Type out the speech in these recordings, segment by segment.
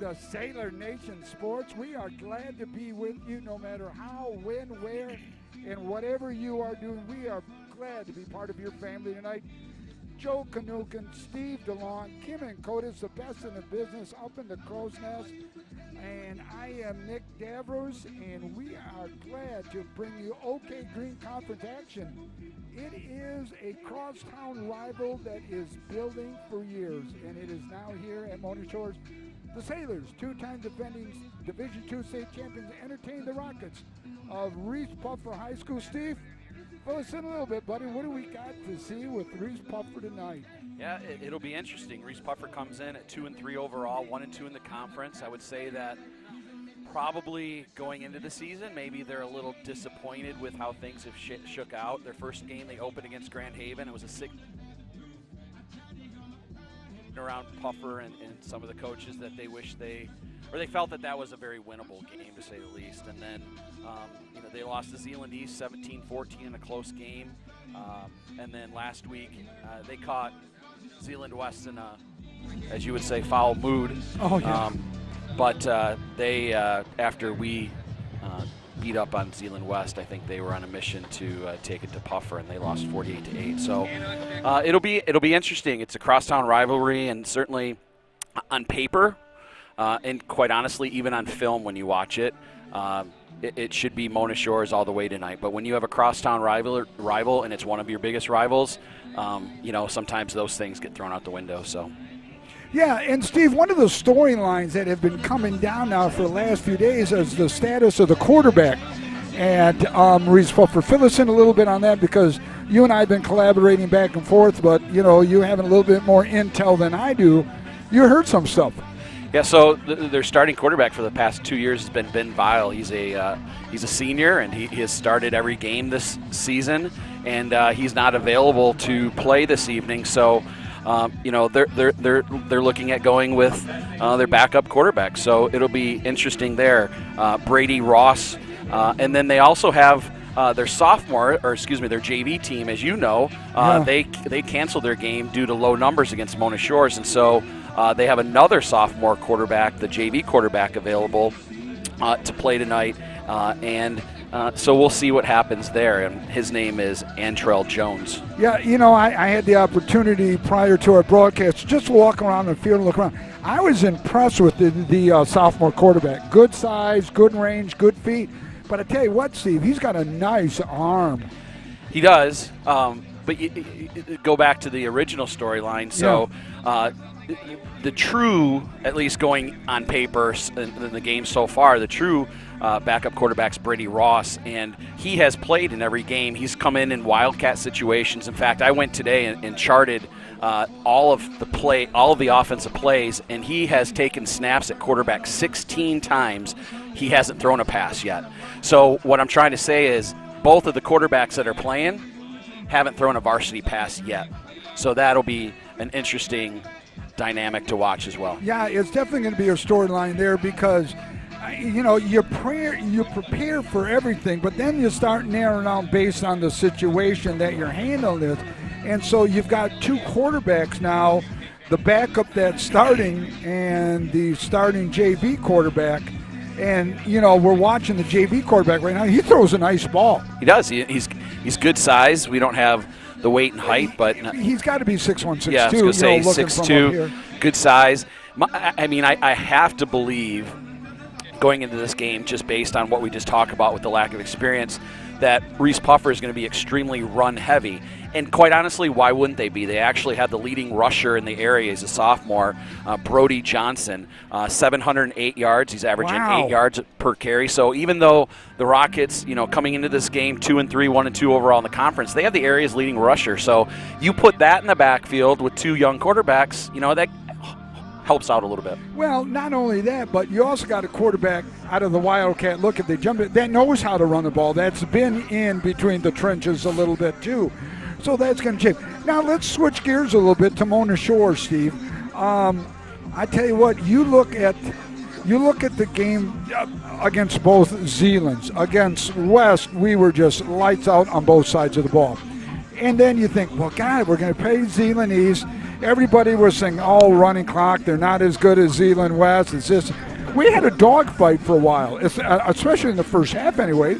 to Sailor Nation Sports. We are glad to be with you no matter how, when, where, and whatever you are doing. We are glad to be part of your family tonight. Joe Kanukin, Steve DeLong, Kim and Cotis, the best in the business up in the Crow's Nest. And I am Nick Davros, and we are glad to bring you OK Green Conference action. It is a crosstown rival that is building for years, and it is now here at Mona Shores. The Sailors, two-time defending Division II state champions, entertain the Rockets of Reeths Puffer High School. Steve, fill us in a little bit, buddy. What do we got to see with Reeths Puffer tonight? Yeah, it'll be interesting. Reeths Puffer comes in at 2-3 overall, 1-2 in the conference. I would say that probably going into the season, maybe they're a little disappointed with how things have shook out. Their first game, they opened against Grand Haven. It was a 6 around Puffer and some of the coaches that they wish they felt that was a very winnable game, to say the least. And then they lost to Zeeland East 17-14 in a close game. And then last week they caught Zeeland West in a, as you would say, foul mood. Oh, yeah. But they, after we beat up on Zeeland West, I think they were on a mission to take it to Puffer, and they lost 48-8. So it'll be interesting. It's a crosstown rivalry, and certainly on paper, and quite honestly, even on film when you watch it, it should be Mona Shores all the way tonight. But when you have a crosstown rival and it's one of your biggest rivals, sometimes those things get thrown out the window. So. Yeah, and Steve, one of the storylines that have been coming down now for the last few days is the status of the quarterback at Reeths Puffer. Fill us in a little bit on that, because you and I have been collaborating back and forth, but, you having a little bit more intel than I do, you heard some stuff. Yeah, so their starting quarterback for the past 2 years has been Ben Vile. He's a senior, and he has started every game this season, and he's not available to play this evening. So, they're looking at going with their backup quarterback. So it'll be interesting there. Brady Ross, and then they also have their JV team. As you know, they canceled their game due to low numbers against Mona Shores, and so they have another sophomore quarterback, the JV quarterback, available to play tonight, so we'll see what happens there. And his name is Antrell Jones. Yeah, I had the opportunity prior to our broadcast just to walk around the field and look around. I was impressed with the sophomore quarterback. Good size, good range, good feet. But I tell you what, Steve, he's got a nice arm. He does. But you go back to the original storyline. So the true, at least going on paper in the game so far, the true backup quarterback's Brady Ross, and he has played in every game. He's come in wildcat situations. In fact, I went today and charted all of the offensive plays, and he has taken snaps at quarterback 16 times. He hasn't thrown a pass yet. So what I'm trying to say is both of the quarterbacks that are playing haven't thrown a varsity pass yet. So that'll be an interesting dynamic to watch as well. Yeah, it's definitely going to be a storyline there, because you prepare for everything, but then you start narrowing down based on the situation that you're handling it. And so you've got two quarterbacks now, the backup that's starting and the starting JV quarterback. And, we're watching the JV quarterback right now. He throws a nice ball. He does. He's good size. We don't have the weight and height, but he's got to be 6'1", 6'2". Yeah, I was going to say 6'2", good size. I have to believe, going into this game, just based on what we just talked about with the lack of experience, that Reeths Puffer is going to be extremely run heavy. And quite honestly, why wouldn't they be? They actually have the leading rusher in the area as a sophomore, Brody Johnson, 708 yards. He's averaging 8 yards per carry. So even though the Rockets, coming into this game 2-3, 1-2 overall in the conference, they have the area's leading rusher. So you put that in the backfield with two young quarterbacks, that helps out a little bit. Well, not only that, but you also got a quarterback out of the Wildcat look, if they jump it, that knows how to run the ball. That's been in between the trenches a little bit too. So that's going to change. Now let's switch gears a little bit to Mona Shores, Steve. I tell you what, you look at the game against both Zeelands. Against West, we were just lights out on both sides of the ball. And then you think, well, God, we're going to play Zeeland East, everybody was saying, oh, running clock, they're not as good as Zeeland West. It's just, we had a dogfight for a while, especially in the first half anyway.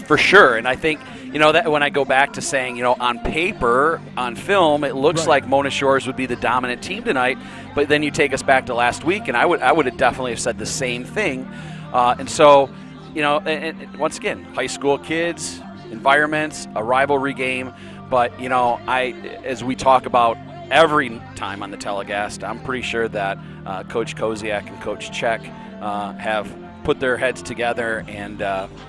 For sure, and I think, that when I go back to saying, on paper, on film, it looks like Mona Shores would be the dominant team tonight, but then you take us back to last week, and I would have definitely have said the same thing. And so, and once again, high school kids, environments, a rivalry game, but, as we talk about every time on the telecast, I'm pretty sure that Coach Koziak and Coach Czech have put their heads together, and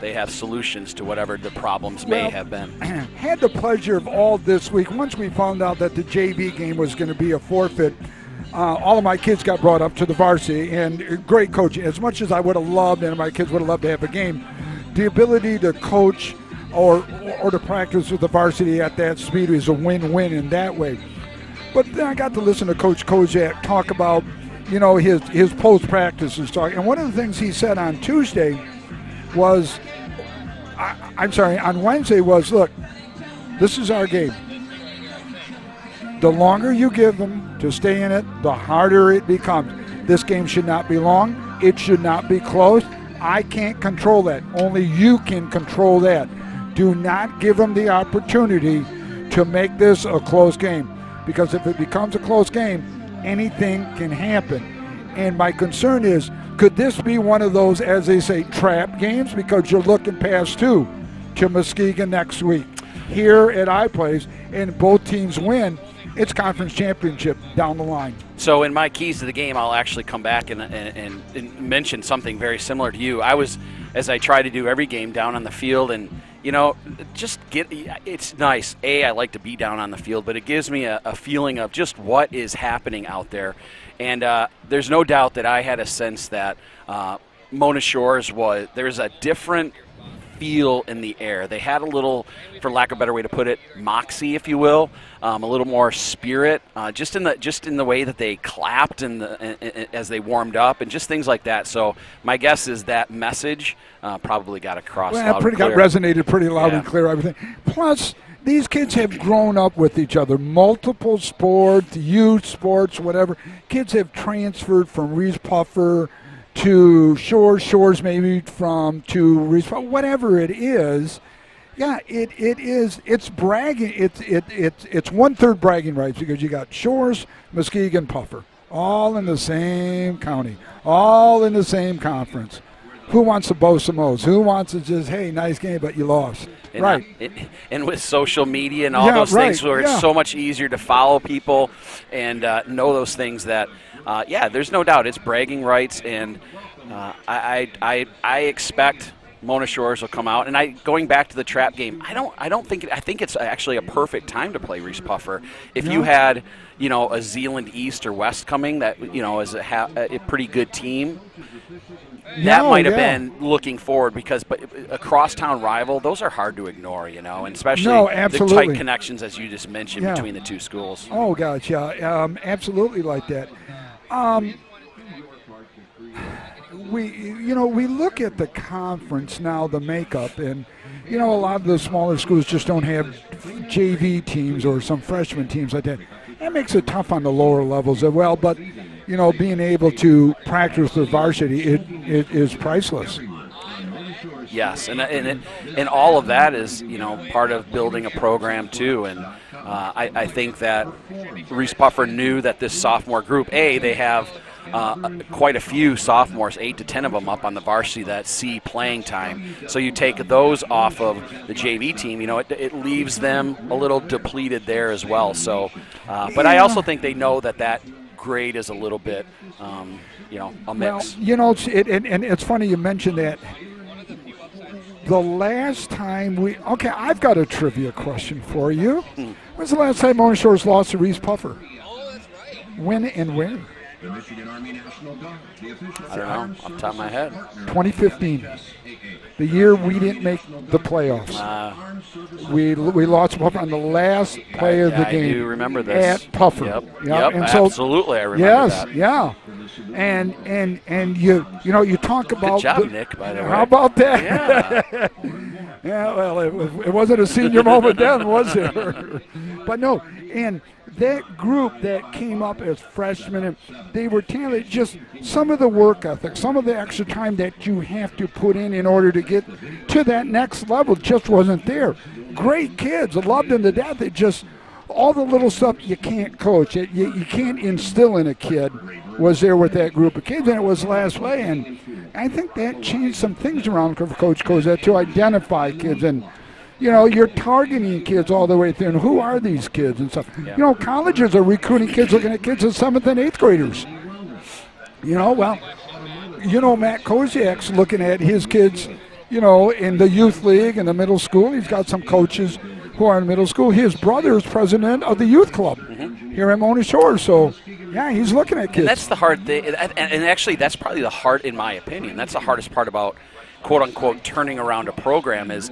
they have solutions to whatever the problems may have been. Had the pleasure of all this week. Once we found out that the JV game was going to be a forfeit, all of my kids got brought up to the varsity, and great coaching. As much as I would have loved, and my kids would have loved to have a game, the ability to coach or to practice with the varsity at that speed is a win-win in that way. But then I got to listen to Coach Koziak talk about his post-practices talk. And one of the things he said on Tuesday was, on Wednesday was, look, this is our game. The longer you give them to stay in it, the harder it becomes. This game should not be long. It should not be close. I can't control that. Only you can control that. Do not give them the opportunity to make this a close game. Because if it becomes a close game, anything can happen. And my concern is, could this be one of those, as they say, trap games? Because you're looking past two to Muskegon next week here at iPlace, and both teams win. It's conference championship down the line. So in my keys to the game, I'll actually come back and mention something very similar to you. I was, as I try to do every game, down on the field, and it's nice. I like to be down on the field, but it gives me a feeling of just what is happening out there. And there's no doubt that I had a sense that Mona Shores there's a different feel in the air. They had a little, for lack of a better way to put it, moxie, if you will, a little more spirit, just in the way that they clapped as they warmed up, and just things like that. So my guess is that message probably got across loud and clear. Got resonated pretty loud and clear. Everything. Plus, these kids have grown up with each other. Multiple sports, youth sports, whatever. Kids have transferred from Reeths Puffer to Shores maybe to Reeths Puffer, whatever it is. Yeah, it is. It's bragging. It's 1/3 bragging rights, because you got Shores, Muskegon, Puffer, all in the same county, all in the same conference. Who wants to boast some O's? Who wants to just, hey, nice game, but you lost? And right. And with social media and all those things, where it's so much easier to follow people and know those things that, there's no doubt it's bragging rights, and I expect Mona Shores will come out. And going back to the trap game, I think it's actually a perfect time to play Reeths Puffer. If you had, a Zeeland East or West coming that, is a pretty good team, that might have been looking forward, but a crosstown rival, those are hard to ignore, and especially the tight connections, as you just mentioned, between the two schools. Oh, gosh, absolutely like that. We look at the conference now, the makeup, and a lot of the smaller schools just don't have JV teams or some freshman teams like that. That makes it tough on the lower levels as well, but being able to practice with varsity, it is priceless. Yes, and all of that is part of building a program too. And I think that Reeths Puffer knew that this sophomore group, they have quite a few sophomores, 8 to 10 of them up on the varsity that see playing time. So you take those off of the JV team, it leaves them a little depleted there as well. So, but I also think they know that grade is a little bit, a mix. Well, it's funny you mentioned that. The last time I've got a trivia question for you. When's the last time Mona Shores lost to Reeths Puffer? When and where? The Michigan Army National Guard, the official I don't know, off the top of my head. 2015, the year we didn't make the playoffs. We lost Puffer on the last play of the game. I do remember this. At Puffer. Yep, and so, absolutely, I remember that. Yeah. And you talk about. Good job, Nick, by the way. How about that? Yeah. Yeah, well, it wasn't a senior moment then, was it? But no, and that group that came up as freshmen, and they were talented, just some of the work ethic, some of the extra time that you have to put in order to get to that next level just wasn't there. Great kids, I loved them to death. It just, all the little stuff you can't coach, you can't instill in a kid was there with that group of kids, and it was last way. And I think that changed some things around for Coach Cozad to identify kids. And you're targeting kids all the way through, and who are these kids and stuff. Yeah. Colleges are recruiting kids, looking at kids as 7th and 8th graders. Matt Koziak's looking at his kids, in the youth league and the middle school. He's got some coaches who are in middle school. His brother is president of the youth club here at Mona Shores. So, yeah, he's looking at kids. And that's the hard thing. And actually, that's probably the hard, in my opinion, that's the hardest part about quote-unquote turning around a program is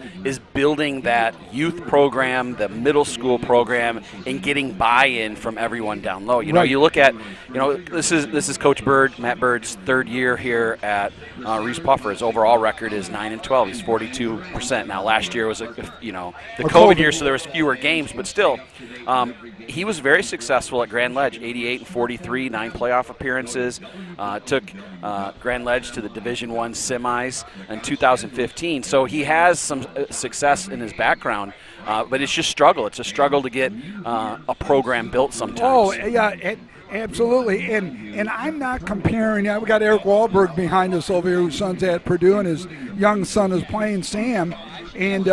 building that youth program, the middle school program, and getting buy-in from everyone down low. You look at, this is Coach Bird, Matt Bird's 3rd year here at Reeths Puffer. His overall record is 9-12. He's 42%. Now, last year was the COVID year, so there was fewer games, but still, he was very successful at Grand Ledge, 88-43, 9 playoff appearances. Took Grand Ledge to the Division I semis in 2015. So he has some success in his background, but it's just struggle. It's a struggle to get a program built sometimes. Oh, yeah, absolutely. And I'm not comparing. We got Eric Wahlberg behind us over here, whose son's at Purdue, and his young son is playing Sam. And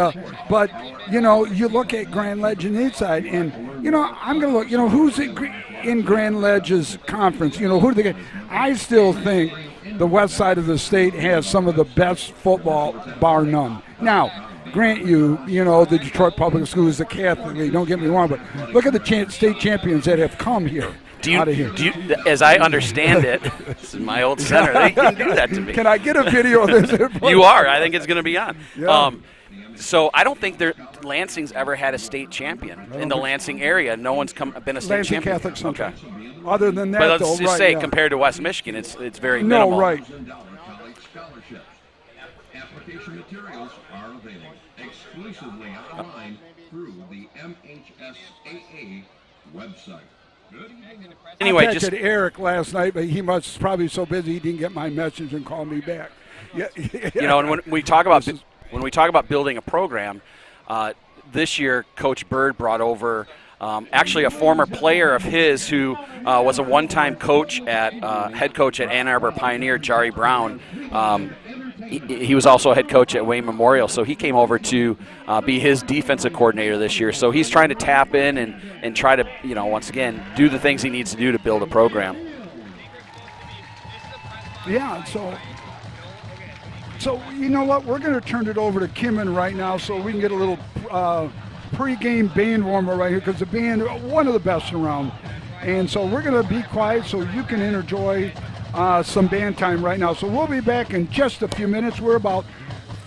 but you look at Grand Ledge and inside, and I'm going to look. Who's in Grand Ledge's conference? Who do they get? I still think the west side of the state has some of the best football, bar none. Now, grant you, the Detroit Public Schools, the Catholic League. Don't get me wrong, but look at the state champions that have come here. Do you, as I understand it, this is my old center. They can do that to me. Can I get a video of this? You are. I think it's going to be on. Yeah. So I don't think Lansing's ever had a state champion in the Lansing area. No one's been a state Lansing champion. Catholic Central. Okay. Other than that, but let's just say compared to West Michigan, it's very no, minimal. Right. Scholarship. Application materials are available exclusively online through the MHSAA website. Anyway, I texted Eric last night, but he was probably so busy he didn't get my message and call me back. Yeah. And when we talk about building a program, this year Coach Bird brought over actually a former player of his who was a one-time head coach at Ann Arbor Pioneer, Jari Brown. He was also a head coach at Wayne Memorial, so he came over to be his defensive coordinator this year. So he's trying to tap in and try to, once again, do the things he needs to do to build a program. Yeah, so you know what? We're going to turn it over to Kimmin right now so we can get a little pre-game band warmer right here, because the band, one of the best around. And so we're going to be quiet so you can enjoy some band time right now. So we'll be back in just a few minutes. We're about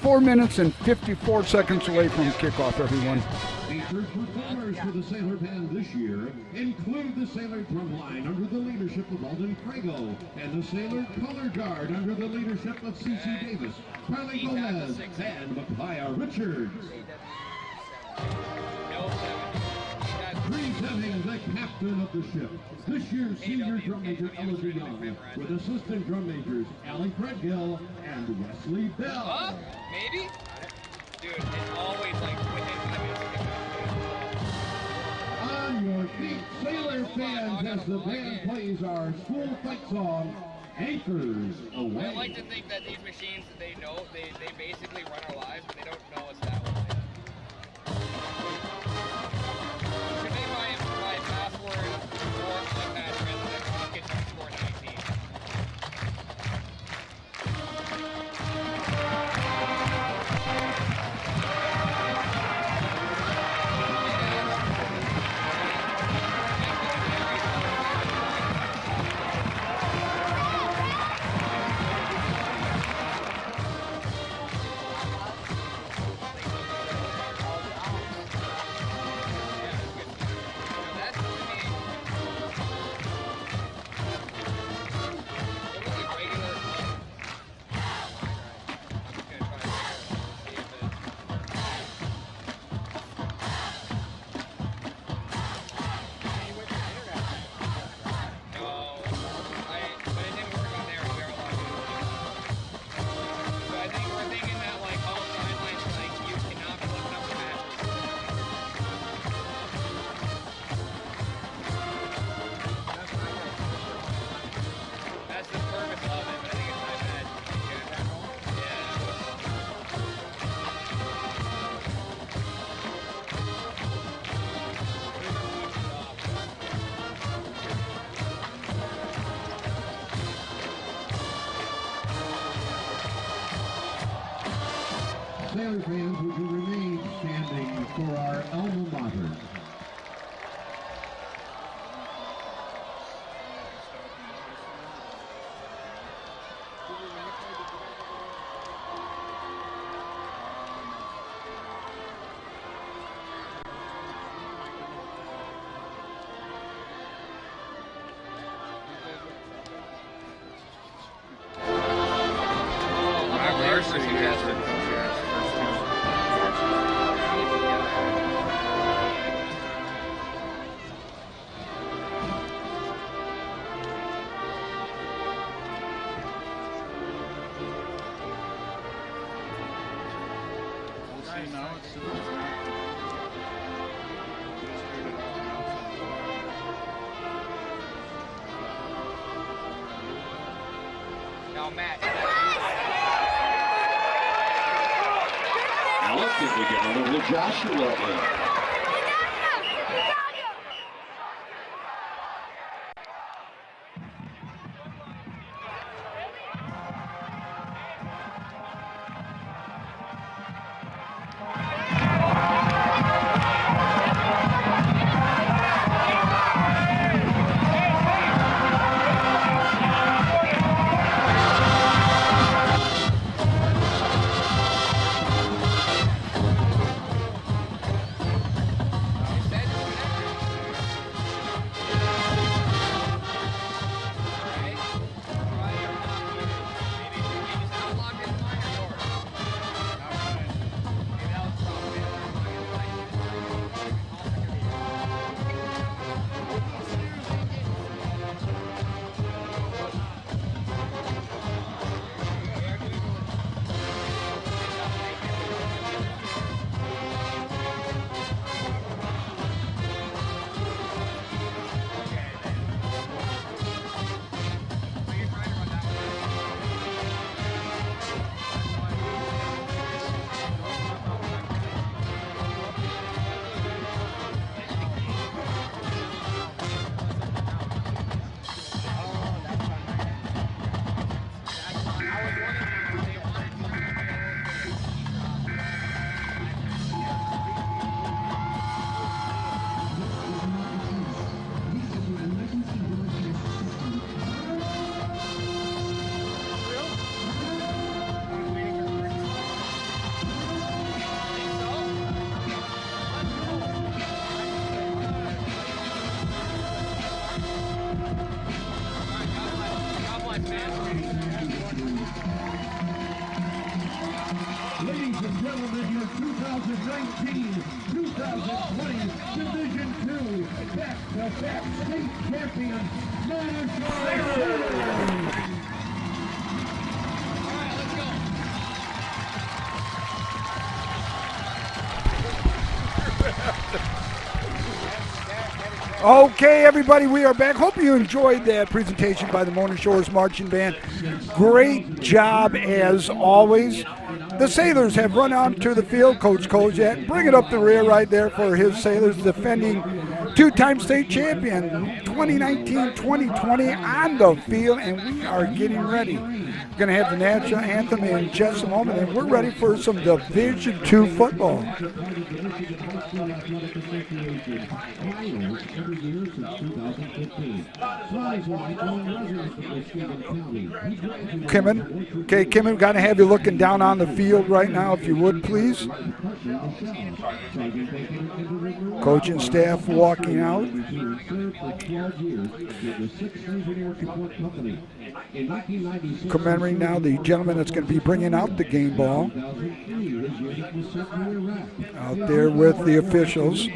4 minutes and 54 seconds away from kickoff, everyone. Featured performers for the Sailor Band this year include the Sailor Drum Line under the leadership of Alden Frago and the Sailor Color Guard under the leadership of C.C. Davis, Carly Gomez, and Micaiah Richards. Presenting the captain of the ship, this year's senior drum major Elodie Young, with assistant drum majors Allie Craighill and Wesley Bell. Maybe? Dude, it's always like within 5 minutes. On your feet, Sailor fans, as the band plays our school fight song, Anchors Away. I like to think that these machines, they know, they basically run our lives, but they don't know us that well yet. Should make my password or attachment that gets me score 19. Sailor fans, would you remain standing for our alma mater? Now, Matt. Now let's see if we get a little Joshua in. Ladies and gentlemen, your 2019-2020 Division II back-to-back state champions, Okay, everybody, we are back. Hope you enjoyed that presentation by the Mona Shores Marching Band. Great job as always. The Sailors have run onto the field. Coach Kojak, bring it up the rear right there for his Sailors, defending two-time state champion 2019-2020 on the field, and we are getting ready. We're going to have the national anthem in just a moment, and we're ready for some Division II football. Kimmin, okay, Kimmin, got to have you looking down on the field right now, if you would, please. Coach and staff walking out. Commemorating now the gentleman that's going to be bringing out the game ball. Out there with the officials.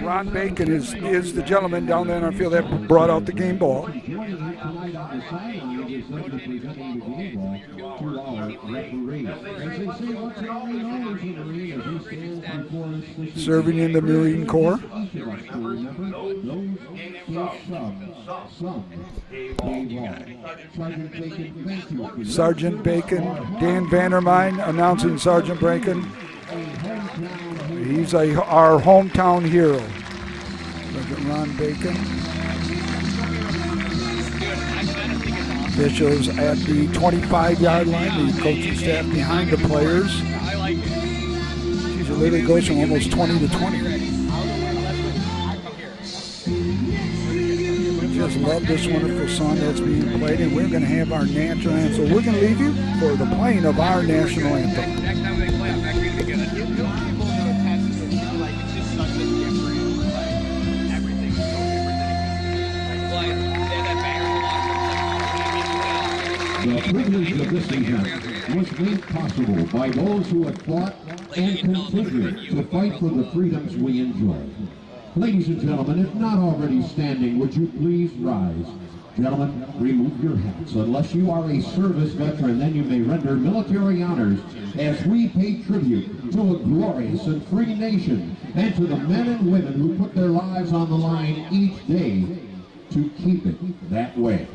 Ron Bacon is the gentleman down there in our field that brought out the game ball. Serving in the Marine Corps. Sergeant Bacon, Dan Vandermine announcing Sergeant Bacon. He's our hometown hero. Look at Ron Bacon. Officials at the 25-yard line. The coaching staff behind the players. Geez, it literally goes from almost 20 to 20. Just love this wonderful song that's being played, and we're going to have our national anthem. So we're going to leave you for the playing of our national anthem. Next time they play, I'm actually going to get it. You'll people to attest to it. Like, it's just such a different, like, everything is so different than it used to be. Like, they had that banger in the locker room. The privilege of this event was made possible by those who have fought and continued to fight for the freedoms we enjoy. Ladies and gentlemen, if not already standing, would you please rise? Gentlemen, remove your hats. Unless you are a service veteran, then you may render military honors as we pay tribute to a glorious and free nation and to the men and women who put their lives on the line each day to keep it that way.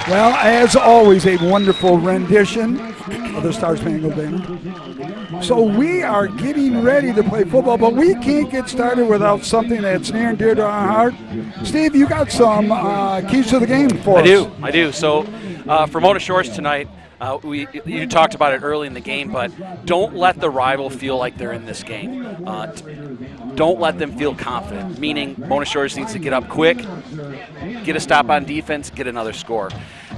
Well, as always, a wonderful rendition of the Star Spangled Banner. So we are getting ready to play football, but we can't get started without something that's near and dear to our heart. Steve, you got some keys to the game for us. I do. So for Mona Shores tonight, you talked about it early in the game, but don't let the rival feel like they're in this game. Don't let them feel confident, meaning Mona Shores needs to get up quick, get a stop on defense, get another score.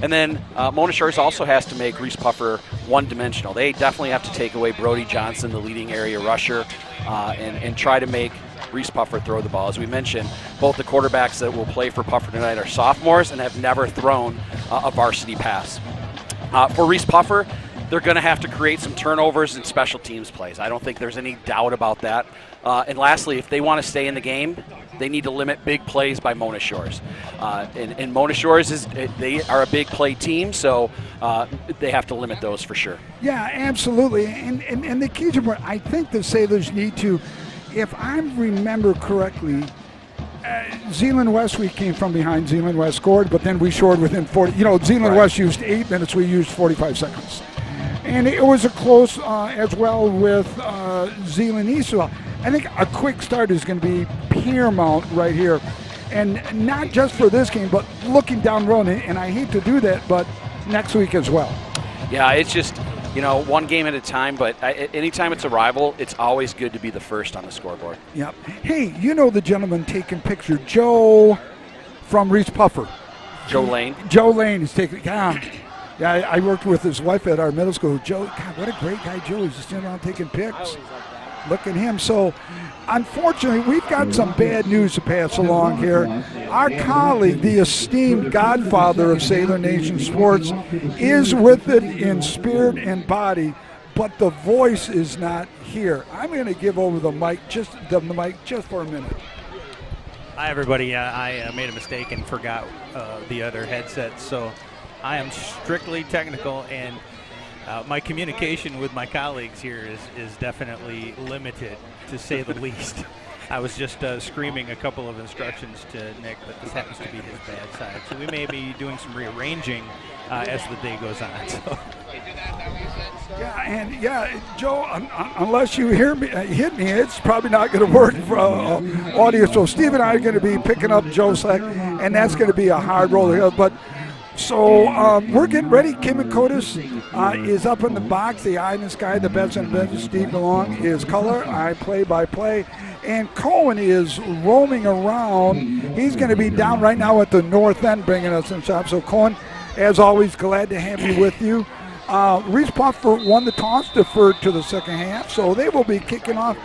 And then Mona Shores also has to make Reeths Puffer one-dimensional. They definitely have to take away Brody Johnson, the leading area rusher, and try to make Reeths Puffer throw the ball. As we mentioned, both the quarterbacks that will play for Puffer tonight are sophomores and have never thrown a varsity pass. For Reeths Puffer, they're going to have to create some turnovers and special teams plays. I don't think there's any doubt about that. And lastly, if they want to stay in the game, they need to limit big plays by Mona Shores. And Mona Shores, they are a big play team, so they have to limit those for sure. Yeah, absolutely. And the key to, I think the Sailors need to, if I remember correctly, Zeeland West, we came from behind. Zeeland West scored, but then we scored within 40. Zeeland West used 8 minutes. We used 45 seconds. And it was a close as well with Zeeland East. I think a quick start is going to be paramount right here. And not just for this game, but looking down the road. And I hate to do that, but next week as well. Yeah, it's just, one game at a time, but anytime it's a rival, it's always good to be the first on the scoreboard. Yep. Hey, the gentleman taking picture, Joe from Reeths Puffer. Joe Lane. Joe Lane is taking, yeah, I worked with his wife at our middle school. Joe, God, what a great guy Joe is, just sitting around taking pics. Look at him. So, unfortunately, we've got some bad news to pass along here. Our colleague, the esteemed godfather of Sailor Nation sports, is with it in spirit and body, but the voice is not here. I'm going to give over the mic just for a minute. Hi, everybody. I made a mistake and forgot the other headset, so I am strictly technical, and My communication with my colleagues here is definitely limited, to say the least. I was just screaming a couple of instructions to Nick, but this happens to be his bad side. So we may be doing some rearranging as the day goes on. So. Joe, unless you hear me, hit me, it's probably not going to work for audio. So Steve and I are going to be picking up Joe's slack, and that's going to be a hard roller. But so we're getting ready. Kim and Kotis is up in the box. The eye in the sky, the best in business. Steve DeLong is color. I play-by-play. And Cohen is roaming around. He's going to be down right now at the north end bringing us in shop. So Cohen, as always, glad to have you with you. Reeths Puffer won the toss, deferred to the second half, so they will be kicking off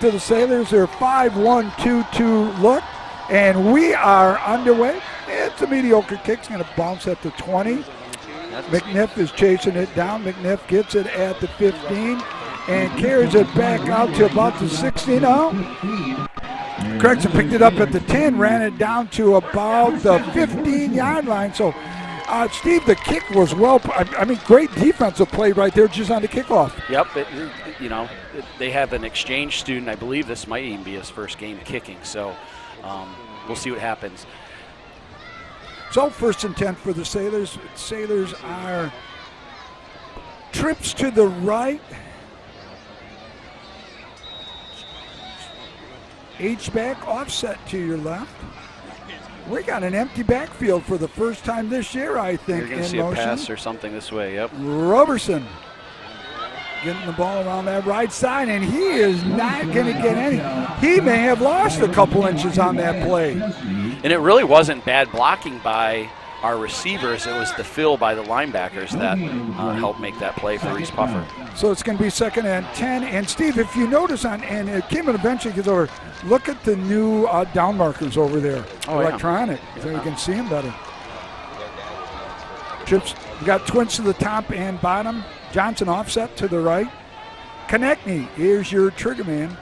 to the Sailors. Their 5-1-2-2 look, and we are underway. It's a mediocre kick. It's going to bounce at the 20. McNiff is chasing it down. McNiff gets it at the 15 and carries it back out to about the 60 now. Gregson picked it up at the 10, ran it down to about the 15-yard line. So Steve, the kick was great defensive play right there just on the kickoff. Yep, they have an exchange student. I believe this might even be his first game kicking, so we'll see what happens. So 1st and 10 for the Sailors. Sailors are trips to the right. H-back offset to your left. We got an empty backfield for the first time this year, I think. You're going to see a pass or something this way, yep. Roberson getting the ball around that right side, and he is not going to get any. He may have lost a couple inches on that play. And it really wasn't bad blocking by our receivers. It was the fill by the linebackers that helped make that play for Reeths Puffer. So it's going to be 2nd and 10. And Steve, if you notice Kim eventually gets over, look at the new down markers over there, electronic, so you can see them better. Trips, we got twins to the top and bottom. Johnson offset to the right. Konechny is your trigger man.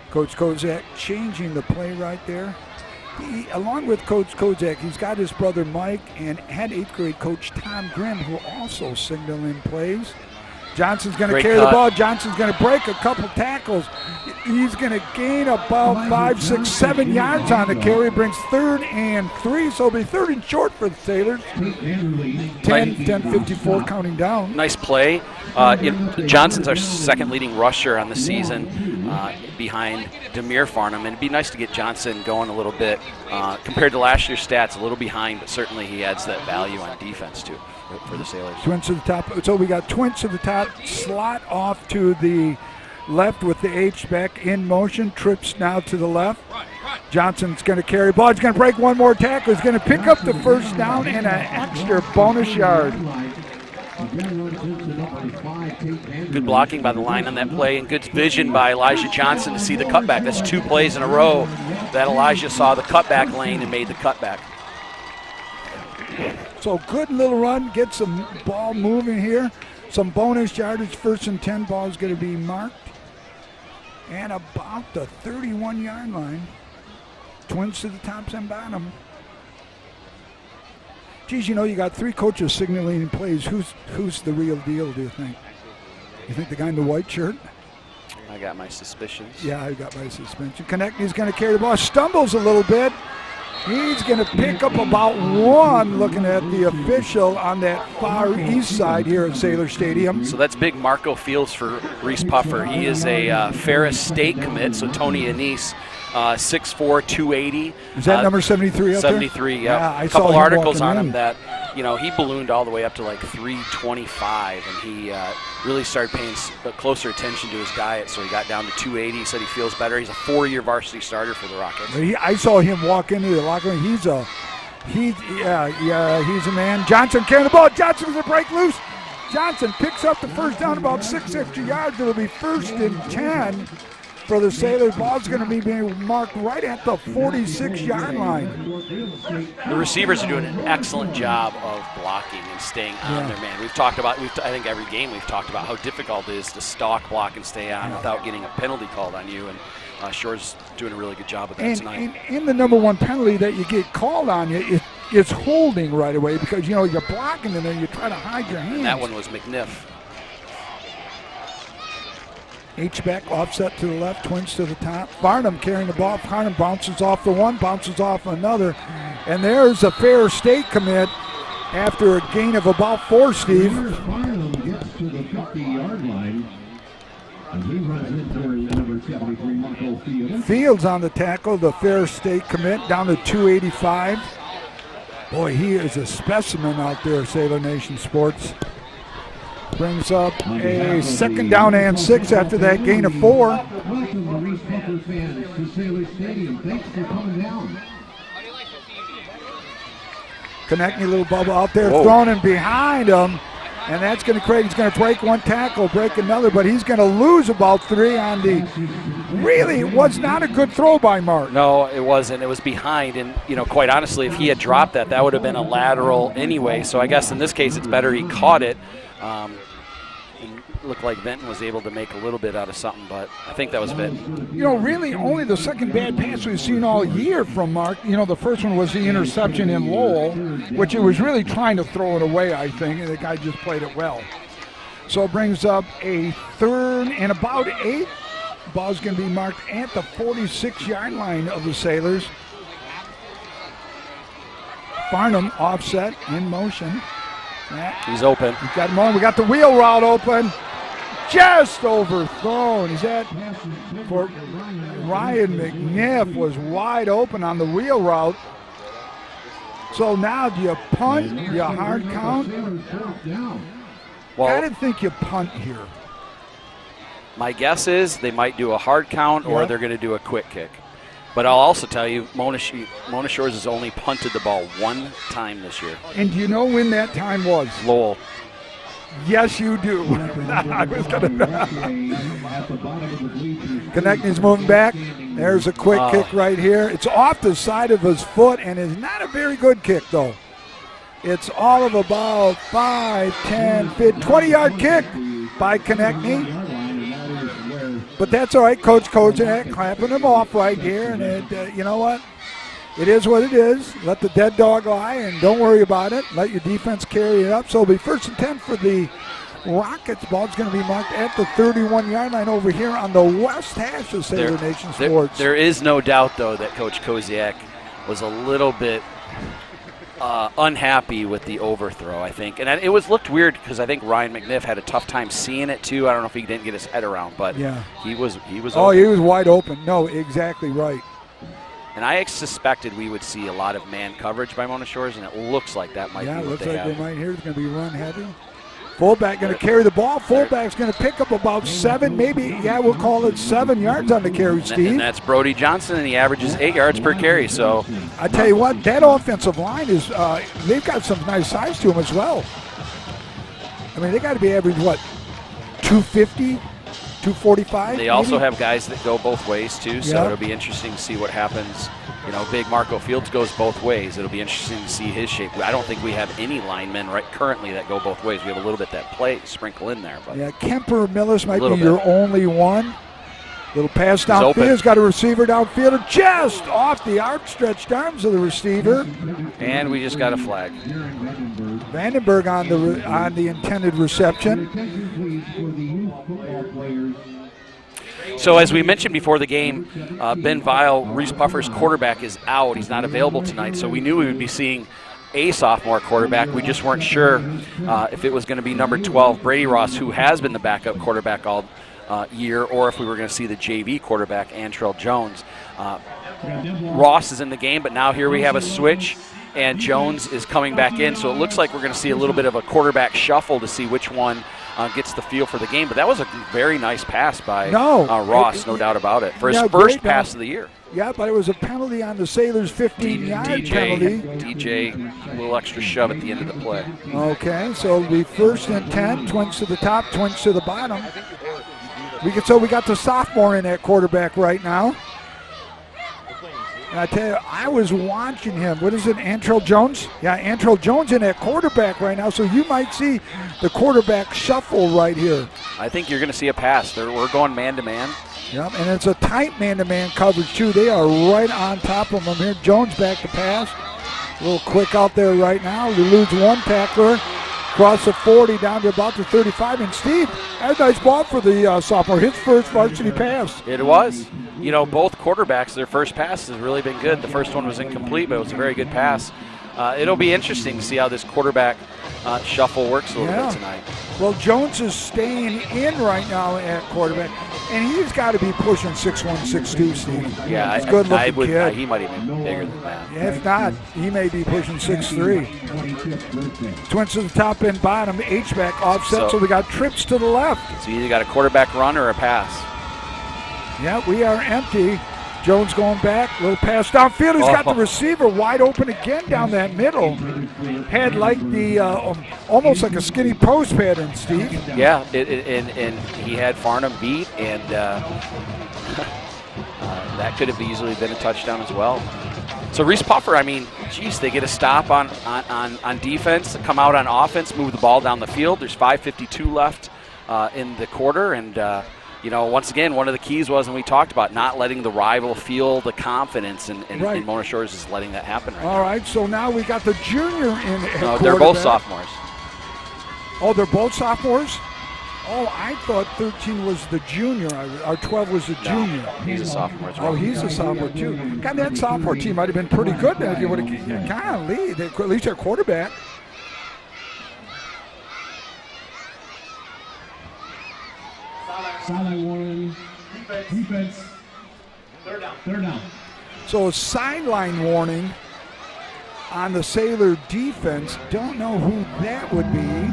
Coach Kozak changing the play right there. Along with Coach Kozak, he's got his brother Mike and had 8th grade coach Tom Grimm, who also signaling plays. Johnson's going to carry the ball. Johnson's going to break a couple tackles. He's going to gain about 5, 6, 7 yards on the carry. Brings 3rd and 3, so it'll be 3rd and short for the Sailors. 10:54 counting down. Nice play. Johnson's our 2nd leading rusher on the season behind Demir Farnham, and it'd be nice to get Johnson going a little bit. Compared to last year's stats, a little behind, but certainly he adds that value on defense too for the Sailors. Twins to the top. So we got twins to the top, slot off to the left with the H-back in motion, trips now to the left. Johnson's going to carry the ball. He's going to break one more tackle. He's going to pick up the first down and an extra bonus yard. Good blocking by the line on that play, and good vision by Elijah Johnson to see the cutback. That's 2 plays in a row that Elijah saw the cutback lane and made the cutback. So good little run, get some ball moving here. Some bonus yardage. 1st and 10 ball is going to be marked. And about the 31-yard line. Twins to the tops and bottom. Geez, you got 3 coaches signaling plays. Who's the real deal, do you think? You think the guy in the white shirt? I got my suspicions. Yeah, I got my suspicions. Konechny's going to carry the ball. Stumbles a little bit. He's going to pick up about 1, looking at the official on that far east side here at Sailor Stadium. So that's big Marco Fields for Reeths Puffer. He is a Ferris State commit, so Tony Anise, 6'4", 280. Is that number 73 up 73, there? yeah. I a couple saw him articles on in. him that, he ballooned all the way up to like 325, and he really started paying closer attention to his diet, so he got down to 280. He said he feels better. He's a 4-year varsity starter for the Rockets. I saw him walk into the locker room. He's a man. Johnson carrying the ball. Johnson's going to break loose. Johnson picks up the first down, about 6 extra yards. It'll be 1st and 10 for the Sailors. Ball's going to be being marked right at the 46-yard line. The receivers are doing an excellent job of blocking and staying on their man. We've talked about, I think every game we've talked about how difficult it is to stalk, block, and stay on without getting a penalty called on you. And Shore's doing a really good job of that tonight. And the number 1 penalty that you get called on you, it's holding right away because, you know, you're blocking and then you try to hide your hands. And that one was McNiff. H-back offset to the left, twins to the top. Farnham carrying the ball. Farnham bounces off the one, bounces off another. And there's a Fair State commit after a gain of about 4, Steve. Farnham gets to the 50-yard line. And he runs into number 73, Marco Fields. Fields on the tackle, the Fair State commit, down to 285. Boy, he is a specimen out there, Sailor Nation Sports. Brings up a second down and 6 after that gain of 4. Welcome to Reeths Pucker fans to Sailor Stadium. Thanks for coming down. Connecting a little bubble out there, Whoa. thrown in behind him. And that's going to create, he's going to break one tackle, break another, but he's going to lose about 3 on the, really was not a good throw by Mark. No, it wasn't. It was behind, and, you know, quite honestly, if he had dropped that, that would have been a lateral anyway. So I guess in this case, it's better he caught it. And looked like Benton was able to make a little bit out of something, but I think that was Benton. You know, really only the second bad pass we've seen all year from Mark. You know, the first one was the interception in Lowell, which it was really trying to throw it away, I think, and the guy just played it well. So it brings up a 3rd and about 8. Ball's going to be marked at the 46-yard line of the Sailors. Farnham offset in motion. He's open. He's got him on. We got the wheel route open. Just overthrown. Is that for Ryan McNiff? Was wide open on the wheel route. So now do you punt? Do you hard count? Well, I didn't think you punt here. my guess is they might do a hard count or they're going to do a quick kick. But I'll also tell you, Mona Shores has only punted the ball 1 time this year. And do you know when that time was? Lowell. Yes, you do. I was gonna. Connecting's moving back. There's a quick kick right here. It's off the side of his foot and is not a very good kick, though. It's all of about 5, 10, 15, 20-yard kick by Connecting. But that's all right. Coach Kozanek clapping him off right here. And you know what? It is what it is. Let the dead dog lie and don't worry about it. Let your defense carry it up. So it'll be 1st and 10 for the Rockets. Ball's going to be marked at the 31-yard line over here on the west half of Sailor Nation Sports. There is no doubt, though, that Coach Koziak was a little bit unhappy with the overthrow, I think. And it looked weird because I think Ryan McNiff had a tough time seeing it, too. I don't know if he didn't get his head around, but he was Oh, open. he was wide open. No, exactly right. And I suspected we would see a lot of man coverage by Mona Shores, and it looks like that might be what it looks they like have. they might here. It's going to be run heavy. Fullback going to carry the ball. Fullback's going to pick up about 7, maybe, we'll call it 7 yards on the carry, Steve. And that's Brody Johnson, and he averages 8 yards per carry. So I tell you what, that offensive line is, they've got some nice size to them as well. I mean, they got to be average, 250? 245. They also have guys that go both ways too, so it'll be interesting to see what happens. You know, big Marco Fields goes both ways. It'll be interesting to see his shape. I don't think we have any linemen currently that go both ways. We have a little bit that play sprinkle in there, but Kemper Millis might be your only one. Little pass downfield. He's got a receiver downfield, just off the outstretched arms of the receiver. And we just got a flag. Vandenberg on the intended reception. So as we mentioned before the game, Ben Weil, Reeths Puffer's quarterback, is out. He's not available tonight, so we knew we would be seeing a sophomore quarterback. We just weren't sure if it was going to be number 12, Brady Ross, who has been the backup quarterback all year, or if we were going to see the JV quarterback, Antrell Jones. Ross is in the game, but now here we have a switch, and Jones is coming back in, so it looks like we're going to see a little bit of a quarterback shuffle to see which one gets the feel for the game. But that was a very nice pass by Ross, no doubt about it, for his first pass of the year. Yeah, but it was a penalty on the Sailors' 15-yard penalty. DJ, a little extra shove at the end of the play. Okay, so it'll be 1st and 10, twins to the top, twins to the bottom. We got the sophomore in at quarterback right now. And I tell you, I was watching him. What is it, Antrell Jones? Yeah, Antrell Jones in at quarterback right now, so you might see the quarterback shuffle right here. I think you're going to see a pass. We're going man-to-man. Yep, and it's a tight man-to-man coverage, too. They are right on top of him here. Jones back to pass. A little quick out there right now. We lose one tackler. Across the 40 down to about the 35. And Steve, that's a nice ball for the sophomore. His first varsity pass. It was. You know, both quarterbacks, their first pass has really been good. The first one was incomplete, but it was a very good pass. It'll be interesting to see how this quarterback shuffle works a little bit tonight. Well, Jones is staying in right now at quarterback, and he's got to be pushing 6'1", 6'2", Steve. Yeah, he's a good-looking kid. He might even be bigger than that. Yeah, if not, he may be pushing 6'3". Twins to the top and bottom, H-back offset, so we got trips to the left. So you either got a quarterback run or a pass. Yeah, we are empty. Jones going back, little pass downfield. He's got the receiver wide open again down that middle. Had like the almost like a skinny post pattern, Steve. Yeah, and he had Farnham beat, and that could have easily been a touchdown as well. So Reese Puffer, I mean, geez, they get a stop on defense, come out on offense, move the ball down the field. There's 5:52 left in the quarter, and you know, once again, one of the keys was, and we talked about, not letting the rival feel the confidence, and Mona Shores is letting that happen right now. All right, so now we got the junior in. No, they're both sophomores. Oh, they're both sophomores? Oh, I thought 13 was the junior, or 12 was the junior. No, he's a sophomore as well. Oh, he's a sophomore too. God, that sophomore team might have been pretty good then if you would have kind of lead. At least their quarterback. Sideline warning. Defense. Third down. So a sideline warning on the Sailor defense. Don't know who that would be.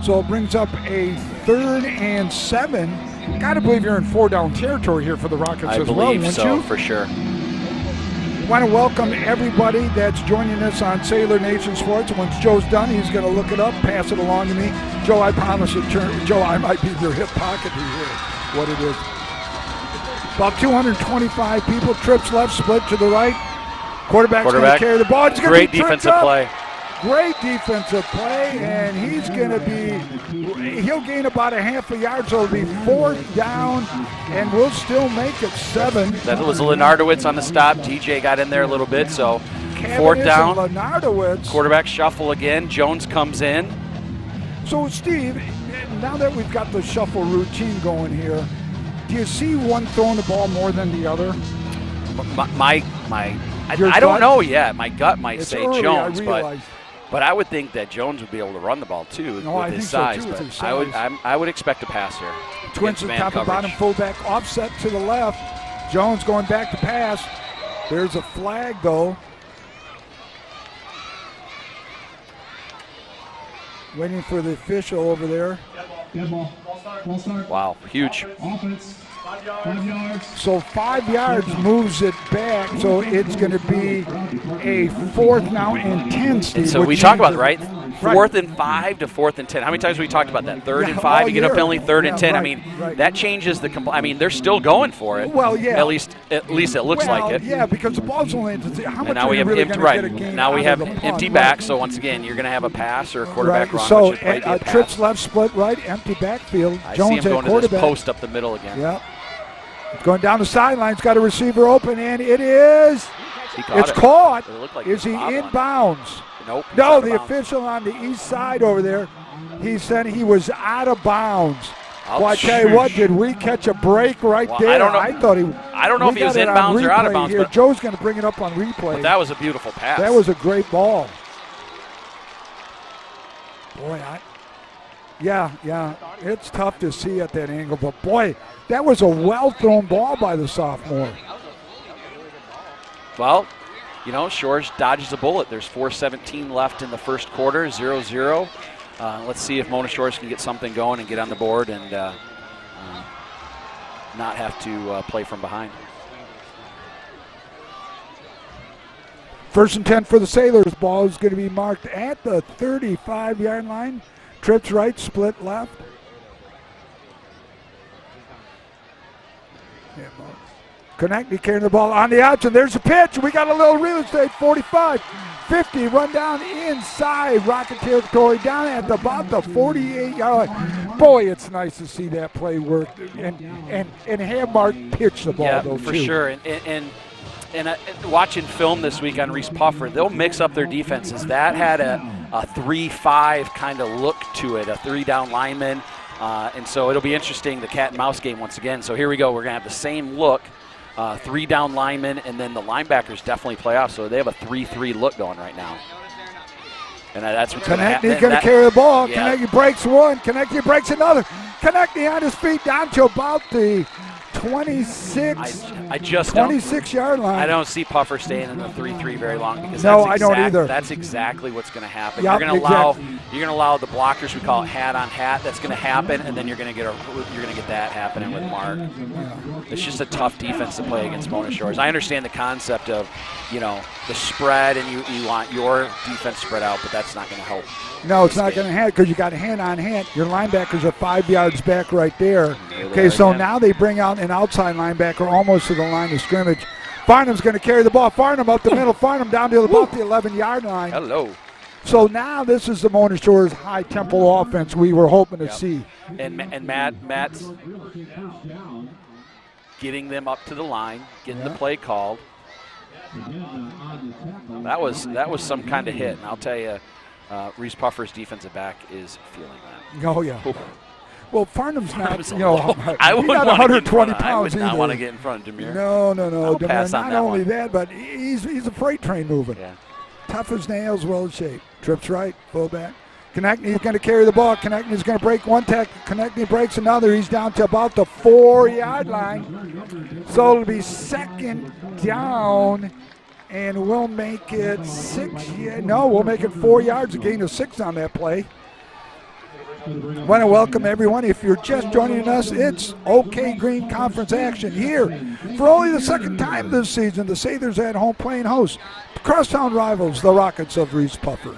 So it brings up a 3rd and 7. Got to believe you're in 4-down territory here for the Rockets as well, wouldn't you? I believe so, for sure. Want to welcome everybody that's joining us on Sailor Nation Sports. Once Joe's done, he's going to look it up, pass it along to me. Joe, I promise you, Joe, I might be your hip pocket here, what it is. About 225 people, trips left, split to the right. Quarterback's going to carry the ball. It's Great defensive play. Great defensive play, and he's going to he'll gain about a half a yard, so it'll be 4th down, and we'll still make it 7. That was Lenardowitz on the stop. TJ got in there a little bit, so 4th down. Lenardowitz. Quarterback shuffle again. Jones comes in. So, Steve, now that we've got the shuffle routine going here, do you see one throwing the ball more than the other? I don't know yet. My gut might say early, Jones, but I would think that Jones would be able to run the ball too with his size. But I would expect a pass here. Twins to top and bottom, fullback offset to the left. Jones going back to pass. There's a flag though. Waiting for the official over there. Dead ball. Ball start. Wow, huge. Offense. 5 yards. So 5 yards moves it back, so it's going to be a 4th now and 10, Steve. So we talk about, right? 4th and 5 to 4th and 10. How many times have we talked about that? 3rd and 5, you get a penalty, 3rd and 10. I mean, that changes the I mean, they're still going for it. Well, yeah. At least it looks like it. Yeah, because the ball's only how much and now we have really Now we have empty back, so once again, you're going to have a pass or a quarterback run. So trips left, split right, empty backfield. I Jones see him going at quarterback. To this post up the middle again. Yeah. It's going down the sidelines, got a receiver open, and it is. It's caught. Is he in bounds? Nope. No, the official on the east side over there, he said he was out of bounds. Well, I tell you what, did we catch a break right there? I don't know. I don't know if he was in bounds or out of bounds. But Joe's going to bring it up on replay. But that was a beautiful pass. That was a great ball. Boy, yeah, it's tough to see at that angle, but boy, that was a well-thrown ball by the sophomore. Well, you know, Shores dodges a bullet. There's 4:17 left in the first quarter, 0-0. Let's see if Mona Shores can get something going and get on the board and not have to play from behind. 1st and 10 for the Sailors. Ball is going to be marked at the 35-yard line. Trips right, split left. Connect, carrying the ball on the outs, and there's a pitch. We got a little real estate, 45, 50, run down inside Rocket territory, down at about the 48-yard line. Boy, it's nice to see that play work and have Mark pitch the ball, though, for too. sure. And And watching film this week on Reeths Puffer, they'll mix up their defenses. That had a 3-5 kind of look to it, a 3-down lineman. And so it'll be interesting, the cat and mouse game once again. So here we go. We're going to have the same look, 3-down lineman, and then the linebackers definitely play off. So they have a 3-3 look going right now. And that's what's going to happen. Konechny's going to carry the ball. Yeah. Konechny breaks one. Konechny breaks another. Konechny on his feet down to about the 26-yard line. I don't see Puffer staying in the 3-3 very long because I don't either. That's exactly what's going to happen. Yep, you're going to allow the blockers, we call it hat on hat. That's going to happen, and then you're going to get that happening with Mark. It's just a tough defense to play against Mona Shores. I understand the concept of, the spread, and you want your defense spread out, but that's not going to help. No, it's not going to happen because you got hand on hand. Your linebackers are 5 yards back right there. Okay, so now they bring out an outside linebacker almost to the line of scrimmage. Farnham's going to carry the ball. Farnham up the middle. Farnham down to about the 11-yard line. Hello. So now this is the Mona Shores high-tempo offense we were hoping to see. And Matt's getting them up to the line, getting the play called. That was some kind of hit, and I'll tell you, Reeths Puffer's defensive back is feeling that. Oh, yeah. Oof. Well, Farnham's not, I he's not 120 pounds I would not either. want to get in front of Demir. No. Pass Demir, on not that only one. that, but he's a freight train moving. Yeah. Tough as nails, well in shape. Trips right, fullback. Konechny's going to carry the ball. Konechny's going to break one tackle. Konechny breaks another. He's down to about the 4-yard line. So it'll be 2nd down. And we'll make it 6. We'll make it 4 yards, a gain of 6 on that play. Want to welcome everyone. If you're just joining us, it's OK Green Conference action here. For only the second time this season, the Sailors at home playing host. Crosstown rivals, the Rockets of Reeths Puffer.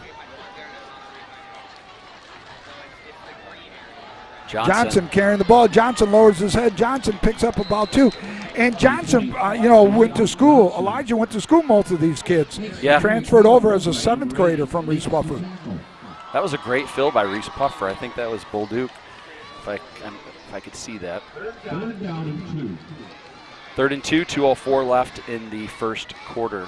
Johnson carrying the ball. Johnson lowers his head. Johnson picks up about 2. And Johnson, went to school. Elijah went to school, most of these kids. Yeah. Transferred over as a 7th grader from Reeths Puffer. That was a great fill by Reeths Puffer. I think that was Bull Duke, if I could see that. 3rd and 2, 2:04 left in the first quarter.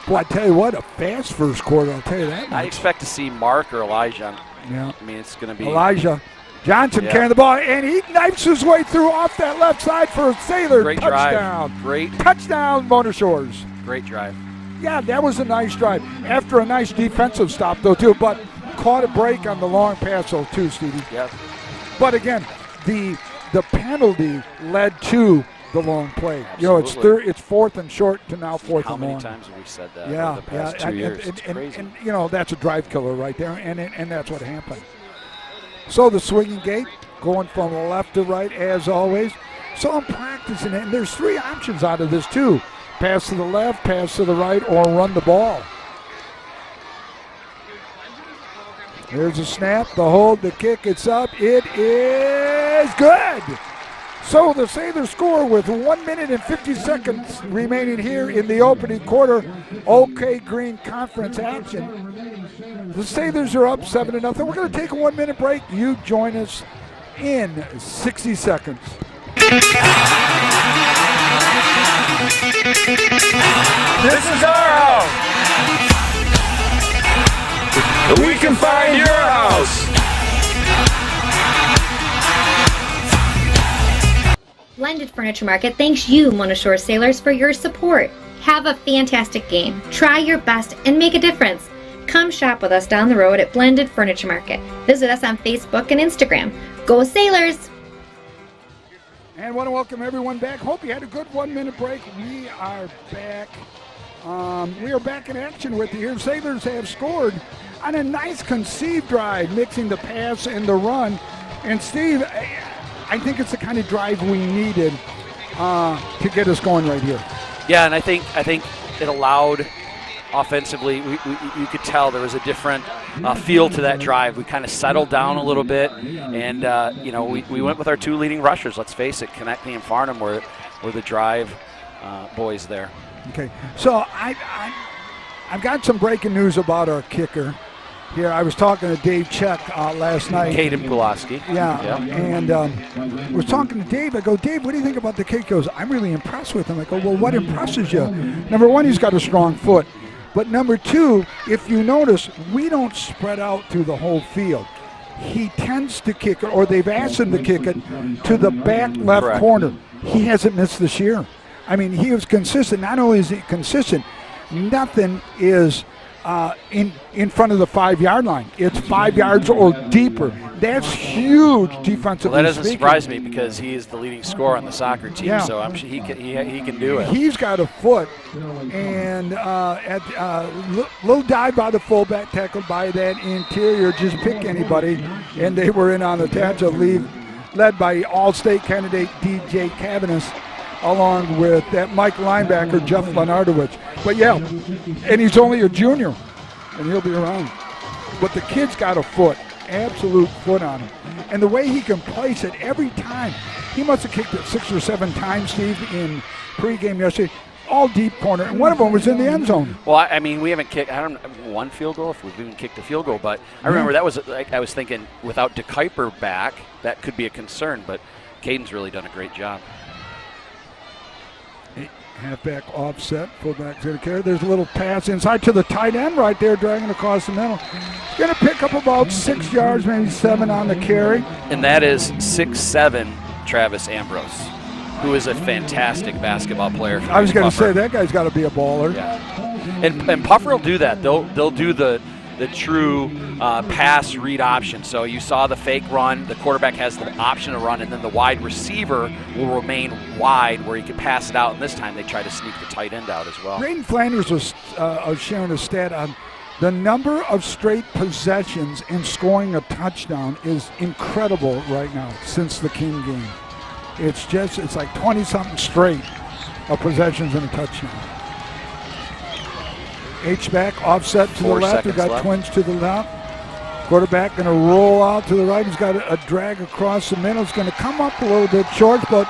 Boy, I tell you what, a fast first quarter, I'll tell you that much. I expect to see Mark or Elijah. Yeah. I mean, it's going to be Elijah. Johnson carrying the ball, and he knifes his way through off that left side for a Sailor Great touchdown. Drive. Great touchdown, Mona Shores. Great drive. Yeah, that was a nice drive. After a nice defensive stop, though, too, but caught a break on the long pass, though, too, Stevie. Yep. But again, the penalty led to the long play. Absolutely. It's 4th and short to now 4th and long. How many times have we said that over the past 2 years? It's crazy. And that's a drive killer right there, and that's what happened. So the swinging gate going from left to right as always. So I'm practicing it, and there's 3 options out of this too. Pass to the left, pass to the right, or run the ball. Here's a snap, the hold, the kick, it's up. It is good. So the Sailors score with 1 minute and 50 seconds remaining here in the opening quarter. OK Green Conference action. The Sailors are up 7-0. We're going to take a 1 minute break. You join us in 60 seconds. This is our house. We can find your house. Blended Furniture Market thanks you, Mona Shore Sailors, for your support. Have a fantastic game. Try your best and make a difference. Come shop with us down the road at Blended Furniture Market. Visit us on Facebook and Instagram. Go Sailors! And want to welcome everyone back. Hope you had a good 1 minute break. We are back. We are back in action with you here. Sailors have scored on a nice conceived drive, mixing the pass and the run. And Steve, I think it's the kind of drive we needed to get us going right here. Yeah, and I think it allowed offensively. You could tell there was a different feel to that drive. We kind of settled down a little bit, and we went with our 2 leading rushers. Let's face it, Konechny and Farnham were the drive boys there. Okay, so I've got some breaking news about our kicker. here. I was talking to Dave Check last night. Caden Pulaski. Yeah. And was talking to Dave. I go, Dave, what do you think about the kid? He goes, I'm really impressed with him. I go, well, what impresses you? Number one, he's got a strong foot. But number two, if you notice, we don't spread out through the whole field. He tends to kick it, or they've asked him to kick it, to the back left corner. He hasn't missed this year. I mean, he was consistent. Not only is he consistent, nothing is in front of the 5-yard line. It's 5 yards or deeper. That's huge defensively. Well, that doesn't speaking. surprise me because he is the leading scorer on the soccer team, so I'm sure he can do it. He's got a foot, and little dive by the fullback, tackled by that interior. Just pick anybody, and they were in on the tackle, led by All-State candidate DJ Cavanis, along with that Mike linebacker, Jeff Lenardowicz. But yeah, and he's only a junior, and he'll be around. But the kid's got a foot, absolute foot on him. And the way he can place it every time, he must have kicked it 6 or 7 times, Steve, in pregame yesterday, all deep corner, and one of them was in the end zone. Well, I mean, we haven't kicked, I don't know, one field goal, if we've even kicked a field goal, but I remember that was, I was thinking, without DeKuyper back, that could be a concern, but Caden's really done a great job. Halfback offset, fullback's going to carry. There's a little pass inside to the tight end right there, dragging across the middle. Going to pick up about 6 yards, maybe 7 on the carry. And that is 6'7" Travis Ambrose, who is a fantastic basketball player. I was going to say, that guy's got to be a baller. Yeah. And Puffer will do that. They'll do the true pass read option. So you saw the fake run, the quarterback has the option to run, and then the wide receiver will remain wide where he can pass it out. And this time they try to sneak the tight end out as well. Braden Flanders was sharing a stat on the number of straight possessions in scoring a touchdown is incredible right now since the King game. It's like 20-something straight of possessions in a touchdown. H-back, offset to the left. We've got twins to the left. Quarterback going to roll out to the right. He's got a drag across the middle. It's going to come up a little bit short, but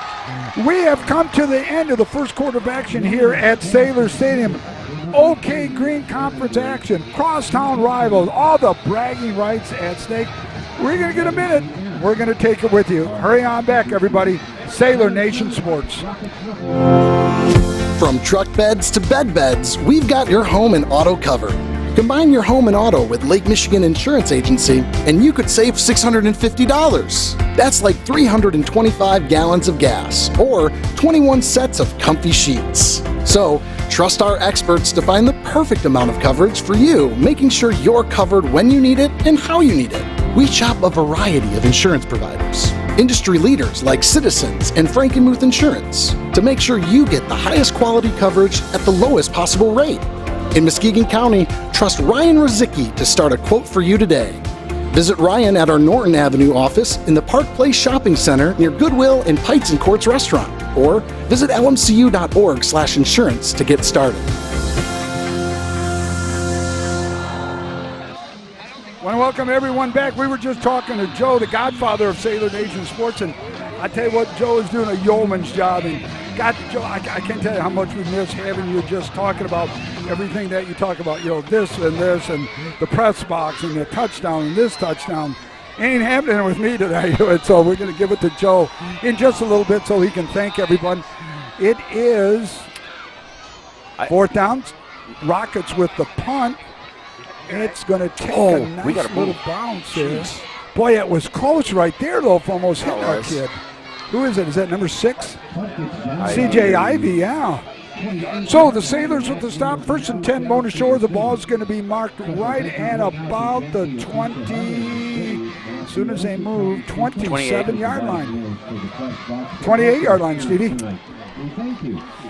we have come to the end of the first quarter of action here at Sailor Stadium. OK Green Conference action, crosstown rivals, all the bragging rights at stake. We're going to get a minute. We're going to take it with you. Hurry on back, everybody. Sailor Nation Sports. From truck beds to bed beds, we've got your home and auto covered. Combine your home and auto with Lake Michigan Insurance Agency, and you could save $650. That's like 325 gallons of gas, or 21 sets of comfy sheets. So, trust our experts to find the perfect amount of coverage for you, making sure you're covered when you need it and how you need it. We shop a variety of insurance providers, industry leaders like Citizens and Frankenmuth Insurance, to make sure you get the highest quality coverage at the lowest possible rate. In Muskegon County, trust Ryan Rozicki to start a quote for you today. Visit Ryan at our Norton Avenue office in the Park Place Shopping Center near Goodwill and Pites and Courts Restaurant, or visit lmcu.org/insurance to get started. I want to welcome everyone back. We were just talking to Joe, the godfather of Sailor Nation Sports, and I tell you what, Joe is doing a yeoman's job. And Joe, I can't tell you how much we miss having you just talking about everything that you talk about, this and the press box and the touchdown and this touchdown. Ain't happening with me today, so we're going to give it to Joe in just a little bit so he can thank everyone. It is fourth down, Rockets with the punt. It's going to take a nice little bounce there. Boy, it was close right there, though, for almost hitting our kid. Who is it? Is that number 6? C.J. Ivy, yeah. So the Sailors with the stop. 1st and 10, Mona Shore. The ball is going to be marked right at about the 20, as soon as they move, 27-yard line. 28-yard line, Stevie.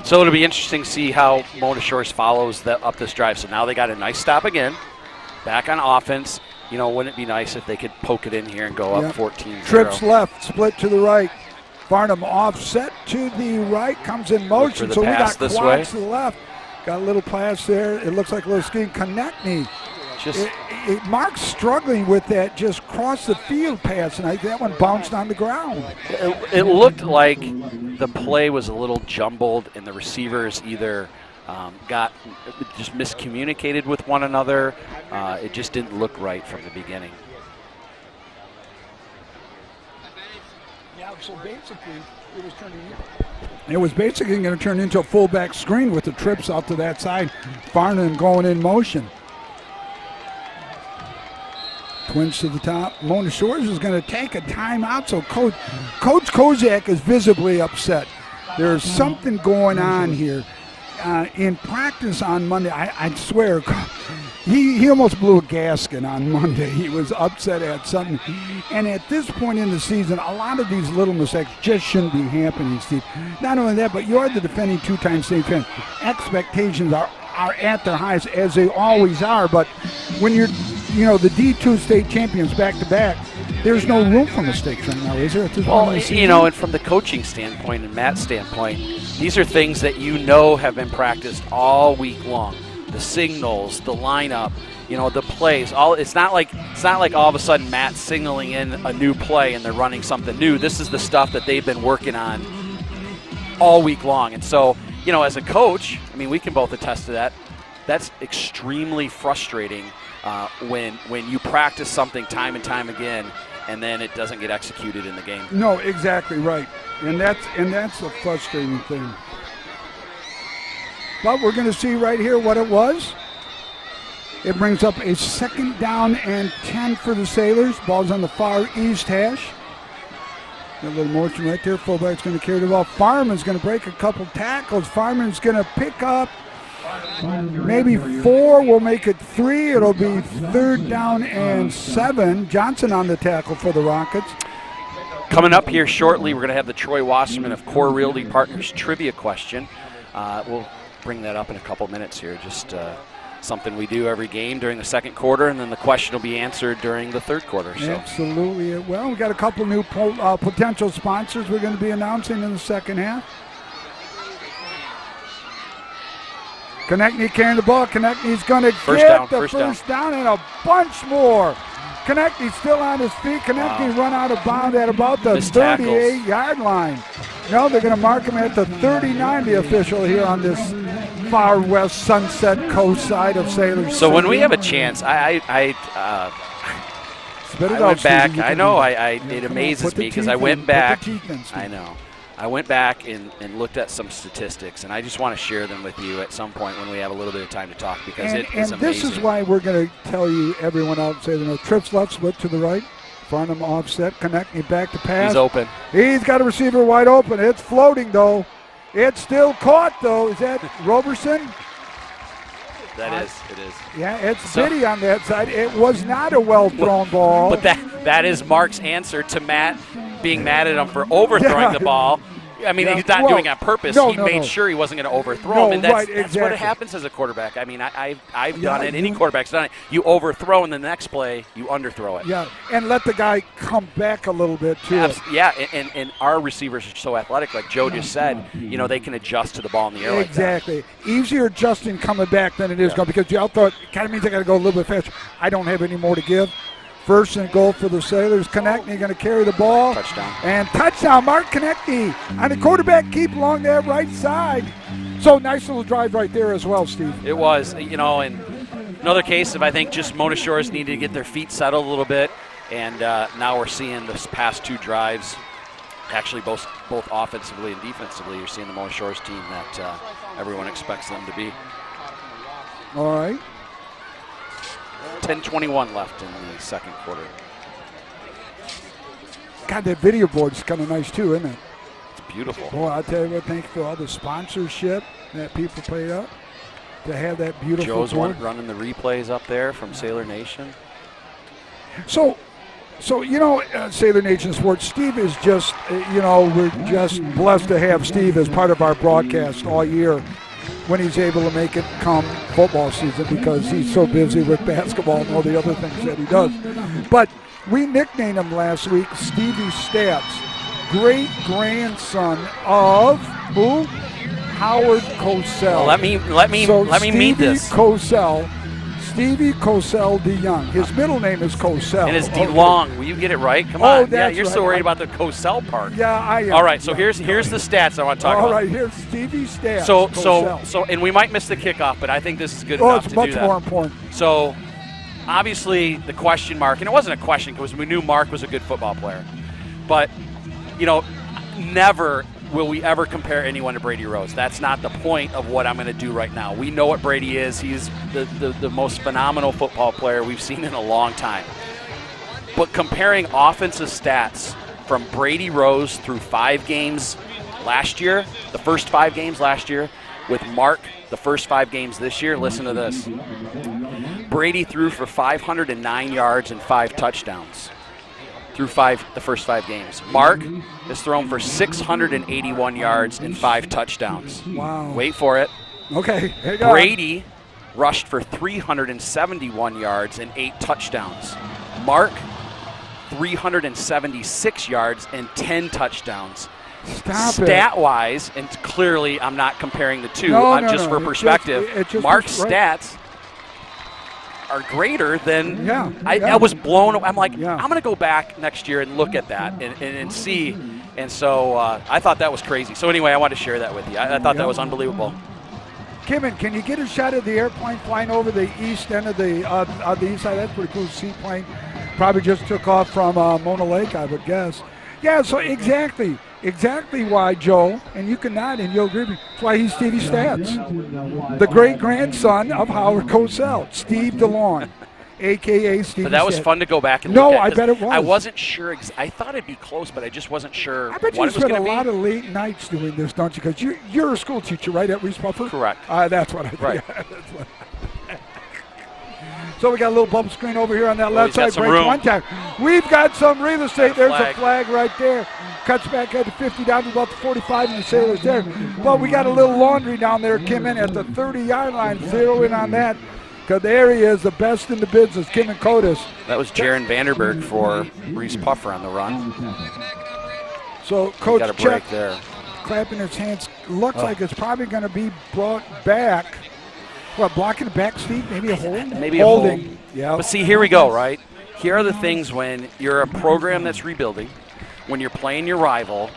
So it'll be interesting to see how Mona Shores follows up this drive. So now they got a nice stop again. Back on offense. Wouldn't it be nice if they could poke it in here and go up 14-0? Trips left, split to the right. Farnham offset to the right, comes in motion. So we got quads to the left. Got a little pass there. It looks like a little scheme. Konechny. Mark's struggling with that just cross the field pass, and that one bounced on the ground. It looked like the play was a little jumbled, and the receivers either just miscommunicated with one another. It just didn't look right from the beginning. Yeah, so basically it was basically going to turn into a fullback screen with the trips out to that side. Farnham going in motion. Twins to the top. Mona Shores is going to take a timeout, so Coach Kozak is visibly upset. There's something going on here. In practice on Monday, I swear, he almost blew a gasket on Monday. He was upset at something. And at this point in the season, a lot of these little mistakes just shouldn't be happening, Steve. Not only that, but you're the defending two-time state champion. Expectations are at their highest, as they always are. But when you're the D2 state champions back-to-back, there's no room for mistakes right now, is there? At this point in the season? And from the coaching standpoint and Matt's standpoint, these are things that have been practiced all week long. The signals, the lineup, the plays. It's not like all of a sudden Matt's signaling in a new play and they're running something new. This is the stuff that they've been working on all week long. And so, as a coach, we can both attest to that. That's extremely frustrating when you practice something time and time again and then it doesn't get executed in the game. No, exactly right. And that's a frustrating thing. But we're going to see right here what it was. It brings up a 2nd down and 10 for the Sailors. Ball's on the far east hash. Got a little motion right there. Fullback's going to carry the ball. Farman's going to break a couple tackles. Farman's going to pick up maybe 4. We'll make it 3. It'll be 3rd down and 7. Johnson on the tackle for the Rockets. Coming up here shortly, we're going to have the Troy Wasserman of Core Realty Partners trivia question. We'll bring that up in a couple minutes here. Just something we do every game during the second quarter, and then the question will be answered during the third quarter. So. Absolutely. Well, we got a couple new potential sponsors we're going to be announcing in the second half. Konechny carrying the ball. Konechny's going to get the first down and a bunch more. Konechny still on his feet. Konechny run out of bounds at about the 38-yard line. No, they're going to mark him at the 39, the official here on this far west Sunset Coast side of Sailor So when we have a chance, I went back. I know, it amazes me because I went back. I know. I went back and looked at some statistics, and I just want to share them with you at some point when we have a little bit of time to talk because it is amazing. And this is why we're going to tell you, everyone out, say, trips left, split to the right. Farnham offset, Konechny back to pass. He's open. He's got a receiver wide open. It's floating, though. It's still caught, though. Is that Roberson? It is. Yeah, it's Biddy on that side. It was not a well-thrown ball. But that is Mark's answer to Matt being mad at him for overthrowing the ball. He's not doing it on purpose. He made sure he wasn't going to overthrow him, and that's what happens as a quarterback. I've done it. Any quarterback's done it. You overthrow, and the next play, you underthrow it. Yeah, and let the guy come back a little bit, too. Yeah, and our receivers are so athletic, like Joe just said, they can adjust to the ball in the air exactly. Like that. Easier adjusting coming back than it is going, because you outthrow it kind of means I got to go a little bit faster. I don't have any more to give. 1st and goal for the Sailors. Konechny going to carry the ball. Touchdown. And touchdown, Mark Konechny on the quarterback keep along that right side. So nice little drive right there as well, Steve. It was, and another case of I think just Mona Shores needed to get their feet settled a little bit, and now we're seeing this past 2 drives, actually both offensively and defensively, you're seeing the Mona Shores team that everyone expects them to be. All right. 10:21 left in the second quarter. God, that video board is kind of nice too, isn't it? It's beautiful. Boy, I'll tell you what, thank you for all the sponsorship that people paid up to have that beautiful Joe's board. running the replays up there from Sailor Nation. So Sailor Nation Sports, Steve is just, we're just blessed to have Steve as part of our broadcast all year when he's able to make it come football season, because he's so busy with basketball and all the other things that he does. But we nicknamed him last week Stevie Stats, great-grandson of who? Howard Cosell. Well, let me meet this. Cosell, Stevie Cosell DeYoung. His middle name is Cosell. And it's DeLong. Will you get it right? Come on. That's you're right. so worried about the Cosell part. Yeah, I am. All right, so here's the stats I want to talk about. All right, here's Stevie's stats. So, and we might miss the kickoff, but I think this is good Oh, enough it's to much do that. more important. So, obviously, the question mark, and it wasn't a question because we knew Mark was a good football player, but, never will we ever compare anyone to Brady Rose. That's not the point of what I'm going to do right now. We know what Brady is. He's the most phenomenal football player we've seen in a long time. But comparing offensive stats from Brady Rose through 5 games last year, the first 5 games last year, with Mark the first 5 games this year, listen to this. Brady threw for 509 yards and 5 touchdowns through the first 5 games. Mark has thrown for 681 yards and 5 touchdowns. Wow. Wait for it. Okay, here you go. Brady rushed for 371 yards and 8 touchdowns. Mark, 376 yards and 10 touchdowns. Stop Stat-wise, and clearly I'm not comparing the two, No, for perspective, it's just Mark's right. stats are greater than I was blown. I'm like, Yeah. I'm going to go back next year and look at that and see. And so I thought that was crazy. So anyway, I wanted to share that with you. I thought that was unbelievable. Kimmin, can you get a shot of the airplane flying over the east end of the east side? That's pretty cool seaplane. Probably just took off from Mona Lake, I would guess. Yeah, so exactly why, Joe, and you can nod and you'll agree with me, that's why he's Stevie Stats. The great-grandson of Howard Cosell, Steve DeLong, a.k.a. Stevie But that was Stats. fun to go back and look at. I bet it was. I wasn't sure. I thought it'd be close, but I just wasn't sure I bet you what it was spent going a to be. lot of late nights doing this, don't you? Because you're a school teacher, right, at Reeths Puffer? Correct. That's what I think. Right. That's what So we got a little bubble screen over here on that left he's got side. some Breaks room. one time. We've got some real estate. There's flag. a flag right there. Cuts back at the 50 down to about the 45 and the Sailors there. But we got a little laundry down there. Kim in at the 30-yard line. Zero in on that. Because there he is, the best in the business, Kim and Cotis. That was Jaron Vanderberg for Reeths Puffer on the run. So Coach Got a break Check there. clapping his hands. Looks like it's probably going to be brought back. What, blocking it back, Steve? Maybe a hold? Maybe a holding. hold. Yeah. But see, here we go, right? Here are the things when you're a program that's rebuilding, when you're playing your rival,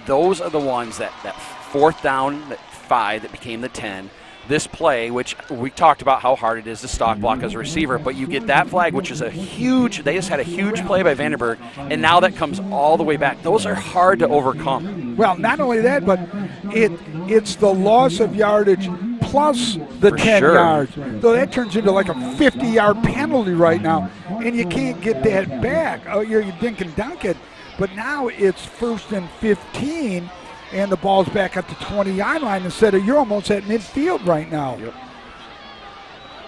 those are the ones that 4th down, that 5 that became the 10. This play, which we talked about how hard it is to stock block as a receiver, but you get that flag, which is they just had a huge play by Vanderberg, and now that comes all the way back. Those are hard to overcome. Well, not only that, but it's the loss of yardage plus the For 10 sure. yards. So that turns into like a 50-yard penalty right now, and you can't get that back. Oh, you're dink and dunk it. But now it's 1st and 15, and the ball's back at the 20-yard line instead of you're almost at midfield right now. Yep.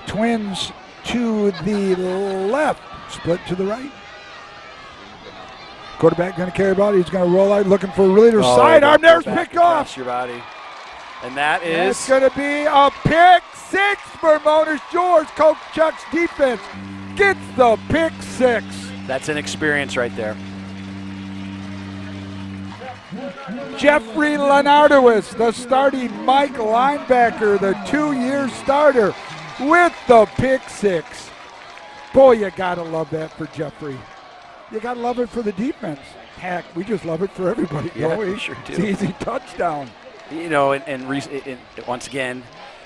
Twins to the left, split to the right. Quarterback going to carry the ball. He's going to roll out looking for a leader. Sidearm. There's picked off. Across your body. And that is It's going to be a pick 6 for Motors George. Coach Chuck's defense gets the pick 6. that's inexperience right there. Jeffrey Lenardowitz, the starting Mike linebacker, the 2-year starter, with the pick 6. Boy, you got to love that for Jeffrey. You got to love it for the defense. Heck, we just love it for everybody. Yeah, don't we? we sure do. It's easy touchdown. And once again,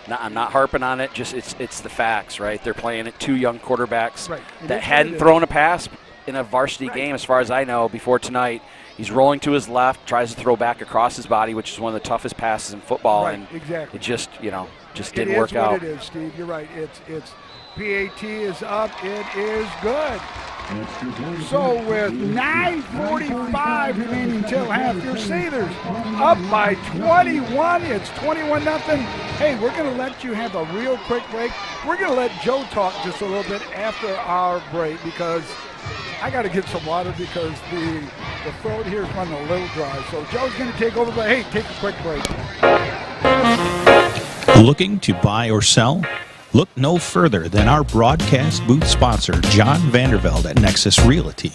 I'm not harping on it. Just it's the facts, right? They're playing at 2 young quarterbacks Right. that hadn't thrown a pass in a varsity game, as far as I know, before tonight. He's rolling to his left, tries to throw back across his body, which is one of the toughest passes in football, Right, and exactly. it just didn't work out. out. It is what it is, Steve. You're right. It's PAT is up. It is good. So with 9:45 remaining till half, your Sailors up by 21. It's 21-0. Hey, we're going to let you have a real quick break. We're going to let Joe talk just a little bit after our break because I got to get some water because the throat here is running a little dry. So Joe's going to take over, but hey, take a quick break. Looking to buy or sell? Look no further than our broadcast booth sponsor, John Vandervelde at Nexus Realty.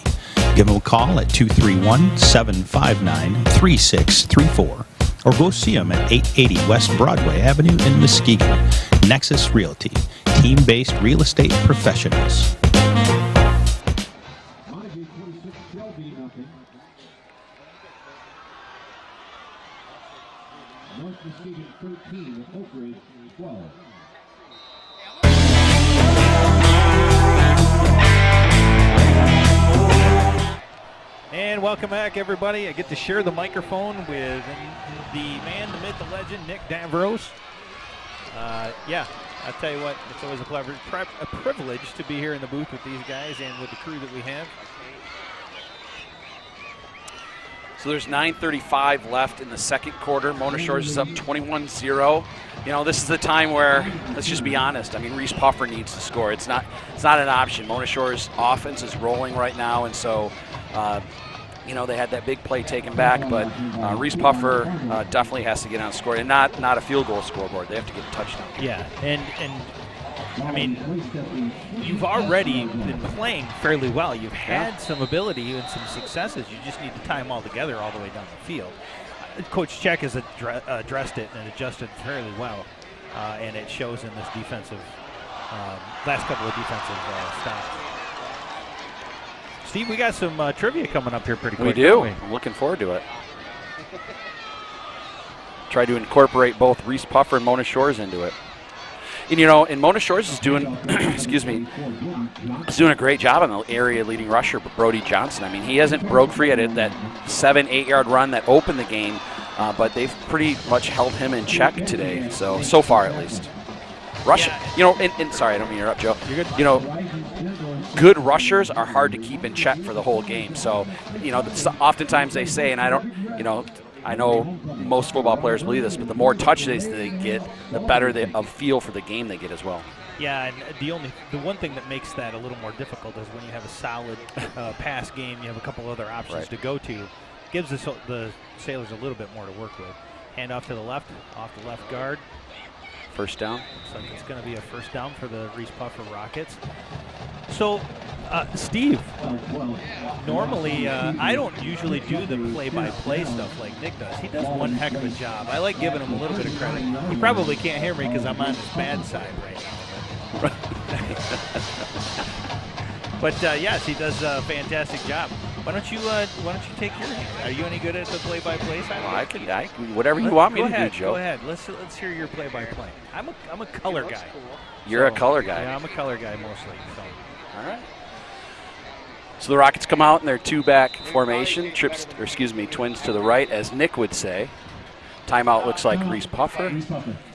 Give him a call at 231-759-3634 or go see him at 880 West Broadway Avenue in Muskegon. Nexus Realty, team-based real estate professionals. Montague 26, Shelby nothing. North Muskegon 13, Oak Ridge 12. And welcome back, everybody. I get to share the microphone with the man, the myth, the legend, Nick Davros. Yeah, I'll tell you what, it's always a privilege to be here in the booth with these guys and with the crew that we have. So there's 9:35 left in the second quarter. Mona Shores is up 21-0. You know, this is the time where, let's just be honest, I mean, Reese Puffer needs to score. It's not an option. Mona Shores' offense is rolling right now, and so you know, they had that big play taken back, but Reese Puffer definitely has to get on score, and not a field goal scoreboard. They have to get a touchdown. Yeah, and I mean, you've already been playing fairly well. You've had some ability and some successes. You just need to tie them all together all the way down the field. Coach Check has addressed it and adjusted fairly well, and it shows in this defensive last couple of defensive stops. Steve, we got some trivia coming up here pretty quick. We do. I'm looking forward to it. Try to incorporate both Reese Puffer and Mona Shores into it. And, you know, and Mona Shores is doing, excuse me, is doing a great job on the area leading rusher, Brody Johnson. I mean, he hasn't broke free at it, that 7-8 yard run that opened the game, but they've pretty much held him in check today. So far at least. Rush, you know, and sorry, I don't mean to interrupt, Joe. You're good. You know, good rushers are hard to keep in check for the whole game. So, you know, oftentimes they say, and I don't, you know, I know most football players believe this, but the more touches they get, the better of feel for the game they get as well. Yeah, and the one thing that makes that a little more difficult is when you have a solid pass game, you have a couple other options to go to. Gives the Sailors a little bit more to work with. Hand off to the left, off the left guard. First down. Looks like it's going to be a first down for the Reese Puffer Rockets. So, Steve, normally I don't usually do the play-by-play stuff like Nick does. He does one heck of a job. I like giving him a little bit of credit. You probably can't hear me because I'm on his bad side right now. But yes, he does a fantastic job. Why don't you take your hand? Are you any good at the play-by-play side? Well, I can whatever you want me to do, Joe. Go ahead. Let's hear your play-by-play. I'm a color guy. You're a color guy. Yeah, I'm a color guy mostly. So. All right. So the Rockets come out in their two-back formation, twins to the right, as Nick would say. Timeout looks like Reese Puffer.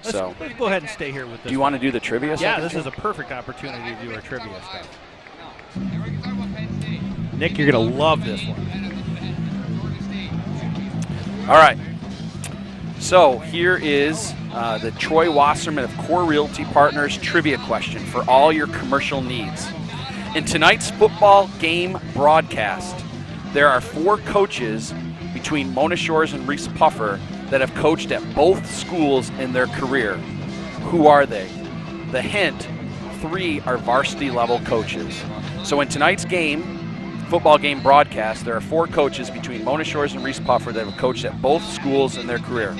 So let's go ahead and stay here with this. Do you want to do the trivia? Yeah, this is a perfect opportunity to do our trivia stuff. Nick, you're going to love this one. All right. So here is the Troy Wasserman of Core Realty Partners trivia question for all your commercial needs. In tonight's football game broadcast, there are 4 coaches between Mona Shores and Reese Puffer that have coached at both schools in their career. Who are they? The hint, 3 are varsity level coaches. So in tonight's football game broadcast, there are 4 coaches between Mona Shores and Reese Puffer that have coached at both schools in their career.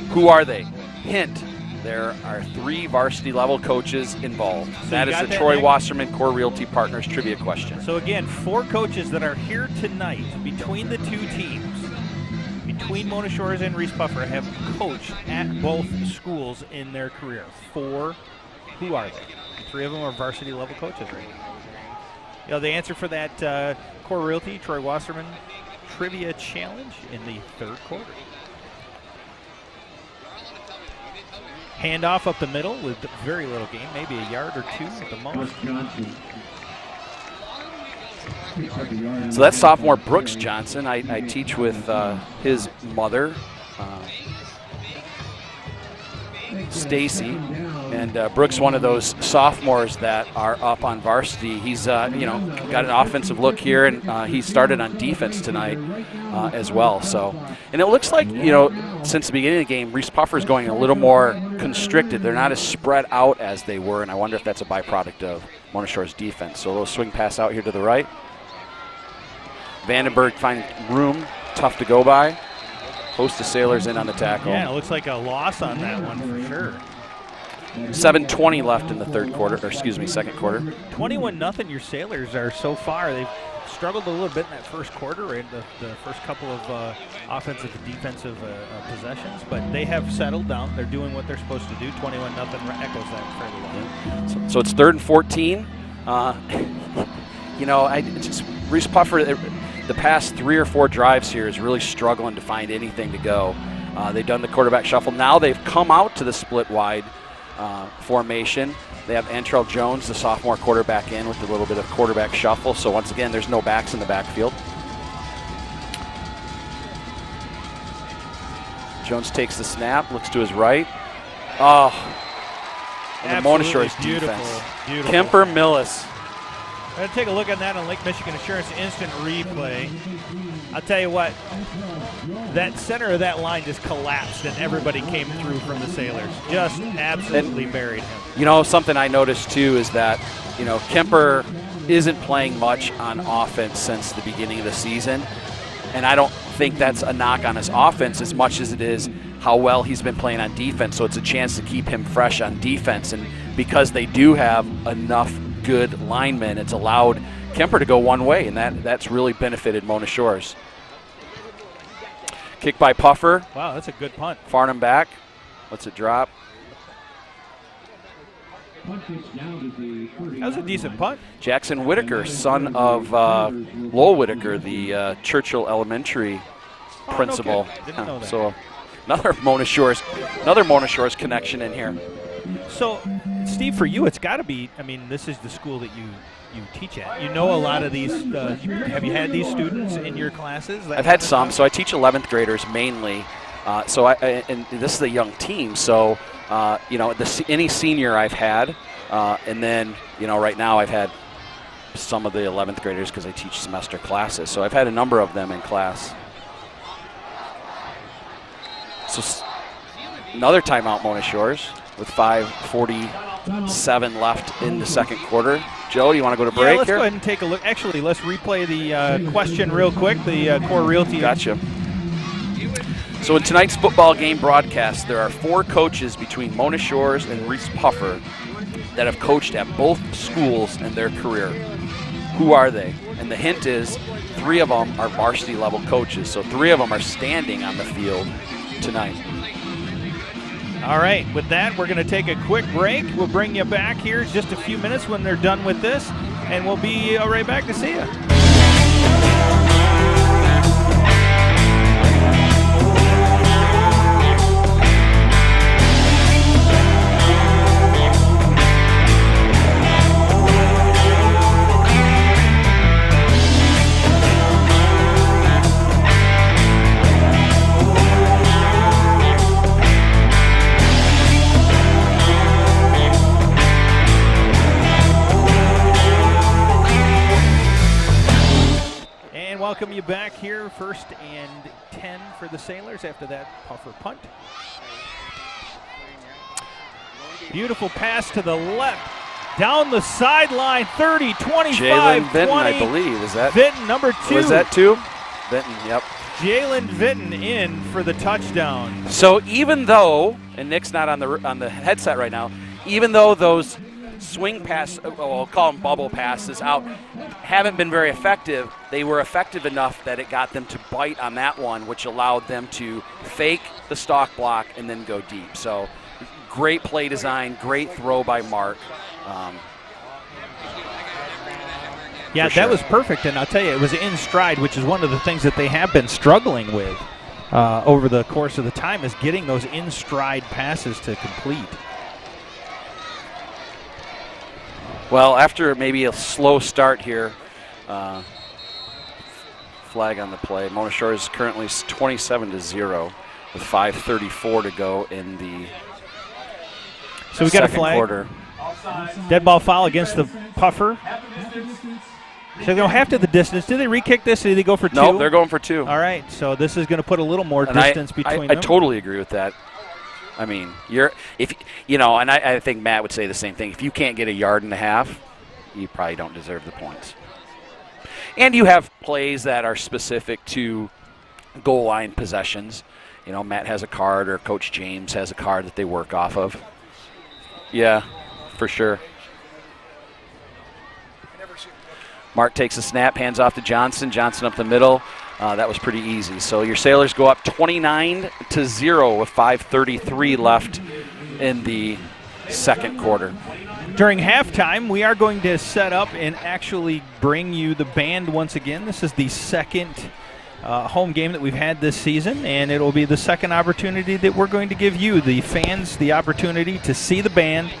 Who are they? Hint, there are 3 varsity level coaches involved. So that is the Troy Wasserman Core Realty Partners trivia question. So again, 4 coaches that are here tonight between the 2 teams, between Mona Shores and Reese Puffer, have coached at both schools in their career. 4, who are they? 3 of them are varsity level coaches right now. You know, the answer for that Core Realty, Troy Wasserman Trivia Challenge in the 3rd quarter. Handoff up the middle with very little gain, maybe a yard or 2 at the most. So that's sophomore Brooks Johnson. I teach with his mother, Stacy, and Brooks, one of those sophomores that are up on varsity. He's got an offensive look here, and he started on defense tonight as well. So, and it looks like, since the beginning of the game, Reese Puffer is going a little more constricted. They're not as spread out as they were, and I wonder if that's a byproduct of Mona Shore's defense. So a little swing pass out here to the right. Vandenberg finds room, tough to go by. Host the Sailors in on the tackle. Yeah, it looks like a loss on that one for sure. 7:20 left in the second quarter. 21-0. Your Sailors are so far. They've struggled a little bit in that first quarter and the first couple of offensive and defensive possessions, but they have settled down. They're doing what they're supposed to do. 21-0 echoes that fairly well. So it's 3rd and 14. Reese Puffer, the past 3 or 4 drives here is really struggling to find anything to go. They've done the quarterback shuffle. Now they've come out to the split wide formation. They have Antrell Jones, the sophomore quarterback, in with a little bit of quarterback shuffle. So once again, there's no backs in the backfield. Jones takes the snap, looks to his right. Oh, and the Mona Shores defense. Beautiful. Kemper Millis. We're going to take a look at that on Lake Michigan Insurance instant replay. I'll tell you what, that center of that line just collapsed and everybody came through from the Sailors. Just absolutely buried him. You know, something I noticed too is that, Kemper isn't playing much on offense since the beginning of the season. And I don't think that's a knock on his offense as much as it is how well he's been playing on defense. So it's a chance to keep him fresh on defense. And because they do have enough good linemen, it's allowed Kemper to go one way, and that's really benefited Mona Shores. Kick by Puffer. Wow, that's a good punt. Farnham back. Lets it drop. That was a decent punt. Jackson Whitaker, son of Lowell Whitaker, the Churchill Elementary principal. No kidding. Didn't know that. So another Mona Shores connection in here. So, Steve, for you, it's got to be, this is the school that you teach at. You know a lot of these, have you had these students in your classes? I've had some. So I teach 11th graders mainly. And this is a young team. So, any senior I've had. And then, right now I've had some of the 11th graders because I teach semester classes. So I've had a number of them in class. So another timeout, Mona Shores, with 5:47 left in the second quarter. Joe, do you want to go to break let's here? Go ahead and take a look. Actually, let's replay the question real quick, the Core Realty. Gotcha. So in tonight's football game broadcast, there are 4 coaches between Mona Shores and Reeths Puffer that have coached at both schools in their career. Who are they? And the hint is 3 of them are varsity level coaches. So 3 of them are standing on the field tonight. All right, with that, we're going to take a quick break. We'll bring you back here in just a few minutes when they're done with this, and we'll be right back to see you. Welcome you back here, 1st and 10 for the Sailors after that Puffer punt. Beautiful pass to the left, down the sideline, 30, 25, Jalen Vinton, 20. I believe. Is that Vinton, number 2. Was that 2? Vinton, yep. Jalen Vinton in for the touchdown. So even though, and Nick's not on the headset right now, even though those swing pass, we'll call them bubble passes out, haven't been very effective, they were effective enough that it got them to bite on that one, which allowed them to fake the stalk block and then go deep. So great play design, great throw by Mark. Yeah, that was perfect, and I'll tell you, it was in stride, which is one of the things that they have been struggling with over the course of the time, is getting those in stride passes to complete. Well, after maybe a slow start here, flag on the play. Mona Shores is currently 27-0 with 5:34 to go in the So we got a flag. Quarter. Dead ball foul against the Puffer. So they go half to the distance. Did they re-kick this or did they go for 2? No, they're going for 2. All right, so this is going to put a little more distance between them. I totally agree with that. I mean, and I think Matt would say the same thing. If you can't get a yard and a half, you probably don't deserve the points. And you have plays that are specific to goal line possessions. Matt has a card, or Coach James has a card that they work off of. Yeah, for sure. Mark takes a snap, hands off to Johnson. Johnson up the middle. That was pretty easy. So your Sailors go up 29-0 with 5:33 left in the second quarter. During halftime, we are going to set up and actually bring you the band once again. This is the second home game that we've had this season, and it will be the second opportunity that we're going to give you, the fans, the opportunity to see the band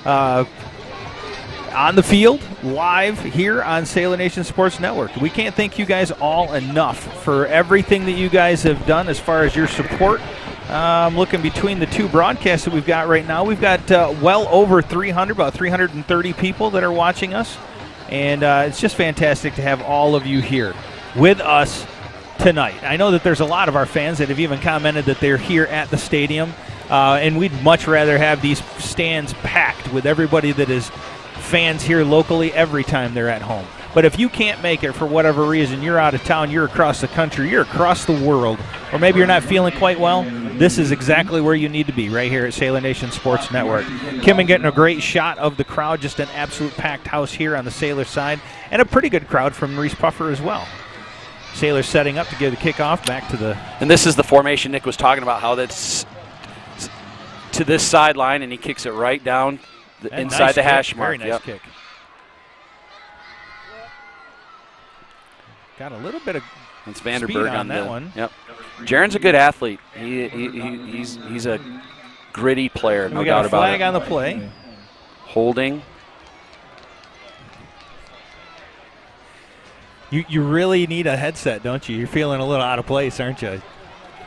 on the field, live here on Sailor Nation Sports Network. We can't thank you guys all enough for everything that you guys have done as far as your support. Looking between the two broadcasts that we've got right now, we've got well over 300, about 330 people that are watching us. And it's just fantastic to have all of you here with us tonight. I know that there's a lot of our fans that have even commented that they're here at the stadium. And we'd much rather have these stands packed with everybody that is fans here locally every time they're at home. But if you can't make it for whatever reason, you're out of town, you're across the country, you're across the world, or maybe you're not feeling quite well, this is exactly where you need to be, right here at Sailor Nation Sports Network. Kimmin getting a great shot of the crowd, just an absolute packed house here on the Sailor side, and a pretty good crowd from Reeths Puffer as well. Sailor setting up to give the kickoff back to the... And this is the formation Nick was talking about, how that's to this sideline, and he kicks it right down inside nice the kick, hash mark. Very nice kick. Got a little bit of It's Vanderberg on that the, one. Yep. Jaron's a good athlete. He's a gritty player, no doubt about it. We got a flag on the play. Holding. You really need a headset, don't you? You're feeling a little out of place, aren't you?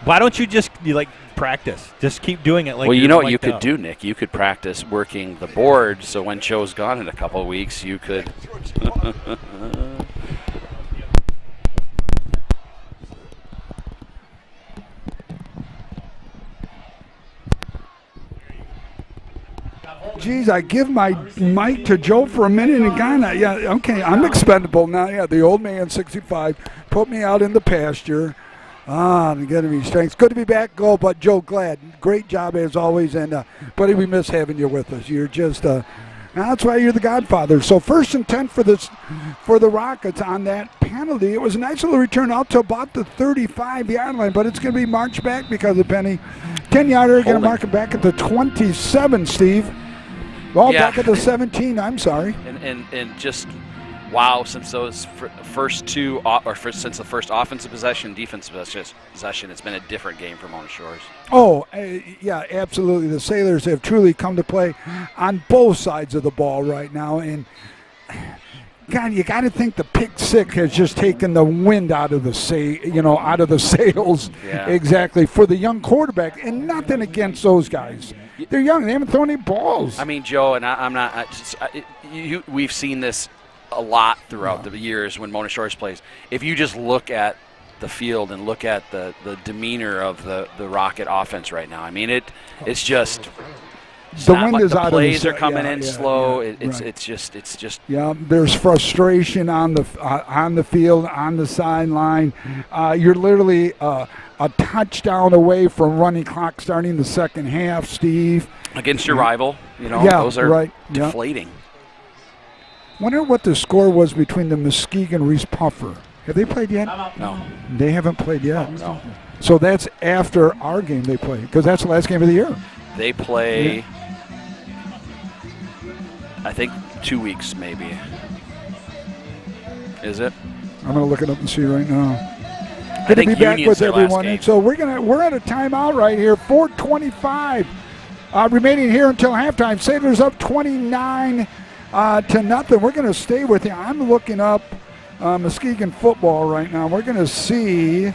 Why don't you just practice? Just keep doing it. Well, you know what you could do, Nick? You could practice working the board, so when Joe's gone in a couple of weeks, you could. Geez, I give my mic to Joe for a minute and gone. Yeah, okay, I'm expendable now. Yeah, the old man, 65, put me out in the pasture. To get me strength. Good to be back, but Joe, glad. Great job as always, and buddy, we miss having you with us. You're just, that's why you're the godfather. So 1st and 10 for the Rockets on that penalty. It was a nice little return out to about the 35-yard line, but it's going to be marched back because of Penny. 10-yarder, going to mark it back at the 27, Steve. Well, back at the 17, I'm sorry. And just, wow, since those first two, since the first offensive possession, defensive possession, it's been a different game for Mona Shores. Oh, yeah, absolutely. The Sailors have truly come to play on both sides of the ball right now. And, God, you got to think the pick six has just taken the wind out of the sails. Yeah. Exactly, for the young quarterback. And nothing against those guys. They're young. They haven't thrown any balls. I mean, Joe, and I'm not. We've seen this a lot throughout the years when Mona Shores plays. If you just look at the field and look at the demeanor of the Rocket offense right now, I mean, it's just. The wind is out of the plays are coming in slow. It's just. Yeah, there's frustration on the field, on the sideline. You're literally a touchdown away from running clock starting the second half, Steve. Against your rival, those are deflating. Wonder what the score was between the Muskegon and Reeths Puffer. Have they played yet? No. They haven't played yet. No. So that's after our game they play, because that's the last game of the year. They play, I think, 2 weeks maybe. Is it? I'm going to look it up and see right now. Good to be back with everyone. And so we're at a timeout right here. 4:25 remaining here until halftime. Sailors up 29 to nothing. We're going to stay with you. I'm looking up Muskegon football right now. We're going to see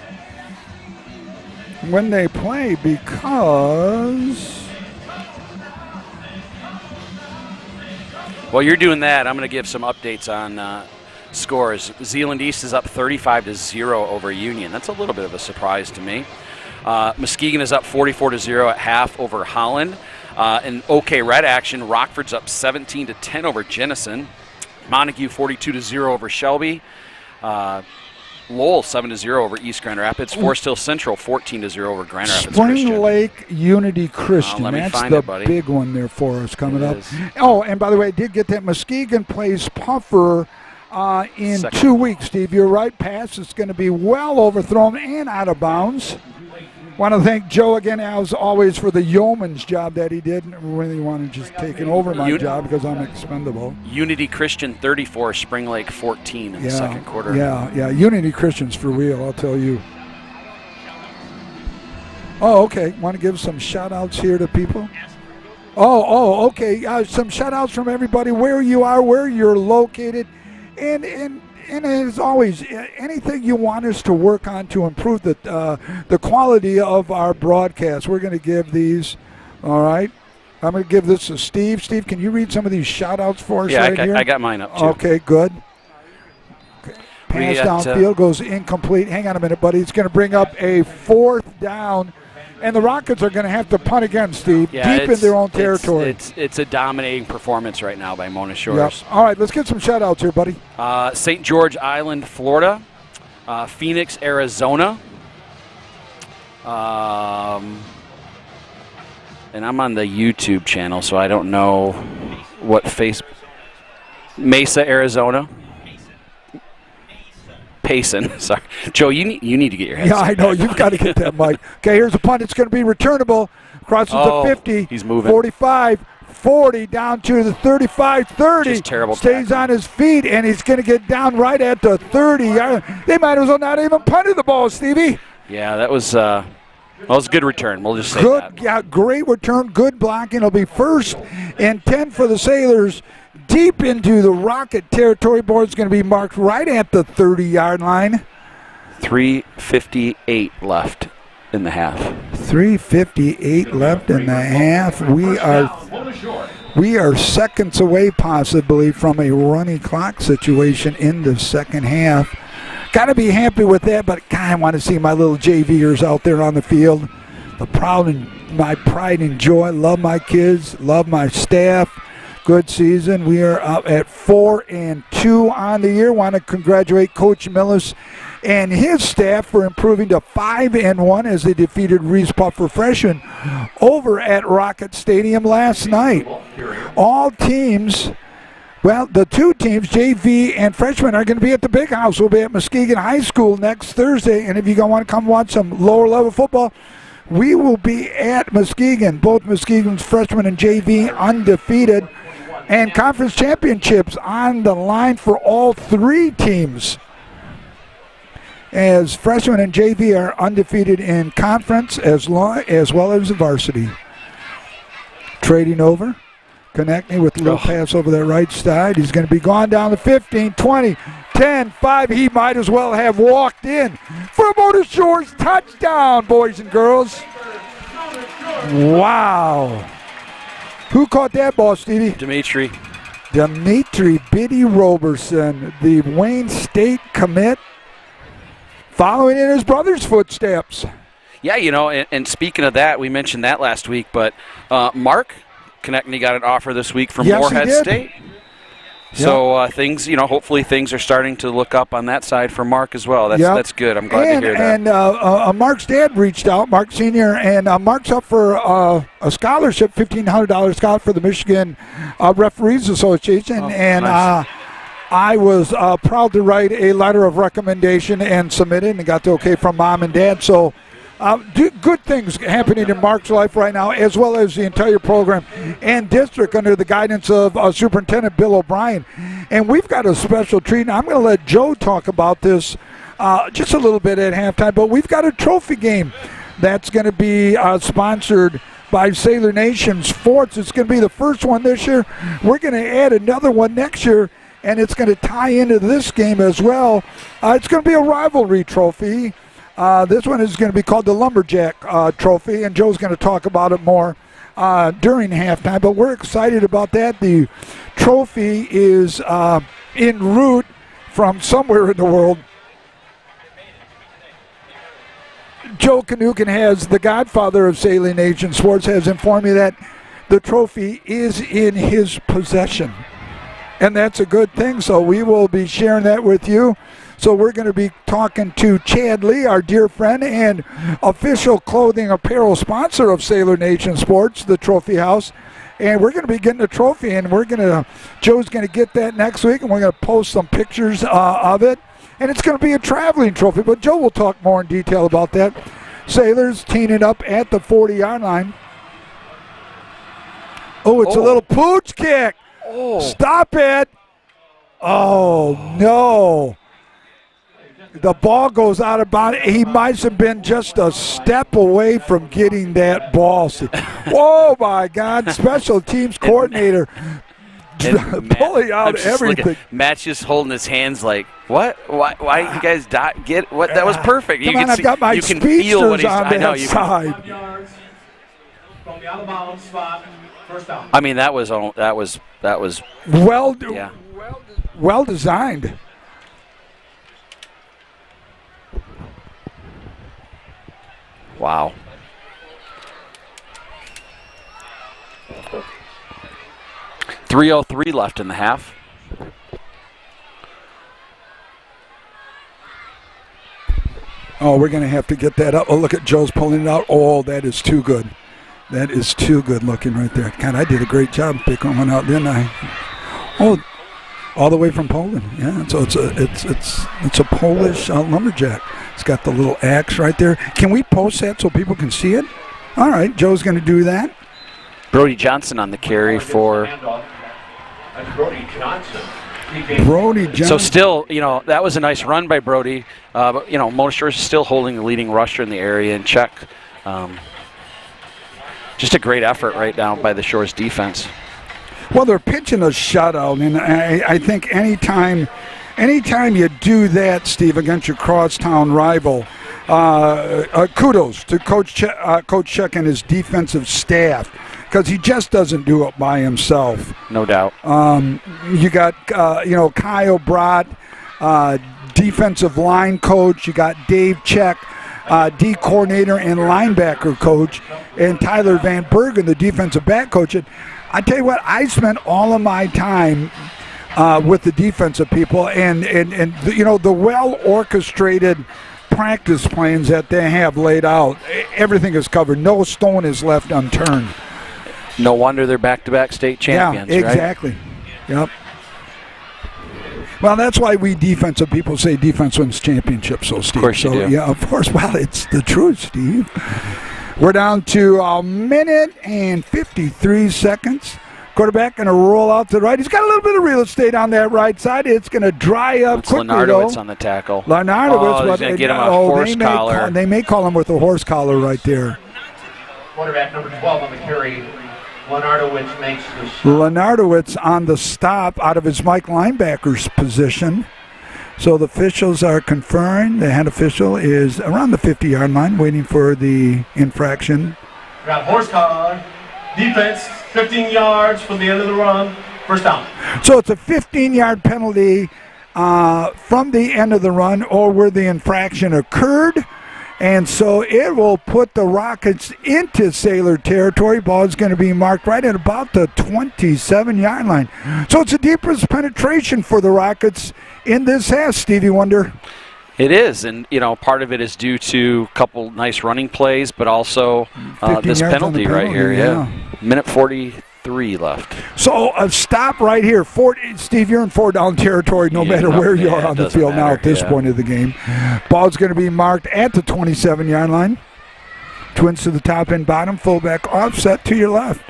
when they play because. While you're doing that, I'm going to give some updates on scores. Zeeland East is up 35-0 over Union. That's a little bit of a surprise to me. Muskegon is up 44-0 at half over Holland. In OK Red action, Rockford's up 17-10 over Jenison. Montague 42-0 over Shelby. Lowell 7-0 over East Grand Rapids. Forest Hill Central 14-0 over Grand Rapids Spring Christian. Lake Unity Christian. Let me That's find the it, buddy. big one there for us coming It up. is. Oh, and by the way, I did get that Muskegon plays Puffer in Second. 2 weeks, Steve. You're right. Pass is going to be well overthrown and out of bounds. Want to thank Joe again, as always, for the yeoman's job that he did. I really want to just take over my job because I'm expendable. Unity Christian 34, Spring Lake 14 in the second quarter. Yeah. Unity Christian's for real, I'll tell you. Oh, okay. Want to give some shout-outs here to people? Okay. Some shout-outs from everybody, where you are, where you're located. And as always, anything you want us to work on to improve the quality of our broadcast, we're going to give these. All right. I'm going to give this to Steve. Steve, can you read some of these shout-outs for us here? I got mine up, too. Okay, good. Okay. Pass downfield goes incomplete. Hang on a minute, buddy. It's going to bring up a 4th down. And the Rockets are going to have to punt again, Steve, deep in their own territory. It's a dominating performance right now by Mona Shores. Yep. All right, let's get some shout-outs here, buddy. St. George Island, Florida. Phoenix, Arizona. And I'm on the YouTube channel, so I don't know what Mesa, Arizona. Payson, sorry. Joe, you need to get your head. Yeah, I know. You've got to get that mic. Okay, here's a punt. It's going to be returnable. Crosses the 50. He's moving. 45, 40, down to the 35, 30. Just terrible Stays on his feet, and he's going to get down right at the 30. They might as well not even punted the ball, Stevie. Yeah, that was a good return. We'll just say that. Yeah, great return. Good blocking. It'll be 1st and 10 for the Sailors. Deep into the Rocket territory. Board's going to be marked right at the 30-yard line. 3:58 left in the half. 3:58 left in the half. We are seconds away, possibly, from a running clock situation in the second half. Got to be happy with that, but God, I want to see my little JVers out there on the field. My pride and joy. Love my kids. Love my staff. Good season. We are up at 4-2 on the year. Want to congratulate Coach Millis and his staff for improving to 5-1 as they defeated Reeths Puffer Freshmen over at Rocket Stadium last night. All teams, well, the 2 teams, JV and freshmen, are going to be at the Big House. We'll be at Muskegon High School next Thursday, and if you want to come watch some lower-level football, we will be at Muskegon. Both Muskegon's freshmen and JV undefeated. And conference championships on the line for all 3 teams, as freshmen and JV are undefeated in conference as well as the varsity. Trading over, connecting with a little pass over that right side. He's going to be gone down to 15, 20, 10, 5. He might as well have walked in for a Mona Shores touchdown, boys and girls. Wow. Who caught that ball, Stevie? Dimitri Biddy Roberson, the Wayne State commit, following in his brother's footsteps. Yeah, and speaking of that, we mentioned that last week, but Mark Konechny got an offer this week from Morehead State. So things, hopefully things are starting to look up on that side for Mark as well. That's good. I'm glad to hear that. And Mark's dad reached out, Mark Sr., and Mark's up for a scholarship, $1,500 scholarship for the Michigan Referees Association. I was proud to write a letter of recommendation and submit it, and got the okay from Mom and Dad. So good things happening in Mark's life right now, as well as the entire program and district under the guidance of Superintendent Bill O'Brien. And we've got a special treat. Now, I'm going to let Joe talk about this just a little bit at halftime, but we've got a trophy game that's going to be sponsored by Sailor Nation Sports. It's going to be the first one this year. We're going to add another one next year, and it's going to tie into this game as well. It's going to be a rivalry trophy. This one is going to be called the Lumberjack Trophy, and Joe's going to talk about it more during halftime. But we're excited about that. The trophy is en route from somewhere in the world. Joe Kanukin has, the godfather of Sailor Nation Sports, has informed me that the trophy is in his possession. And that's a good thing, so we will be sharing that with you. So we're going to be talking to Chad Lee, our dear friend and official clothing apparel sponsor of Sailor Nation Sports, the Trophy House. And we're going to be getting a trophy, and Joe's going to get that next week, and we're going to post some pictures of it. And it's going to be a traveling trophy, but Joe will talk more in detail about that. Sailors teeing it up at the 40-yard line. Oh, it's a little pooch kick. Oh. Stop it. Oh, no. The ball goes out of bounds. He might have been just a step away from getting that ball. Oh, my God. Special teams coordinator pulling out everything. Matt's just holding his hands like, what? Why you guys get what? That was perfect. Come on, I've got my speedsters on that side. From the out of bounds spot, first down. I mean, that was well designed. Wow. .303 left in the half. Oh, we're going to have to get that up. Oh, look at Joe's pulling it out. Oh, that is too good. That is too good looking right there. God, I did a great job picking one out, didn't I? Oh, all the way from Poland. Yeah, so it's a Polish lumberjack. It's got the little axe right there. Can we post that so people can see it? All right, Joe's going to do that. Brody Johnson on the carry for. Brody Johnson. So still, that was a nice run by Brody. But, Mona Shores is still holding the leading rusher in the area in check. Just a great effort right now by the Shores defense. Well, they're pitching a shutout, and I think anytime you do that, Steve, against your crosstown rival, kudos to Coach Check and his defensive staff, because he just doesn't do it by himself. No doubt. You got, Kyle Brott, defensive line coach. You got Dave Check, D coordinator and linebacker coach, and Tyler Van Bergen, the defensive back coach. And I tell you what, I spent all of my time with the defensive people, and the well-orchestrated practice plans that they have laid out. Everything is covered. No stone is left unturned. No wonder they're back-to-back state champions, yeah, exactly. Right? Yep. Well, that's why we defensive people say defense wins championships, so Steve. Of course you do. Yeah, of course. Well, it's the truth, Steve. We're down to a minute and 53 seconds. Quarterback going to roll out to the right. He's got a little bit of real estate on that right side. It's going to dry up quickly, Lenardowitz though. on the tackle. Lenardowitz. He's going to get him a horse collar. They may call him with a horse collar right there. Quarterback number 12 on the carry. Lenardowitz makes the stop. Lenardowitz on the stop out of his Mike linebacker's position. So the officials are conferring. The head official is around the 50-yard line waiting for the infraction. Got horse collar. Defense, 15 yards from the end of the run. First down. So it's a 15-yard penalty from the end of the run or where the infraction occurred. And so it will put the Rockets into Sailor territory. Ball is going to be marked right at about the 27-yard line. So it's the deepest penetration for the Rockets in this half, Stevie Wonder. It is, and part of it is due to a couple nice running plays, but also this penalty right here. Yeah, minute 43 left. So a stop right here. Steve, you're in 4-down territory no matter where you are on the field now at this point of the game. Ball's going to be marked at the 27-yard line. Twins to the top and bottom. Fullback offset to your left.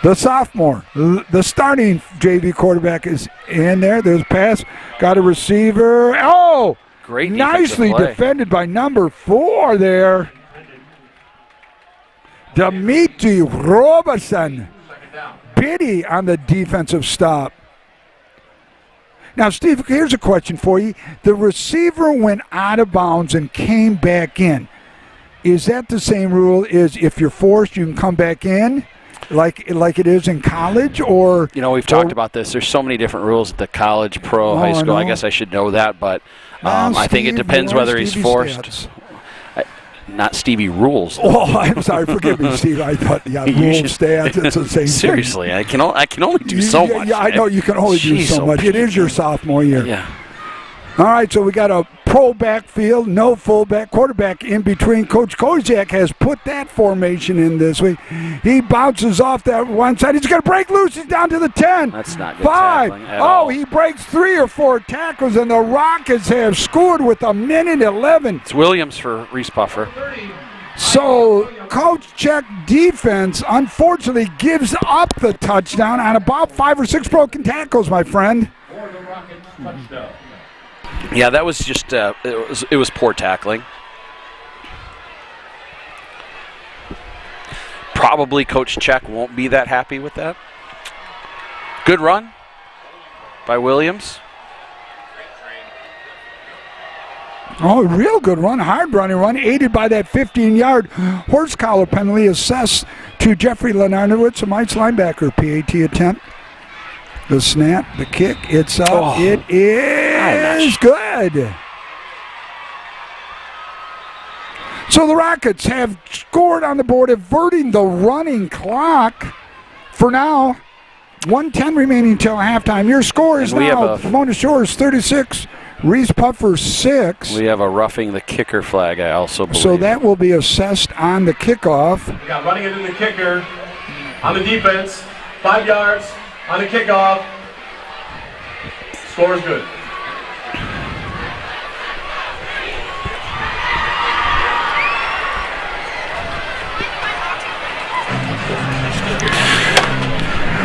The sophomore, the starting JV quarterback is in there. There's a pass. Got a receiver. Oh! Great nicely play. Defended by number 4 there. Dimitri Roberson. Biddy on the defensive stop. Now, Steve, here's a question for you. The receiver went out of bounds and came back in. Is that the same rule as if you're forced, you can come back in? Like it is in college, or we've talked about this. There's so many different rules at the college, pro, high school. I guess I should know that, but I think it depends whether he's forced. Not Stevie rules. Oh, I'm sorry. Forgive me, Steve. I thought rules, stats. It's the same Seriously, thing. I can only do so much. Yeah, I know you can only do so much. It is your sophomore year. Yeah. All right, so we got a pro backfield, no fullback, quarterback in between. Coach Kozak has put that formation in this week. He bounces off that one side. He's going to break loose. He's down to the 10. That's not good 5. tackling at all. He breaks 3 or 4 tackles, and the Rockets have scored with 1:11. It's Williams for Reese Puffer. So Coach Check defense, unfortunately, gives up the touchdown on about 5 or 6 broken tackles, my friend. Yeah, that was just it was poor tackling. Probably Coach Check won't be that happy with that. Good run by Williams. Oh, real good run, hard running run, aided by that 15-yard horse collar penalty assessed to Jeffrey Lenarnowitz, a Mike's linebacker. PAT attempt. The snap, the kick, it's up. Oh. It is good. So the Rockets have scored on the board, averting the running clock for now. 1:10 remaining until halftime. Your score is now Pomona Shores 36, Reese Puffer 6. We have a roughing the kicker flag, I also believe. So that will be assessed on the kickoff. We got running it in the kicker on the defense, 5 yards. On the kickoff, score is good.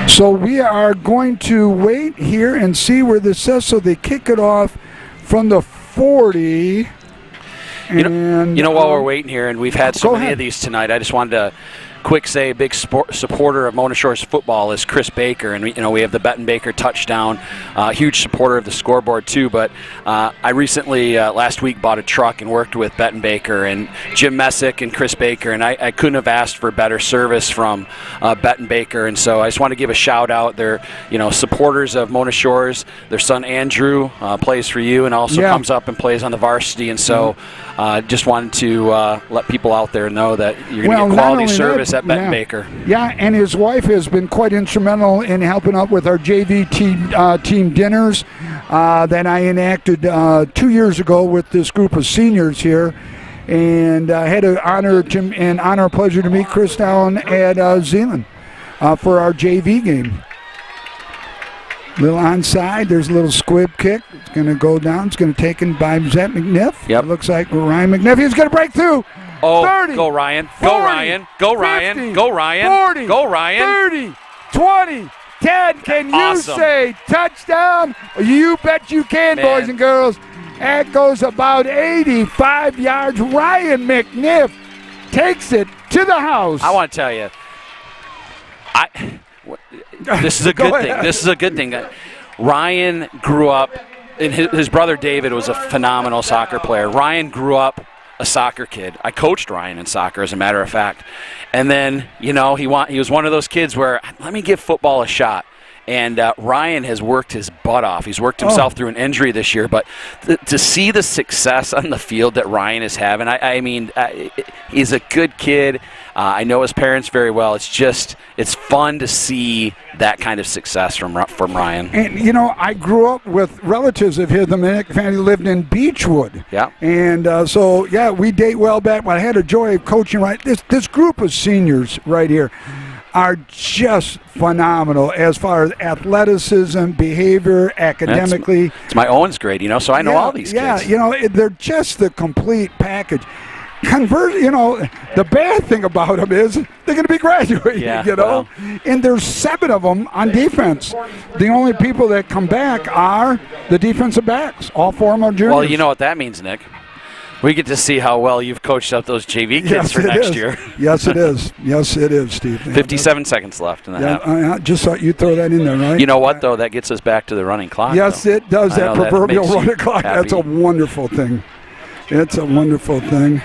So we are going to wait here and see where this says. So they kick it off from the 40. And, you know, while we're waiting here, and we've had so many of these tonight, I just wanted to quick say a big supporter of Mona Shores football is Chris Baker, and we have the Betten Baker touchdown, huge supporter of the scoreboard too. But I recently last week bought a truck and worked with Betten Baker and Jim Messick and Chris Baker, and I couldn't have asked for better service from Betten Baker. And so I just want to give a shout out. They're supporters of Mona Shores. Their son Andrew plays for you and also comes up and plays on the varsity, and so just wanted to let people out there know that you're going to get quality service at Betten Baker. Yeah, and his wife has been quite instrumental in helping out with our JV team dinners that I enacted 2 years ago with this group of seniors here. And I had an honor and pleasure to meet Chris down at Zeeland for our JV game. Little onside, there's a little squib kick. It's going to go down. It's going to take in by Zach McNiff. Yep. It looks like Ryan McNiff. He's going to break through. Oh, 30, go Ryan. 40, Go Ryan. Go Ryan. 50, Go Ryan. 40, go Ryan. 30, 20, 10. Can you Awesome. say touchdown? You bet you can, Man. boys and girls. That goes about 85 yards. Ryan McNiff takes it to the house. I want to tell you, this is a good thing. This is a good thing. Ryan grew up, and his brother David was a phenomenal soccer player. Ryan grew up a soccer kid. I coached Ryan in soccer, as a matter of fact. And then, he was one of those kids where, let me give football a shot. And Ryan has worked his butt off. He's worked himself through an injury this year. But to see the success on the field that Ryan is having, I mean, he's a good kid. I know his parents very well. It's fun to see that kind of success from Ryan. And, I grew up with relatives of his. The Minnick family lived in Beechwood. Yeah. And we date well back. But I had a joy of coaching, right? This group of seniors right here are just phenomenal as far as athleticism, behavior, academically. It's my Owens grade, so I know all these kids. Yeah, they're just the complete package. The bad thing about them is they're going to be graduating, well. And there's 7 of them on defense. The only people that come back are the defensive backs. All 4 of them are juniors. Well, you know what that means, Nick. We get to see how well you've coached up those JV kids for next year. Yes, it is. Yes, it is, Steve. 57 seconds left in the half. I just thought you'd throw that in there, right? You know what, though? That gets us back to the running clock. Yes, it does. That proverbial running clock. Happy. That's a wonderful thing. It's a wonderful thing.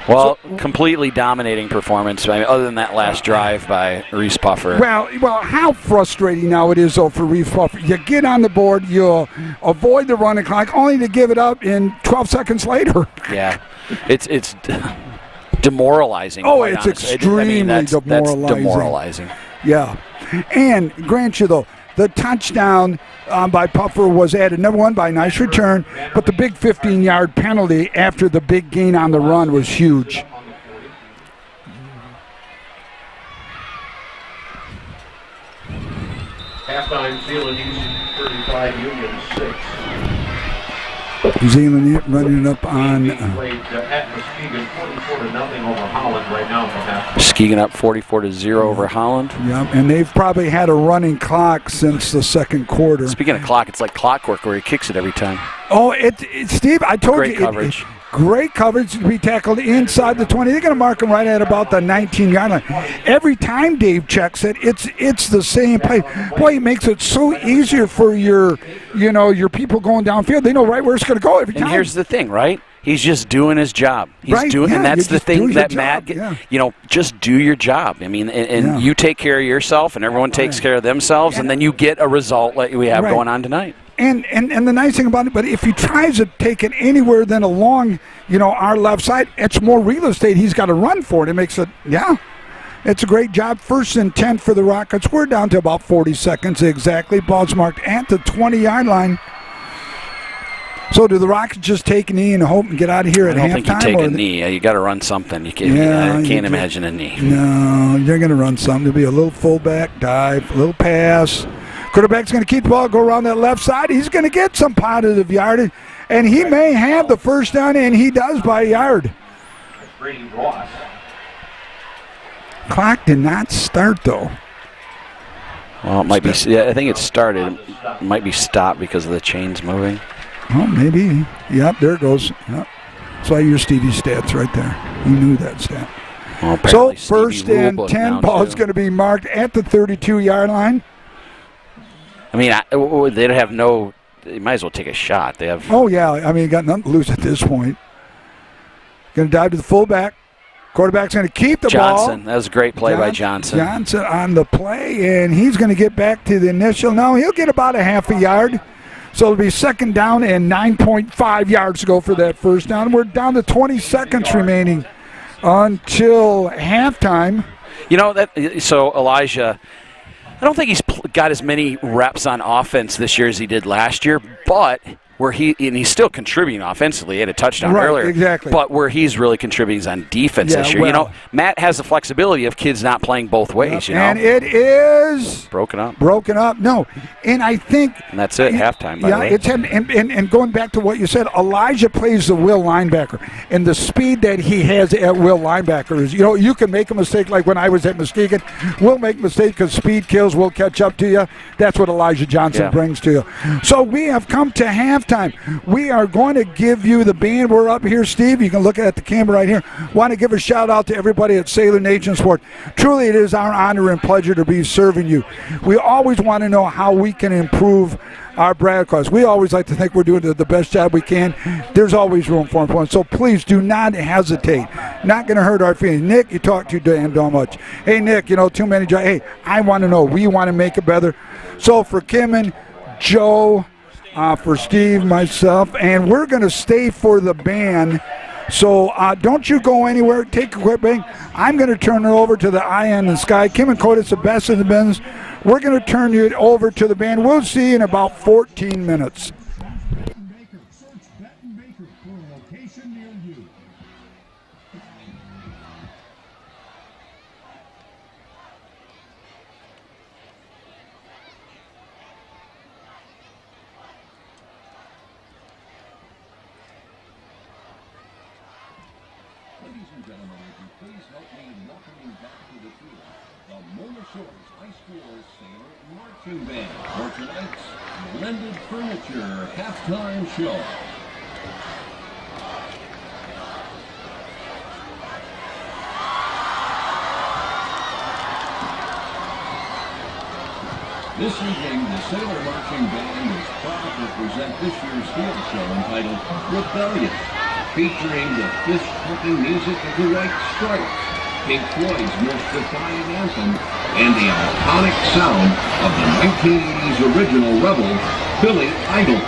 Well, completely dominating performance, other than that last drive by Reese Puffer. Well, how frustrating now it is, though, for Reese Puffer. You get on the board, you avoid the running clock, only to give it up in 12 seconds later. Yeah, it's demoralizing. Oh, it's extremely demoralizing. That's demoralizing. Yeah, and grant you, though, The touchdown by Puffer was added, number one, by a nice return, but the big 15-yard penalty after the big gain on the run was huge. Halftime, Zeeland East 35, Union 6. Zeeland running it up on. Played at Muskegon 44-0 over Holland right now for half. Muskegon up 44-0 over Holland. Yeah, and they've probably had a running clock since the second quarter. Speaking of clock, it's like clockwork where he kicks it every time. Oh, Steve, I told Great you. coverage. Great coverage to be tackled inside the 20. They're going to mark him right at about the 19-yard line. Every time Dave checks it, it's the same play. Boy, it makes it so easier for your people going downfield. They know right where it's going to go every time. And here's the thing, right? He's just doing his job. He's right, doing, yeah, and that's the thing that job, Matt, just do your job. I mean, and you take care of yourself, and everyone takes care of themselves, and then you get a result like we have going on tonight. And the nice thing about it, but if he tries to take it anywhere than along, our left side, it's more real estate he's got to run for it. It makes it, it's a great job. 1st and 10 for the Rockets. We're down to about 40 seconds exactly. Ball's marked at the 20-yard line. So do the Rockets just take a knee and hope and get out of here at halftime? I don't think you take a knee. You got to run something. I can't imagine a knee. No, you're going to run something. There'll be a little fullback dive, a little pass. Quarterback's going to keep the ball, go around that left side. He's going to get some positive yardage, and he may have the first down, and he does by a yard. Brady Ross. Clock did not start, though. Well, it might be. Yeah, I think it started. It might be stopped because of the chains moving. Oh, maybe. Yep, there it goes. Yep. That's why you're Stevie's stats right there. You knew that stat. Well, so 1st and 10, ball is going to be marked at the 32-yard line. I mean, they'd have no. They might as well take a shot. They have. Oh yeah, I mean, you got nothing to lose at this point. Going to dive to the fullback. Quarterback's going to keep the ball. Johnson, that was a great play by Johnson. Johnson on the play, and he's going to get back to the initial. No, he'll get about a half a yard. So it'll be 2nd down and 9.5 yards to go for that first down. We're down to 20 seconds remaining until halftime. So Elijah, I don't think he's got as many reps on offense this year as he did last year, but he's still contributing offensively. He had a touchdown earlier. Exactly. But where he's really contributing is on defense this year. Well, Matt has the flexibility of kids not playing both ways, And it is broken up. No. And I think and that's it, halftime, by the way. It's him, and going back to what you said, Elijah plays the will linebacker. And the speed that he has at will linebacker is, you can make a mistake like when I was at Muskegon. We'll make mistakes because speed kills, will catch up to you. That's what Elijah Johnson brings to you. So we have come to halftime. We are going to give you the band. We're up here, Steve. You can look at the camera right here. Want to give a shout out to everybody at Sailor Nation Sport. Truly, it is our honor and pleasure to be serving you. We always want to know how we can improve our broadcast. We always like to think we're doing the best job we can. There's always room for improvement. So please do not hesitate. Not going to hurt our feelings. Nick, you talk too damn much. Hey, Nick, too many jobs. Hey, I want to know. We want to make it better. So for Kim and Joe, for Steve, myself, and we're going to stay for the band. So don't you go anywhere. Take a quick break. I'm going to turn it over to the eye in the sky. Kim and Cody, it's the best in the business. We're going to turn you over to the band. We'll see you in about 14 minutes. Band for tonight's Blended Furniture halftime show. This evening, the Sailor Marching Band is proud to present this year's field show entitled Rebellion, featuring the fist-pumping music of the White Stripes, Pink Floyd's most defiant anthem, and the iconic sound of the 1980s original rebel, Billy Idol.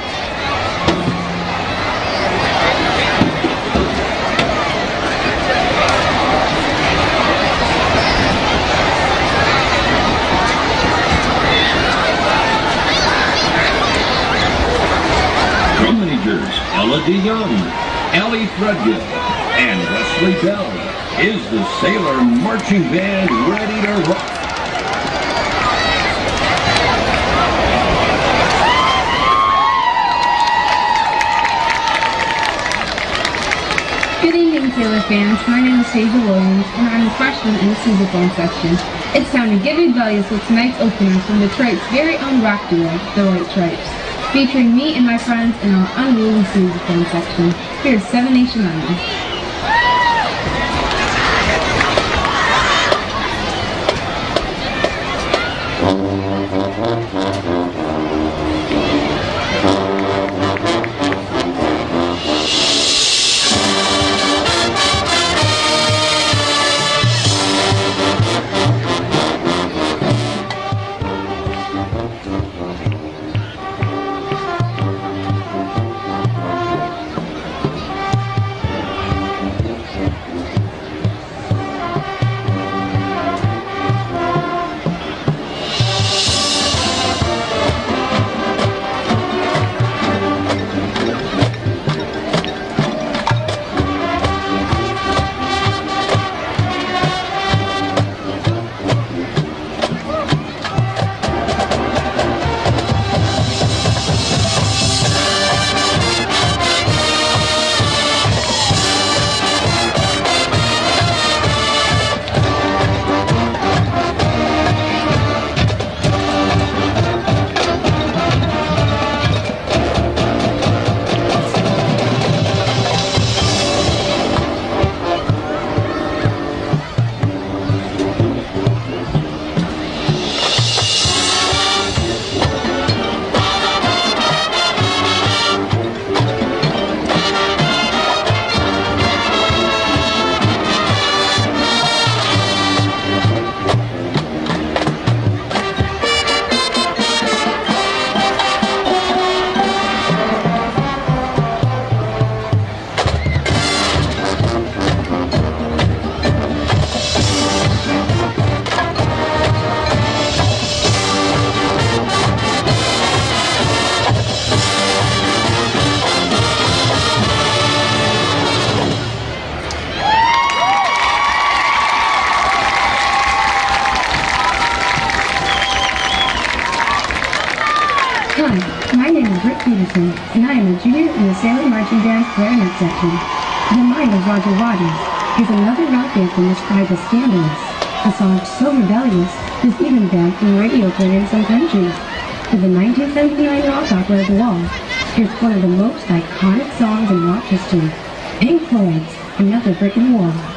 Ella DeYoung, Allie Threadgill, and Wesley Bell. Is the Sailor Marching Band ready to rock? Good evening, Sailor fans. My name is Tasia Williams, and I'm a freshman in the sousaphone section. It's time to give rebellious with tonight's opener from Detroit's very own rock duo, the White Stripes. Featuring me and my friends in our unruly sousaphone section. Here's Seven Nation Army. And I am a junior in the Sailor Marching Band clarinet section. The Mind of Roger Waters is another rock anthem described as scandalous. A song so rebellious is even banned from radio play in some countries. For the 1979 rock opera The Wall, here's one of the most iconic songs in rock history, Pink Floyd's Another Brick in the Wall.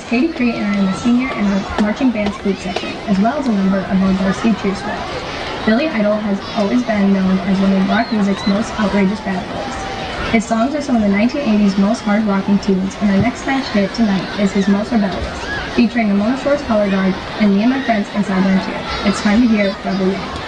Katie Creighton are in the senior and marching band's flute section, as well as a member of our varsity cheer squad. Billy Idol has always been known as one of rock music's most outrageous bad boys. His songs are some of the 1980s most hard-rocking tunes, and our next smash hit tonight is his most rebellious, featuring the Mona Shore's Color Guard and Me and My Friends Inside Learn Too. It's time to hear Rebel Yell.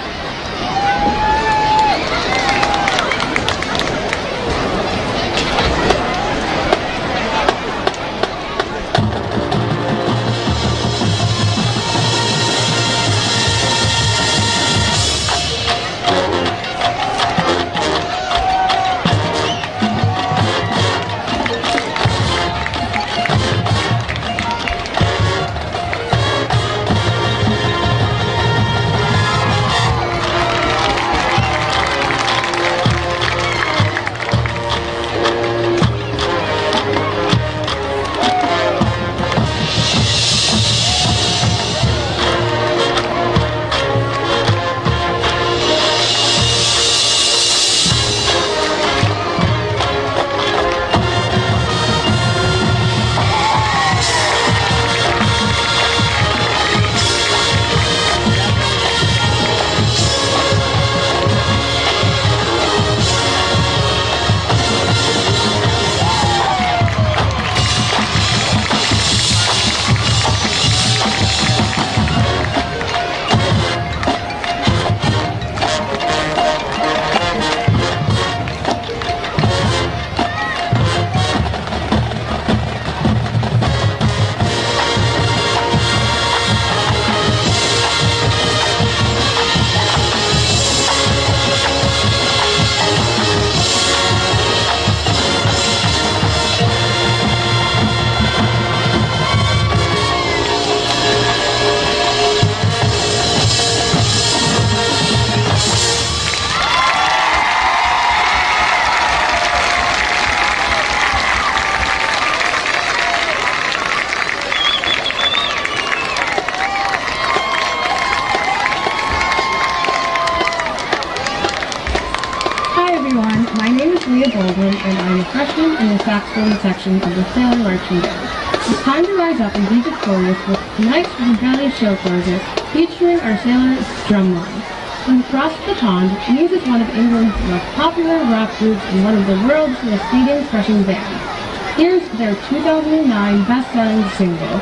And I'm a freshman in the saxophone section of the Sailor Marching Band. It's time to rise up and be victorious with tonight's rebellious show choruses featuring our sailor drumline. From across the pond, Reeths is one of England's most popular rock groups and one of the world's most stadium-crushing bands. Here's their 2009 best-selling single,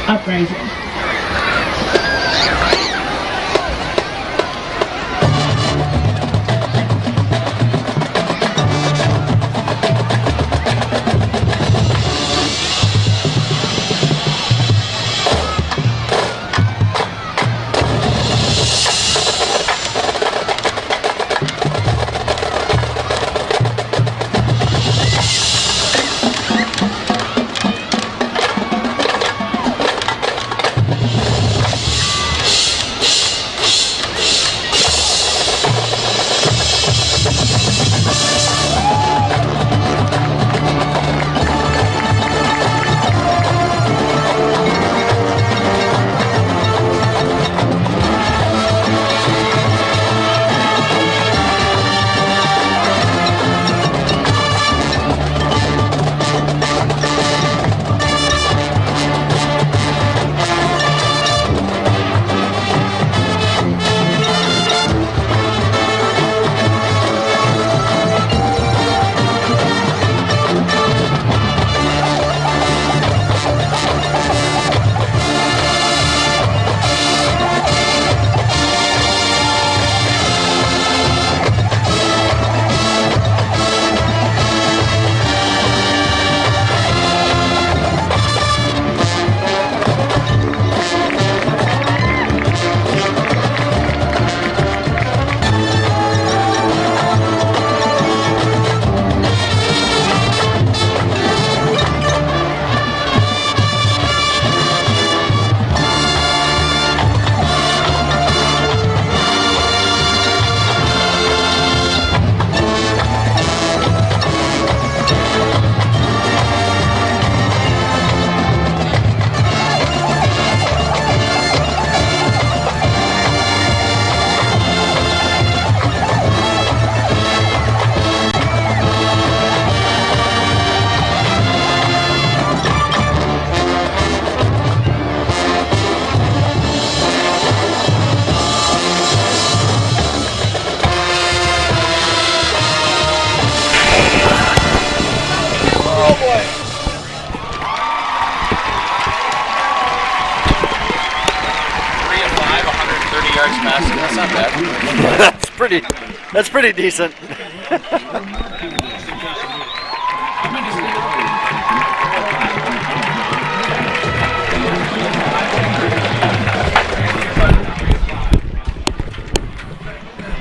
Uprising. yards passing. That's not bad. That's pretty decent.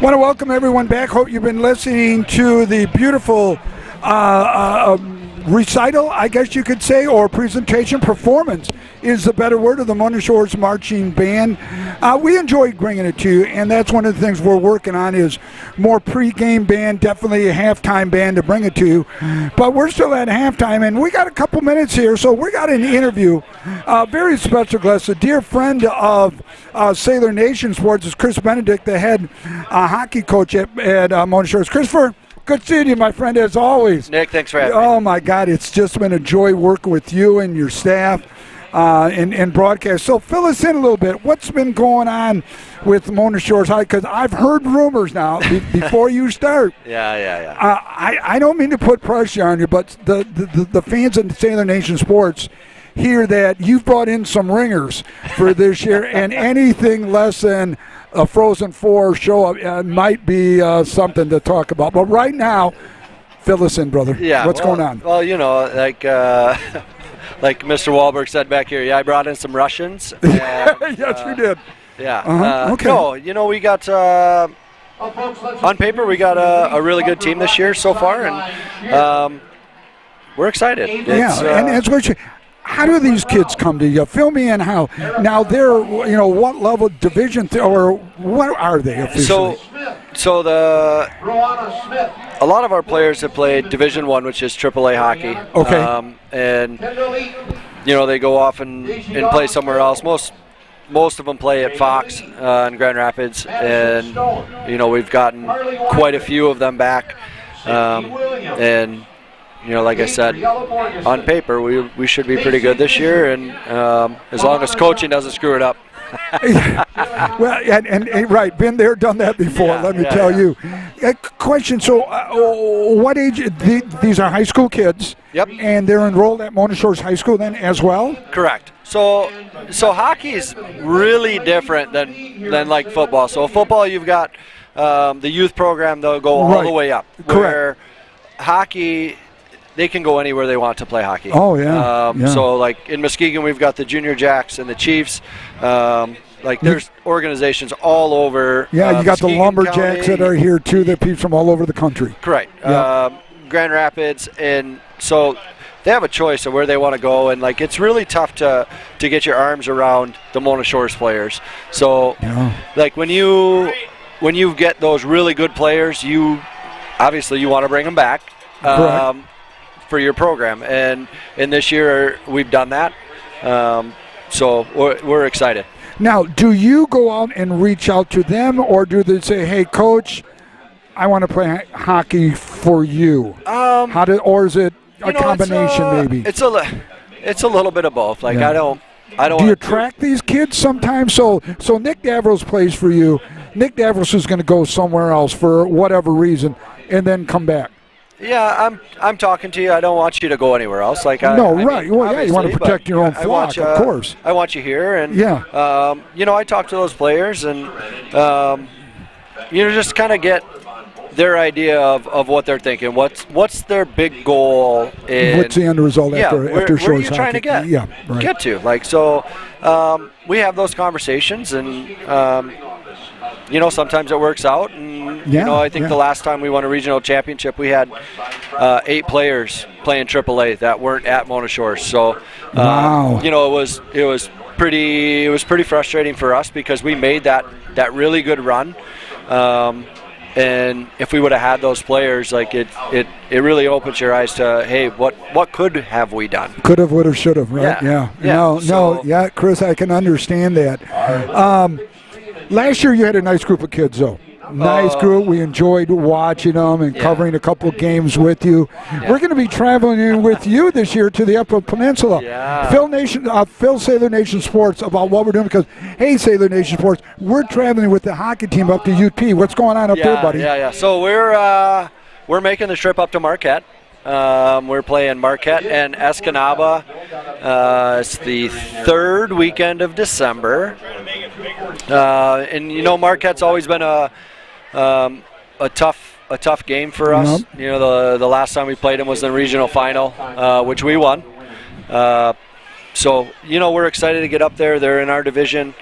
Want to welcome everyone back. Hope you've been listening to the beautiful recital, I guess you could say, or presentation. Performance is the better word of the Mona Shores Marching Band. We enjoyed bringing it to you, and that's one of the things we're working on is more pre-game band, definitely a halftime band to bring it to you. But we're still at halftime, and we got a couple minutes here, so we got an interview. Very special guest, a dear friend of Sailor Nation Sports is Chris Benedict, the head hockey coach at Mona Shores. Christopher, good seeing you, my friend, as always. Nick, thanks for having me. Oh, my God, it's just been a joy working with you and your staff and broadcast. So fill us in a little bit. What's been going on with Mona Shores High? Because I've heard rumors now before you start. Yeah. I don't mean to put pressure on you, but the fans of Sailor Nation Sports hear that you've brought in some ringers for this year, and anything less than a Frozen 4 show might be something to talk about. But right now, fill us in, brother. Yeah. What's going on? Well, like Mr. Wahlberg said back here, I brought in some Russians. And, yes, you did. Yeah. Okay. No, we got on paper we got a really good team this year so far, and we're excited. And it's what how do these kids come to you? Fill me in how. Now they're, what level, Division or what are they officially? So a lot of our players have played Division I, which is AAA hockey. Okay. And they go off and play somewhere else. Most of them play at Fox in Grand Rapids, and we've gotten quite a few of them back, and. Like I said, on paper, we should be pretty good this year, and as long as coaching doesn't screw it up. Well, and right, been there, done that before, let me tell you. Question, so what age, these are high school kids? Yep. And they're enrolled at Mona Shores High School then as well? Correct. So hockey is really different than like football. So football, you've got the youth program, they'll go all the way up. Correct. Hockey, they can go anywhere they want to play hockey. Oh, yeah. So, like, in Muskegon, we've got the Junior Jacks and the Chiefs. There's organizations all over. Yeah, you got Muskegon the Lumberjacks County. that are here, too, that people from all over the country. Correct. Yeah. Grand Rapids. And so they have a choice of where they want to go. And, it's really tough to get your arms around the Mona Shores players. So, when you get those really good players, obviously you want to bring them back. For your program, and this year we've done that, so we're excited. Now, do you go out and reach out to them, or do they say, "Hey, coach, I want to play hockey for you"? Or is it a combination? Maybe it's a little bit of both. I don't. Do you track these kids sometimes? So Nick Davros plays for you. Nick Davros is going to go somewhere else for whatever reason, and then come back. Yeah, I'm talking to you. I don't want you to go anywhere else. Right. Well, you want to protect your own flock, of course. I want you here, and I talk to those players, and just kind of get their idea of what they're thinking. What's their big goal? What's the end result after where Shores are you trying to get? Yeah, right. Get to we have those conversations, and sometimes it works out, and I think the last time we won a regional championship, we had 8 players playing AAA that weren't at Mona Shores. So, wow. it was pretty frustrating for us because we made that really good run, and if we would have had those players, it really opens your eyes to, hey, what could have we done? Could have, would have, should have, right? Yeah. Chris, I can understand that. Last year you had a nice group of kids, though. Nice group. We enjoyed watching them and covering a couple of games with you. We're going to be traveling with you this year to the Upper Peninsula. Phil Sailor Nation Sports about what we're doing because, hey, Sailor Nation Sports, we're traveling with the hockey team up to UP. What's going on up there, buddy? Yeah. So we're making the trip up to Marquette. We're playing Marquette and Escanaba. It's the 3rd weekend of December. And Marquette's always been a tough game for us. Yep. The last time we played them was in the regional final, which we won. So we're excited to get up there. They're in our division,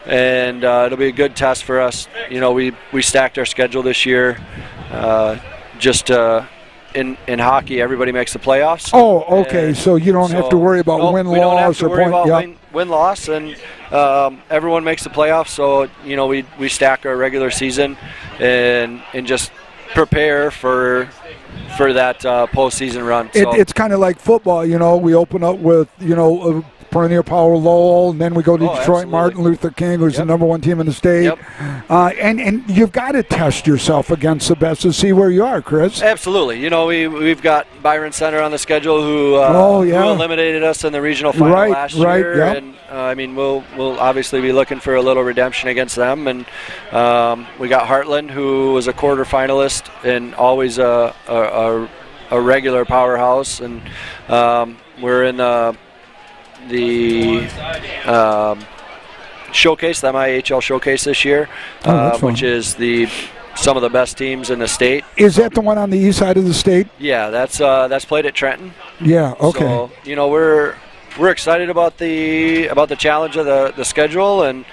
and it'll be a good test for us. We stacked our schedule this year. In hockey, everybody makes the playoffs. Oh, okay. So you don't have to worry about win-loss or point. Win-loss, and everyone makes the playoffs. So we stack our regular season and just prepare for that postseason run. So It's kind of like football. We open up with perennial power Lowell, and then we go to Detroit absolutely. Martin Luther King, who's the number one team in the state. Yep. And you've got to test yourself against the best to see where you are, Chris. Absolutely. We've got Byron Center on the schedule who eliminated us in the regional final last year. Yep. And we'll obviously be looking for a little redemption against them. And we got Heartland, who was a quarter finalist and always a regular powerhouse. And we're in the showcase, the MIHL showcase this year, which is some of the best teams in the state. Is that the one on the east side of the state? Yeah, that's played at Trenton. Yeah, okay. So we're excited about the challenge of the schedule, and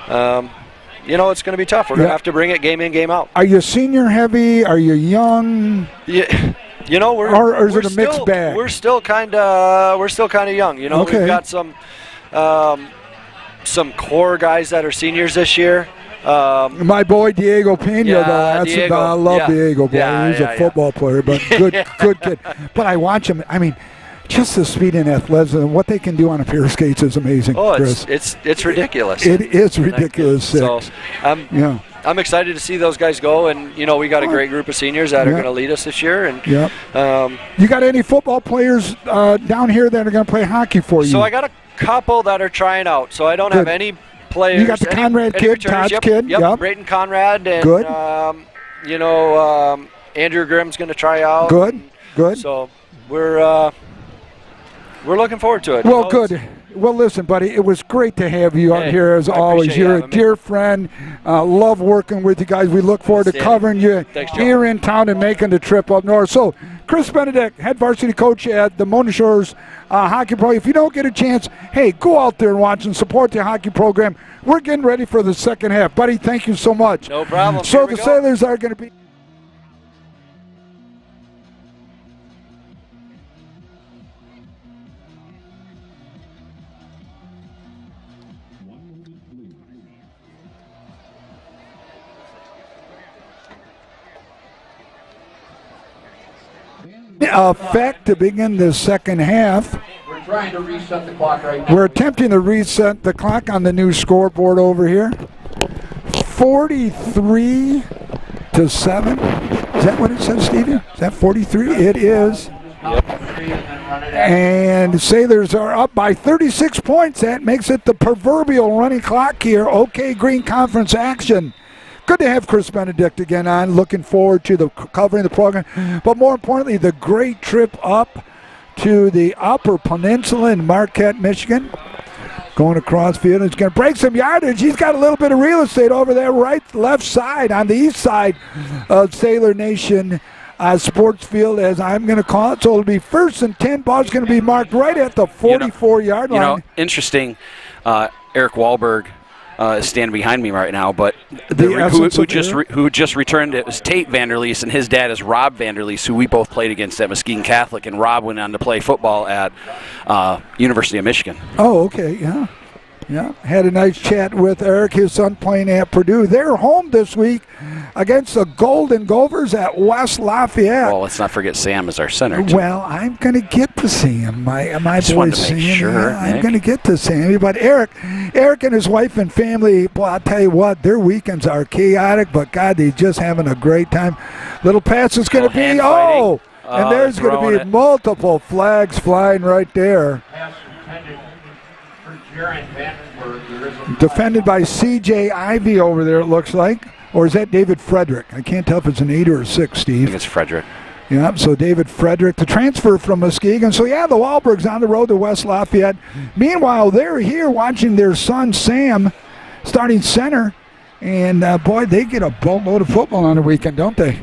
it's going to be tough. We're going to have to bring it game in, game out. Are you senior heavy? Are you young? Yeah. Or is it a mixed bag? We're still kind of young. Okay. We've got some core guys that are seniors this year. My boy Diego Pena, I love Diego. Boy, he's a football player, but good kid. But I watch him. I mean, just the speed and athleticism, what they can do on a pair of skates is amazing. Oh, Chris. it's ridiculous. It is ridiculous. So, I'm excited to see those guys go, and we got a great group of seniors that are going to lead us this year. And you got any football players down here that are going to play hockey for you? So I got a couple that are trying out. So I don't have any players. You got the Conrad kid, Todd's kid. Yep. Brayton Conrad, and good. Andrew Grimm's going to try out. Good. So we're looking forward to it. Well, good. Well, listen, buddy, it was great to have you out here as always. You're a dear friend. Love working with you guys. We look forward to covering you here in town and making the trip up north. So, Chris Benedict, head varsity coach at the Mona Shores Hockey Pro. If you don't get a chance, hey, go out there and watch and support the hockey program. We're getting ready for the second half. Buddy, thank you so much. No problem. So the Sailors are going to be... effect to begin the second half. We're trying to reset the clock right now. We're attempting to reset the clock on the new scoreboard over here. 43-7. Is that what it says, Stevie? Is that 43? It is. And Sailors are up by 36 points. That makes it the proverbial running clock here. Okay, Green Conference action. Good to have Chris Benedict again on. Looking forward to covering the program. But more importantly, the great trip up to the Upper Peninsula in Marquette, Michigan. Going across field. He's going to break some yardage. He's got a little bit of real estate over there, left side, on the east side of Sailor Nation sports field, as I'm going to call it. So it'll be 1st and 10. Ball's going to be marked right at the 44-yard line. Interesting. Eric Wahlberg is standing behind me right now, but who just returned it was Tate Vanderleest, and his dad is Rob Vanderleest, who we both played against at Muskegon Catholic, and Rob went on to play football at University of Michigan. Oh, okay, yeah. Had a nice chat with Eric, his son playing at Purdue. They're home this week against the Golden Gophers at West Lafayette. Well, let's not forget Sam is our center, too. Well, I'm going to get to see him. My boy Sam. Sure, I'm going to get to see him. But Eric and his wife and family, boy, I'll tell you what, their weekends are chaotic, but God, they're just having a great time. Little pass is going to be, and there's going to be multiple flags flying right there. Defended by C.J. Ivy over there, it looks like. Or is that David Frederick? I can't tell if it's an 8 or a 6, Steve. I think it's Frederick. Yeah, so David Frederick, the transfer from Muskegon. So, the Wahlbergs on the road to West Lafayette. Meanwhile, they're here watching their son, Sam, starting center. And, boy, they get a boatload of football on the weekend, don't they?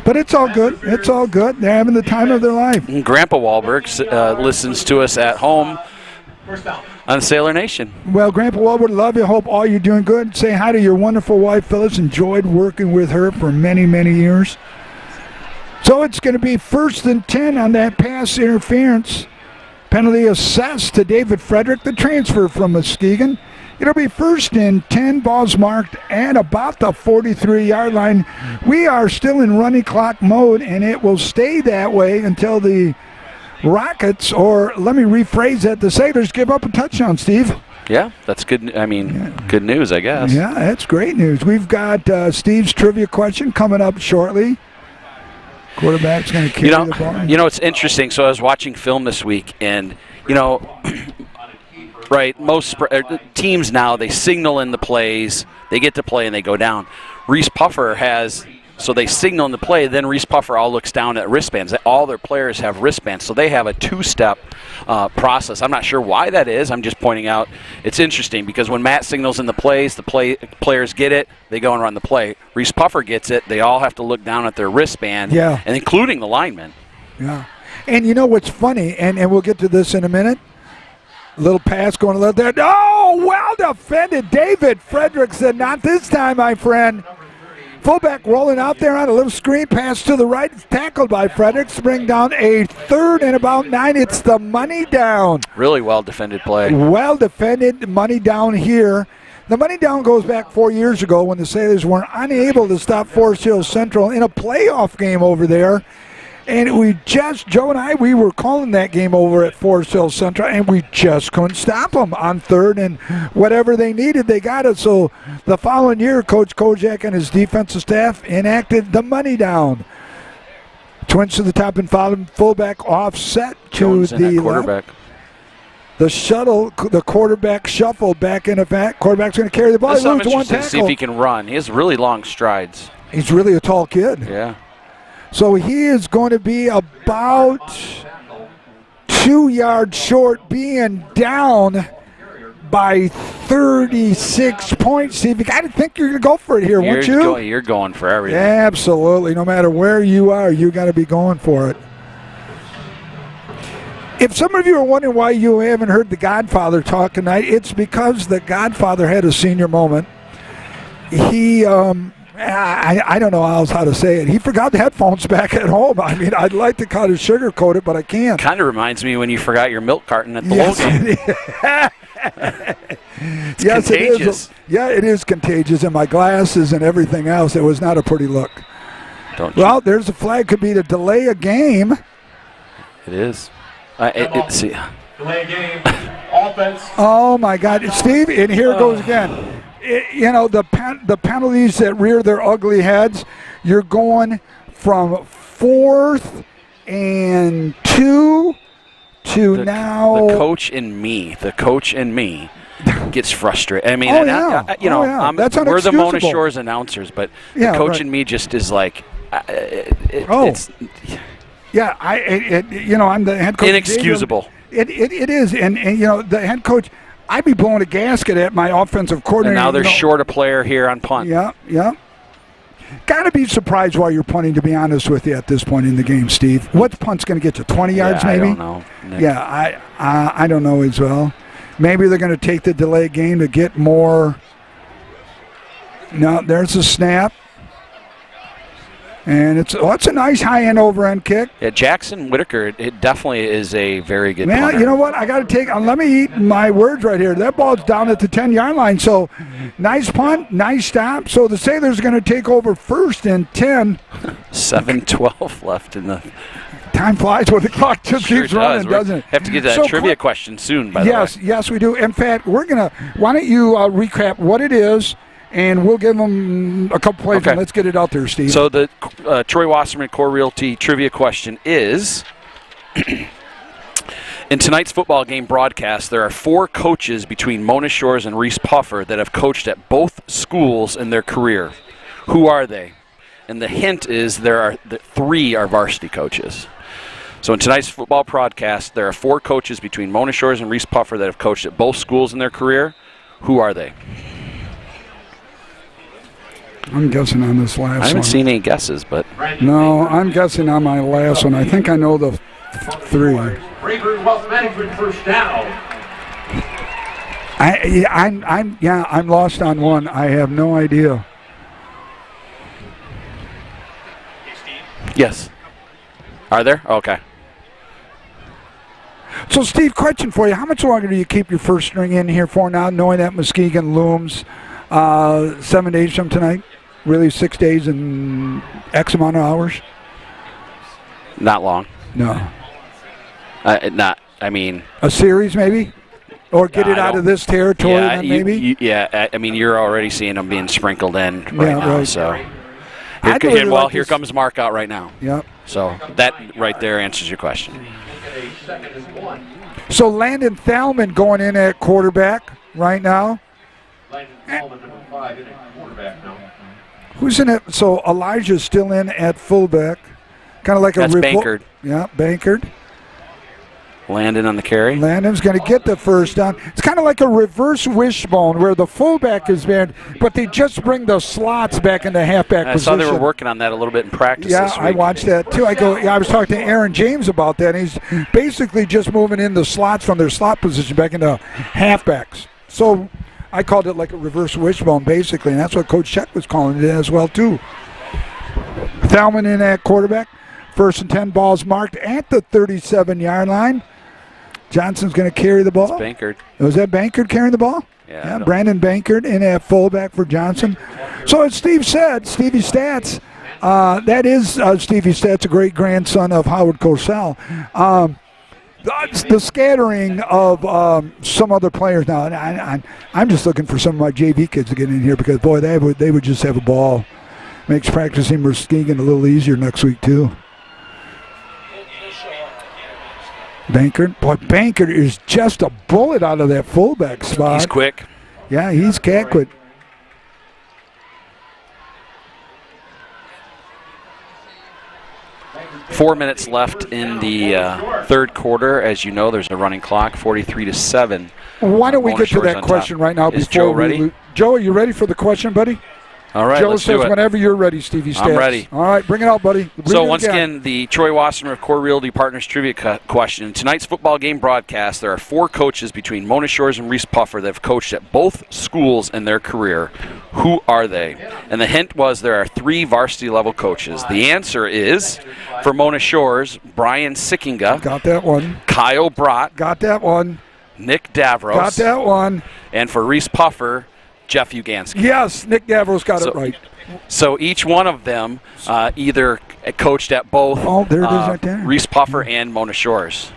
But it's all good. It's all good. They're having the time of their life. And Grandpa Wahlberg listens to us at home on Sailor Nation. Well, Grandpa Wahlberg, love you. Hope all you're doing good. Say hi to your wonderful wife, Phyllis. Enjoyed working with her for many, many years. So it's going to be 1st and 10 on that pass interference. Penalty assessed to David Frederick, the transfer from Muskegon. It'll be 1st and 10, balls marked at about the 43-yard line. We are still in running clock mode, and it will stay that way until the Rockets, or let me rephrase that, the Sailors give up a touchdown, Steve. Yeah, that's good. Good news, I guess. Yeah, that's great news. We've got Steve's trivia question coming up shortly. Quarterback's going to carry the ball. You know, it's interesting. So I was watching film this week, and, right, most teams now, they signal in the plays, they get to play, and they go down. Reese Puffer so they signal in the play, then Reese Puffer all looks down at wristbands. All their players have wristbands, so they have a 2-step process. I'm not sure why that is. I'm just pointing out it's interesting because when Matt signals in the plays, players get it, they go and run the play. Reese Puffer gets it, they all have to look down at their wristband, and including the linemen. Yeah. And you know what's funny, and we'll get to this in a minute, little pass going a little there. Oh, well defended. David Frederick said, not this time, my friend. Fullback rolling out there on a little screen pass to the right. It's tackled by Fredericks. Bring down a 3rd and about 9. It's the money down. Really well defended play. Well defended money down here. The money down goes back 4 years ago when the Sailors were unable to stop Forest Hill Central in a playoff game over there. And Joe and I, we were calling that game over at Forest Hill Central, and we just couldn't stop them on 3rd, and whatever they needed, they got it. So the following year, Coach Kojak and his defensive staff enacted the money down. Twins to the top and fullback offset to the quarterback. The shuttle, the quarterback shuffle back in effect. Quarterback's going to carry the ball. That's something interesting to see if he can run. He has really long strides. He's really a tall kid. Yeah. So he is going to be about 2 yards short, being down by 36 points. Steve, you got to think you're going to go for it here, won't you? You're going for everything. Absolutely. No matter where you are, you got to be going for it. If some of you are wondering why you haven't heard the Godfather talk tonight, it's because the Godfather had a senior moment. He, I don't know how to say it. He forgot the headphones back at home. I mean, I'd like to kind of sugarcoat it, but I can't. Kind of reminds me when you forgot your milk carton at the Logan. Yes, contagious. It is. Yeah, it is contagious, and my glasses and everything else. It was not a pretty look. Well, there's a flag. Could be to delay a game. It is. Delay game. Offense. Oh, my God. Steve, and here it goes again. The penalties that rear their ugly heads, you're going from 4th and 2 to now. The coach in me gets frustrated. I mean, That's we're the Mona Shores announcers, but the coach in me just is like, it's. Yeah, I'm the head coach. Inexcusable. It is, and the head coach. I'd be blowing a gasket at my offensive coordinator. And now they're short a player here on punt. Yeah. Got to be surprised why you're punting, to be honest with you, at this point in the game, Steve. What's punt's going to get you, 20 yards maybe? I don't know, Nick. Yeah, I don't know as well. Maybe they're going to take the delay game to get more. No, there's a snap. And it's a nice high-end over-end kick. Yeah, Jackson Whitaker, it definitely is a very good punter. You know what? I got to let me eat my words right here. That ball's down at the 10-yard line. So, nice punt, nice stop. So, the Sailors are going to take over 1st and 10. 7:12 left in the... Time flies when the clock just keeps running, doesn't it? Have to get that trivia question soon, by the way. Yes, we do. In fact, why don't you recap what it is, and we'll give them a couple plays, and let's get it out there, Steve. So the Troy Wasserman Core Realty trivia question is, in tonight's football game broadcast, there are 4 coaches between Mona Shores and Reese Puffer that have coached at both schools in their career. Who are they? And the hint is 3 are varsity coaches. So in tonight's football broadcast, there are 4 coaches between Mona Shores and Reese Puffer that have coached at both schools in their career. Who are they? I'm guessing on this last one. I haven't seen any guesses, but. No, I'm guessing on my last one. I think I know the 3. Rayburn Wealth Management first down. I'm lost on one. I have no idea. Yes. Are there? Okay. So, Steve, question for you. How much longer do you keep your first string in here for now, knowing that Muskegon looms 7 days from tonight? Really 6 days and X amount of hours? Not long. No. I mean. A series, maybe? Or get it out of this territory, yeah, then maybe? I mean, you're already seeing them being sprinkled in right now. Right. So. Here comes Mark out right now. Yep. So that right there answers your question. So Landon Thalman going in at quarterback right now. Landon Thalman, number 5, in at quarterback now. Who's in it? So Elijah's still in at fullback. Kind of like That's Bankard. Yeah, Bankard. Landon on the carry. Landon's going to get the first down. It's kind of like a reverse wishbone where the fullback is banned, but they just bring the slots back into halfback I position. saw they were working on that a little bit in practice Yeah, this week. I watched that too. I was talking to Aaron James about that. And he's basically just moving in the slots from their slot position back into halfbacks. So I called it like a reverse wishbone, basically, and that's what Coach Check was calling it as well, too. Thalman in at quarterback. 1st and 10, balls marked at the 37-yard line. Johnson's going to carry the ball. It's Bankard. Was that Bankard carrying the ball? Yeah. Brandon Bankard in at fullback for Johnson. So as Steve said, Stevie Stats, that is Stevie Stats, a great grandson of Howard Cosell. The scattering of some other players now, and I'm just looking for some of my JV kids to get in here because, boy, they would just have a ball. Makes practicing Muskegon a little easier next week, too. Bankard. Boy, Bankard is just a bullet out of that fullback spot. He's quick. Yeah, he's quick. Four minutes left in the third quarter. As you know, there's a running clock, 43-7. Why don't we get to that question right now? Is Joe ready? Joe, are you ready for the question, buddy? All right, Joe let's says do it. Whenever you're ready, Stevie Stats. I'm ready. All right, bring it out, buddy. So once again, the Troy Wasserman of Core Realty Partners trivia question. In tonight's football game broadcast, there are 4 coaches between Mona Shores and Reese Puffer that have coached at both schools in their career. Who are they? And the hint was there are 3 varsity-level coaches. The answer is, for Mona Shores, Brian Sickinga. Got that one. Kyle Brott. Got that one. Nick Davros. Got that one. And for Reese Puffer, Jeff Ugansky. Yes, Nick Davros got it right. So each one of them either coached at both Reese Puffer and Mona Shores.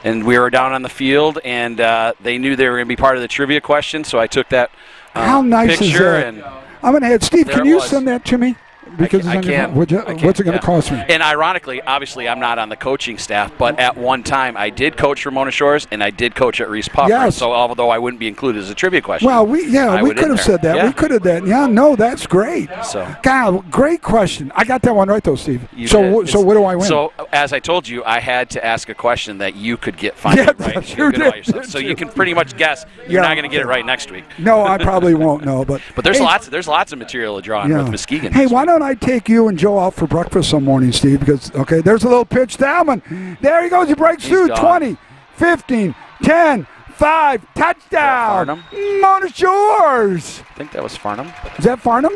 And we were down on the field, and they knew they were going to be part of the trivia question, so I took that How nice picture. Is that? I'm going to have Steve, can you send that to me? Because I can't. What's it going to cost me? And ironically, obviously, I'm not on the coaching staff, but at one time I did coach for Mona Shores, and I did coach at Reese Puffer. Yes. So although I wouldn't be included as a trivia question. Well, we could have said that. Yeah. We could have that. Yeah, no, that's great. So, God, great question. I got that one right, though, Steve. So what do I win? So, as I told you, I had to ask a question that you could find it right. Sure did. So you can pretty much guess. You're not going to get it right next week. No, I probably won't know. But there's lots of material to draw on with Muskegon. Hey, why don't I take you and Joe out for breakfast some morning, Steve? Because, there's a little pitch. Thalman. There he goes. He breaks through. 20, 15, 10, 5. Touchdown. Mona Shores. I think that was Farnham. Is that Farnham?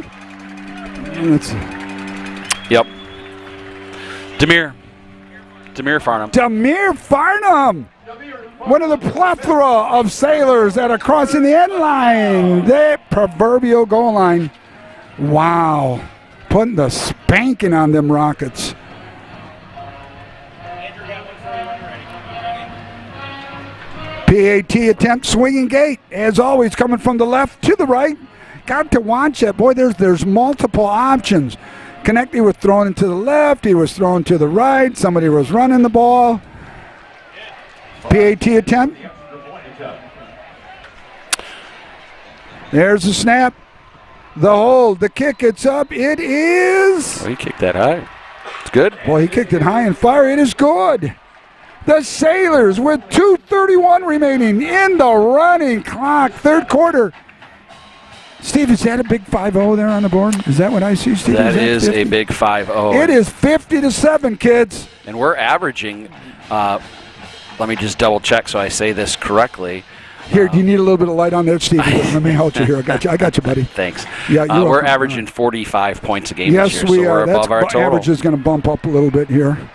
Yep. Demir Farnham. Demir Farnham. One of the plethora of sailors that are crossing the end line. The proverbial goal line. Wow. Putting the spanking on them Rockets. PAT attempt, swinging gate. As always, coming from the left to the right. Got to watch it. Boy, there's multiple options. Connect, he was throwing it to the left. He was throwing to the right. Somebody was running the ball. PAT attempt. There's the snap. The hold, the kick, it's up. It is. Oh, he kicked that high. It's good. Boy, he kicked it high and far. It is good. The Sailors with 2:31 remaining in the running clock. Third quarter. Steve, is that a big 5-0 there on the board? Is that what I see, Steve? That is a big 5-0. It is 50-7, kids. And we're averaging, let me just double check so I say this correctly. Here, do you need a little bit of light on there, Steve? Let me help you here. I got you, buddy. Thanks. Yeah, we're averaging 45 points a game yes, this year, we so are. we're above our total. Average is going to bump up a little bit here.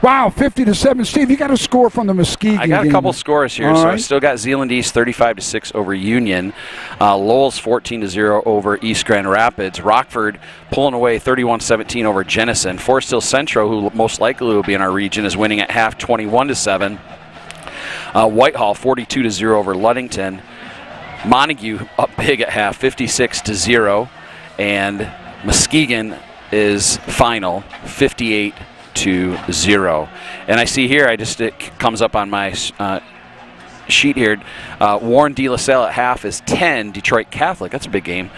Wow, 50-7. Steve, you got a score from the Muskegon I got a couple scores here. All so right. I still got Zeeland East 35-6 over Union. Lowell's 14-0 over East Grand Rapids. Rockford pulling away 31-17 over Jenison. Forest Hill Centro, who most likely will be in our region, is winning at half 21-7. Whitehall 42-0 over Ludington. Montague up big at half 56-0. And Muskegon is final 58-0. And I see here, it comes up on my sheet here, Warren De La Salle at half is 10. Detroit Catholic, that's a big game,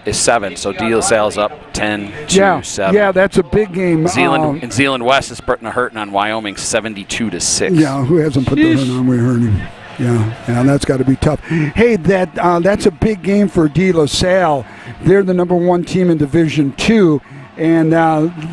is 7. So De La Salle's up 10-7. Yeah, that's a big game. And Zeeland West is putting a hurting on Wyoming 72-6. Yeah, who hasn't put the hurt on? We're hurting. Yeah, that's got to be tough. Hey, that's a big game for De La Salle. They're the number 1 team in Division II, and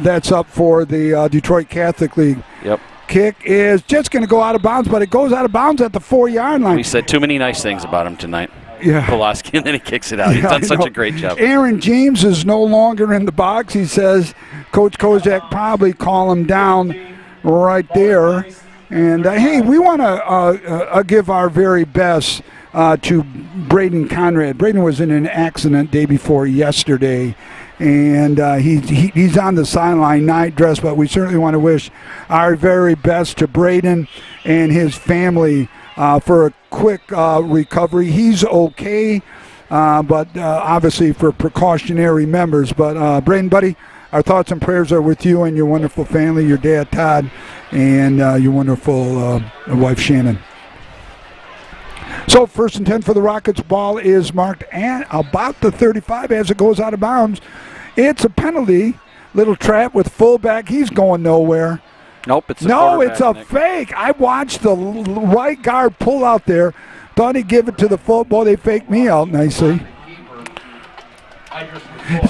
that's up for the Detroit Catholic League. Yep. Kick is just going to go out of bounds, but it goes out of bounds at the 4-yard line. We said too many nice things about him tonight. Yeah. Pulaski, and then he kicks it out. He's done such a great job. Aaron James is no longer in the box. He says Coach Kozak probably call him down right there. And, hey, we want to give our very best to Braden Conrad. Braden was in an accident day before yesterday, and he's on the sideline, night dress, but we certainly want to wish our very best to Braden and his family for a quick recovery. He's okay, but obviously for precautionary members. But, Braden, buddy, our thoughts and prayers are with you and your wonderful family, your dad, Todd, and your wonderful wife, Shannon. So 1st and 10 for the Rockets. Ball is marked at about the 35 as it goes out of bounds. It's a penalty. Little trap with fullback. He's going nowhere. Nope, it's a it's a fake. I watched the right guard pull out there. Thought he'd give it to the football. They faked me out nicely.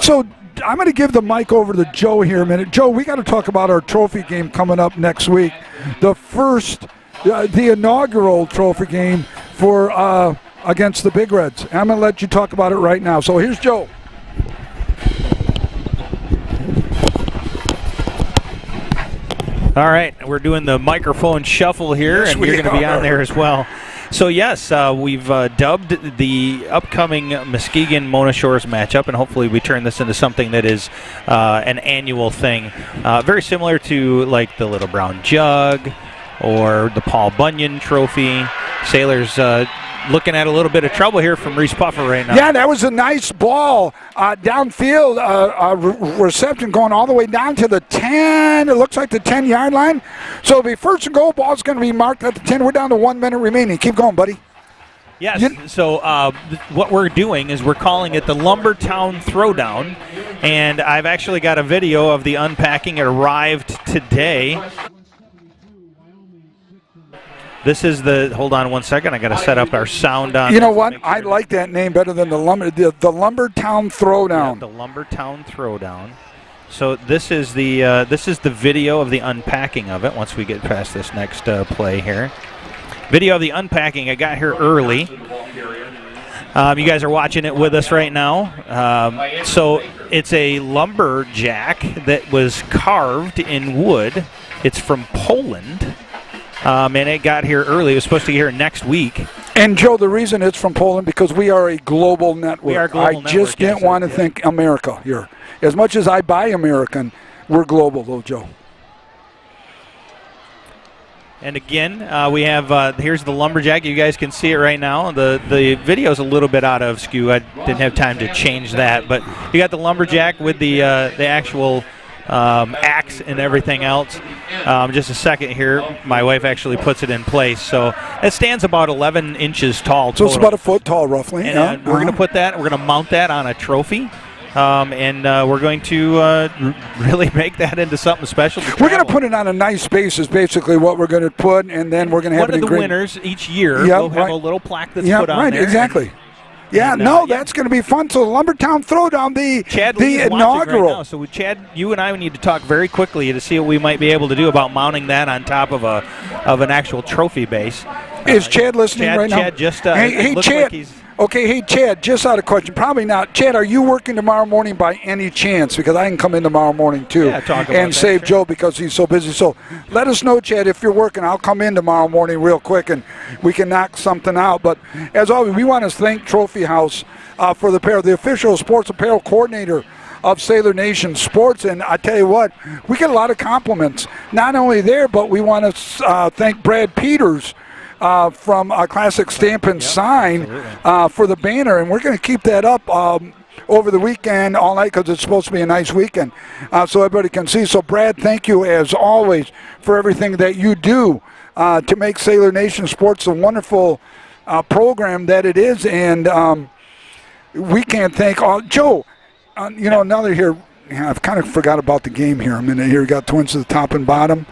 So I'm going to give the mic over to Joe here a minute. Joe, we got to talk about our trophy game coming up next week. The first, the inaugural trophy game for against the Big Reds. I'm going to let you talk about it right now. So here's Joe. All right, we're doing the microphone shuffle here, yes, and you're going to be on there as well. So, yes, we've dubbed the upcoming Muskegon-Mona Shores matchup, and hopefully we turn this into something that is an annual thing. Very similar to, like, the Little Brown Jug or the Paul Bunyan Trophy. Sailors looking at a little bit of trouble here from Reese Puffer right now. Yeah, that was a nice ball downfield, reception going all the way down to the 10. It looks like the 10-yard line. So the first and goal ball's going to be marked at the 10. We're down to 1 minute remaining. Keep going, buddy. Yes, so what we're doing is we're calling it the Lumbertown Throwdown, and I've actually got a video of the unpacking. It arrived today. This is hold on one second, I got to set up our sound on. You know what, I like that name better than the Lumbertown Throwdown. Yeah, the Lumbertown Throwdown. So this is the video of the unpacking of it once we get past this next play here. Video of the unpacking. I got here early. You guys are watching it with us right now. So it's a lumberjack that was carved in wood. It's from Poland. And it got here early. It was supposed to get here next week. And, Joe, the reason it's from Poland because we are a global network. We are a global network. I just didn't want to think America here. As much as I buy American, we're global, though, Joe. And again, we have here's the lumberjack. You guys can see it right now. The video's a little bit out of skew. I didn't have time to change that, but you got the lumberjack with the actual axe and everything else. Just a second here. My wife actually puts it in place. So it stands about 11 inches tall total. So it's about a foot tall, roughly. And we're going to put that. We're going to mount that on a trophy. And we're going to really make that into something special. We're going to put it on a nice base is basically what we're going to put, and then we're going to have one of the winners each year. Yep, we'll have a little plaque that's put on right, there. Exactly. Yeah, And, that's going to be fun. So the Lumbertown Throwdown, Chad the inaugural. Right now. So Chad, you and I need to talk very quickly to see what we might be able to do about mounting that on top of an actual trophy base. Is Chad listening right now? Chad just hey Chad. Like okay, hey Chad, just out of question, probably not. Chad, are you working tomorrow morning by any chance? Because I can come in tomorrow morning too and save Joe because he's so busy. So let us know, Chad, if you're working. I'll come in tomorrow morning real quick and we can knock something out. But as always, we want to thank Trophy House for the official sports apparel coordinator of Sailor Nation Sports. And I tell you what, we get a lot of compliments. Not only there, but we want to thank Brad Peters from Classic Stamp and Sign for the banner, and we're going to keep that up over the weekend all night because it's supposed to be a nice weekend so everybody can see. So Brad, thank you as always for everything that you do to make Sailor Nation Sports the wonderful program that it is, and we can't thank all. Joe, now they're here. I've kind of forgot about the game here a minute. Here we got Twins to the top and bottom.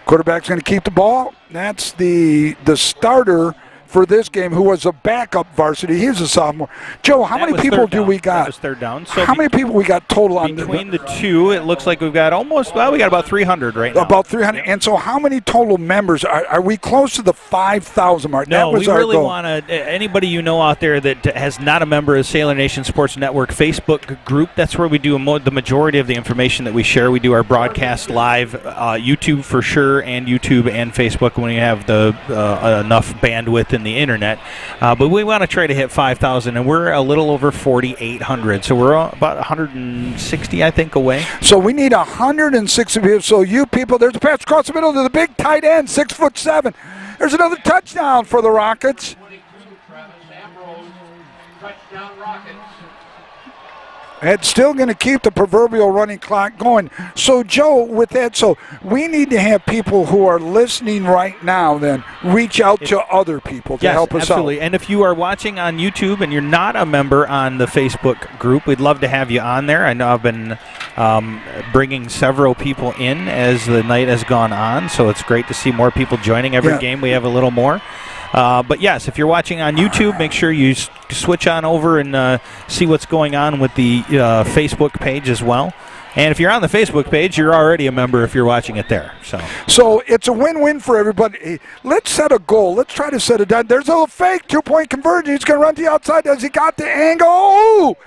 Quarterback's going to keep the ball. That's the starter for this game, who was a backup varsity. He's a sophomore. Joe, how many people do we got? That was third down. So how many people we got total on between the two? It looks like we've got we got about 300 right now. About 300. Yep. And so how many total members? Are we close to the 5,000 mark? No, that was we really goal. want to, anybody you know out there that has not a member of Sailor Nation Sports Network Facebook group, that's where we do the majority of the information that we share. We do our broadcast live, YouTube for sure, and YouTube and Facebook when we have the enough bandwidth in the internet. But we want to try to hit 5,000, and we're a little over 4,800. So we're about 160, I think, away. So we need 160 people. So you people, there's a pass across the middle to the big tight end, 6'7". There's another touchdown for the Rockets. Touchdown Rockets. It's still going to keep the proverbial running clock going. So, Joe, with that, so we need to have people who are listening right now then reach out to other people to help us absolutely. out. And if you are watching on YouTube and you're not a member on the Facebook group, we'd love to have you on there. I know I've been bringing several people in as the night has gone on, so it's great to see more people joining. Every game we have a little more. But yes, if you're watching on YouTube, make sure you switch on over and see what's going on with the Facebook page as well. And if you're on the Facebook page, you're already a member if you're watching it there. So it's a win-win for everybody. Let's set a goal. Let's try to set it down. There's a little fake two-point conversion. He's going to run to the outside. Has he got the angle? Oh!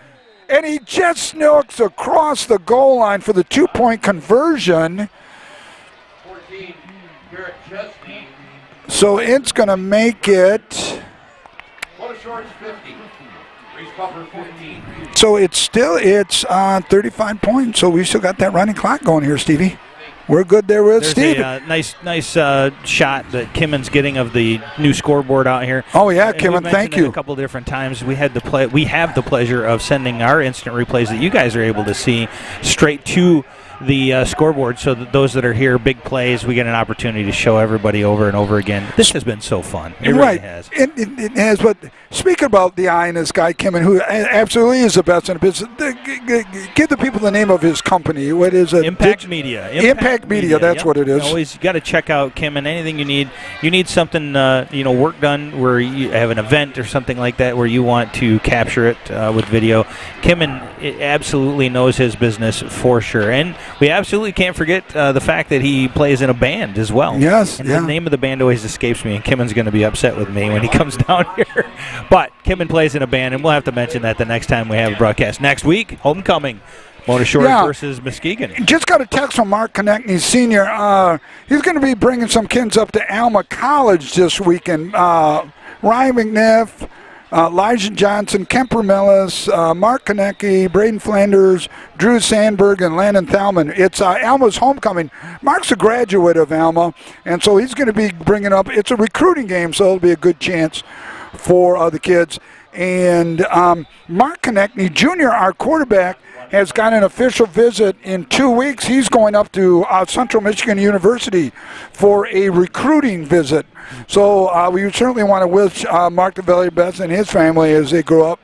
And he just snooks across the goal line for the two-point conversion. 14, Garrett Chesney. So it's going to make it. Motor Shorts 50. Reese Buffer 15. So it's 35 points. So we still got that running clock going here, Stevie. We're good there with Steve. Nice shot that Kimmon's getting of the new scoreboard out here. Oh yeah, Kimmon, thank you. A couple different times we have the pleasure of sending our instant replays that you guys are able to see straight to the scoreboard, so that those that are here, big plays, we get an opportunity to show everybody over and over again. This has been so fun. It really has. It has. But speaking about the eye in this guy, Kimmon, who absolutely is the best in the business, give the people the name of his company. What is it? Impact Media. Impact Media, that's what it is. Always got to check out Kimmon. Anything you need. You need something, work done where you have an event or something like that where you want to capture it with video. Kimmon absolutely knows his business for sure. And we absolutely can't forget the fact that he plays in a band as well. Yes. And the name of the band always escapes me, and Kimmon's going to be upset with me when he comes down here. But Kimmon plays in a band, and we'll have to mention that the next time we have a broadcast. Next week, homecoming. Motor Shores versus Muskegon. Just got a text from Mark Konechny Sr. He's going to be bringing some kids up to Alma College this weekend. Ryan McNiff, Elijah Johnson, Kemper Millis, Mark Konechny, Braden Flanders, Drew Sandberg, and Landon Thalman. It's Alma's homecoming. Mark's a graduate of Alma, and so he's going to be bringing up. It's a recruiting game, so it'll be a good chance for the kids. And Mark Konechny Jr., our quarterback, has got an official visit in 2 weeks. He's going up to Central Michigan University for a recruiting visit. So we certainly want to wish Mark the very best and his family as they grow up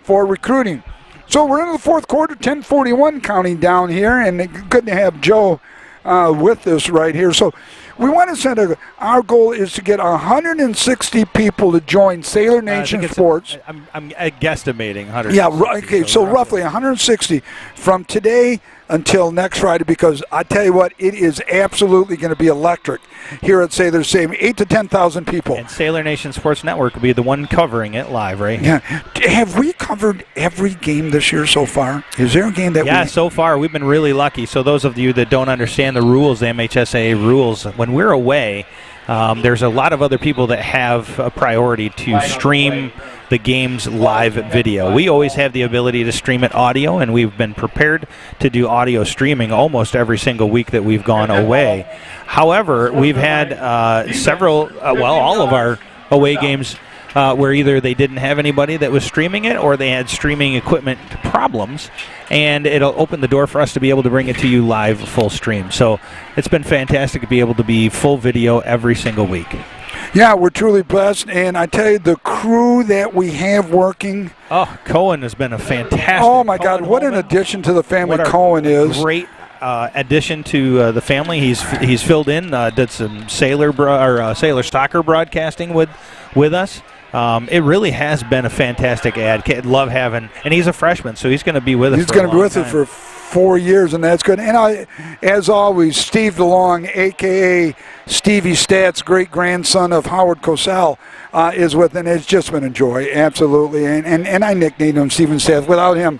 for recruiting. So we're in the fourth quarter, 10:41 counting down here, and good to have Joe with us right here. So We want to send our goal is to get 160 people to join Sailor Nation Sports. I'm guesstimating 100. Yeah, okay, so roughly 160 from today until next Friday, because I tell you what, it is absolutely going to be electric here at Sailor Stadium. 8,000 to 10,000 people. And Sailor Nation Sports Network will be the one covering it live, right? Yeah. Have we covered every game this year so far? Is there a game that Yeah, so far we've been really lucky. So those of you that don't understand the rules, the MHSAA rules, when we're away, there's a lot of other people that have a priority to stream the game's live video. We always have the ability to stream it audio, and we've been prepared to do audio streaming almost every single week that we've gone away. However, we've had several, all of our away games where either they didn't have anybody that was streaming it or they had streaming equipment problems, and it'll open the door for us to be able to bring it to you live full stream. So it's been fantastic to be able to be full video every single week. Yeah, we're truly blessed, and I tell you, the crew that we have working. Oh, Cohen has been a fantastic. Oh my God, what an addition to the family Cohen is. Great addition to the family. He's filled in, did some Sailor soccer broadcasting with us. It really has been a fantastic ad. Love having, and he's a freshman, so he's going to be with us. He's going to be with us for 4 years, and that's good. And as always, Steve DeLong, a.k.a. Stevie Stats, great-grandson of Howard Cosell, is with, and it's just been a joy, absolutely. And I nicknamed him Steven Stats. Without him,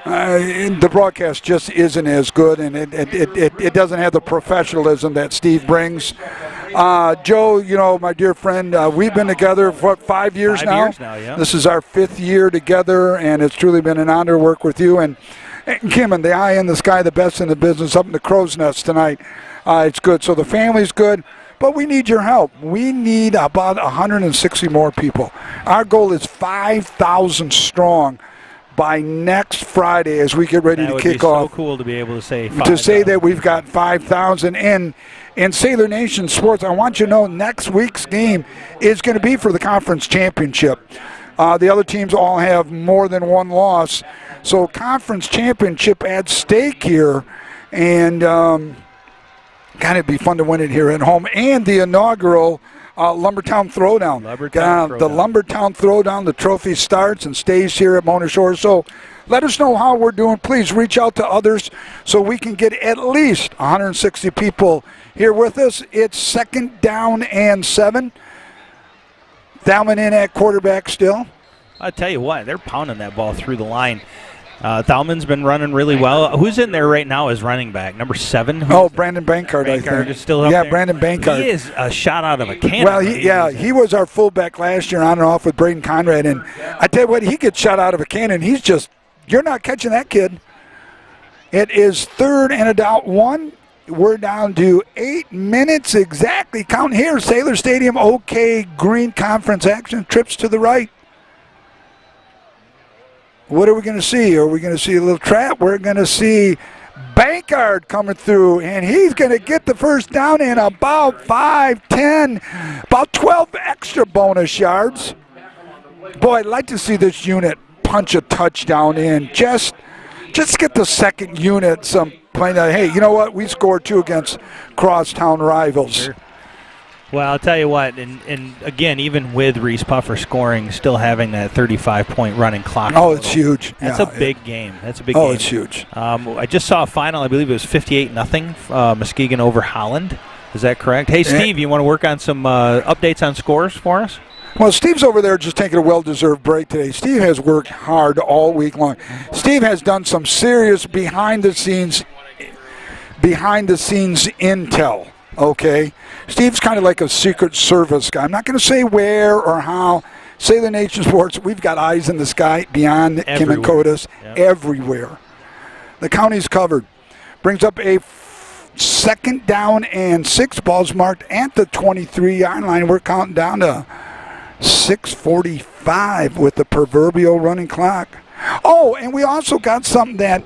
the broadcast just isn't as good, and it doesn't have the professionalism that Steve brings. Joe, my dear friend, we've been together for 5 years now. 5 years now, yeah. This is our 5th year together, and it's truly been an honor to work with you. And Kim, and the eye in the sky, the best in the business, up in the crow's nest tonight. It's good. So the family's good, but we need your help. We need about 160 more people. Our goal is 5,000 strong by next Friday as we get ready to kick off. So cool to be able to say 5,000. To say that we've got 5,000. And in Sailor Nation Sports, I want you to know next week's game is going to be for the conference championship. The other teams all have more than one loss. So conference championship at stake here. And God, it'd be fun to win it here at home. And the inaugural Lumbertown Throwdown. The Lumbertown Throwdown, the trophy starts and stays here at Mona Shores. So let us know how we're doing. Please reach out to others so we can get at least 160 people here with us. It's 2nd down and 7. Thalman in at quarterback still. I'll tell you what, they're pounding that ball through the line. Thalman's been running really well. Who's in there right now as running back? Number 7? Brandon Bankard, I think. Is still up there? Brandon Bankard. He is a shot out of a cannon. Well, he was our fullback last year on and off with Braden Conrad. And I tell you what, he gets shot out of a cannon. You're not catching that kid. It is 3rd and about 1. We're down to 8 minutes exactly. Count here, Sailor Stadium, OK Green Conference action, trips to the right. What are we going to see? Are we going to see a little trap? We're going to see Bankard coming through, and he's going to get the first down in about 5, 10, about 12 extra bonus yards. Boy, I'd like to see this unit punch a touchdown in. Just get the second unit some playing that, hey, you know what? We scored 2 against crosstown rivals. Sure. Well, I'll tell you what, and again, even with Reese Puffer scoring, still having that 35-point running clock. Oh, it's huge. That's a big game. That's a big game. Oh, it's huge. I just saw a final. I believe it was 58-0, Muskegon over Holland. Is that correct? Hey, Steve, you want to work on some updates on scores for us? Well, Steve's over there just taking a well-deserved break today. Steve has worked hard all week long. Steve has done some serious behind-the-scenes intel, okay? Steve's kind of like a Secret Service guy. I'm not going to say where or how. Sailor Nation Sports, we've got eyes in the sky beyond Kim and Codis, everywhere. The county's covered. Brings up a 2nd down and 6. Balls marked at the 23-yard line. We're counting down to 6:45 with the proverbial running clock. Oh, and we also got something that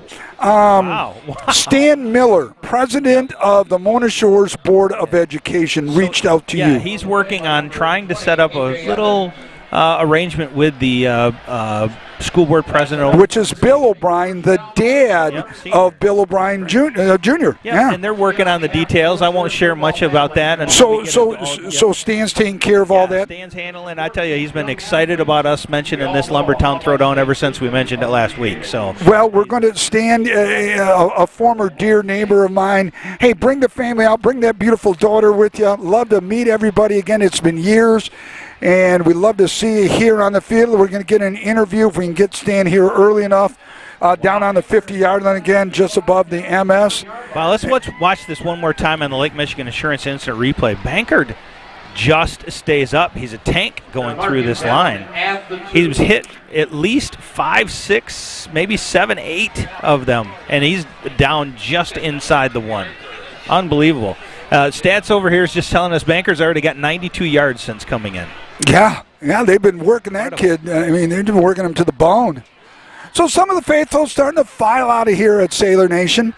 Stan Miller, president of the Mona Shores Board of Education, reached out to you. Yeah, he's working on trying to set up a little arrangement with the school board president. Which is Bill O'Brien, the dad of Bill O'Brien Jr. Yeah, and they're working on the details. I won't share much about that. So Stan's taking care of all that? Stan's handling. I tell you, he's been excited about us mentioning this Lumbertown Throwdown ever since we mentioned it last week. So, well, we're going to Stan, a former dear neighbor of mine. Hey, bring the family out. Bring that beautiful daughter with you. Love to meet everybody again. It's been years. And we'd love to see you here on the field. We're going to get an interview if we can get Stan here early enough. Down on the 50-yard line again, just above the MS. Well, let's watch this one more time on the Lake Michigan Insurance Instant Replay. Bankard just stays up. He's a tank going through this line. He was hit at least 5, 6, maybe 7, 8 of them, and he's down just inside the 1. Unbelievable. Stats over here is just telling us Bankard's already got 92 yards since coming in. Yeah, they've been working that kid. I mean, they've been working him to the bone. So some of the faithful starting to file out of here at Sailor Nation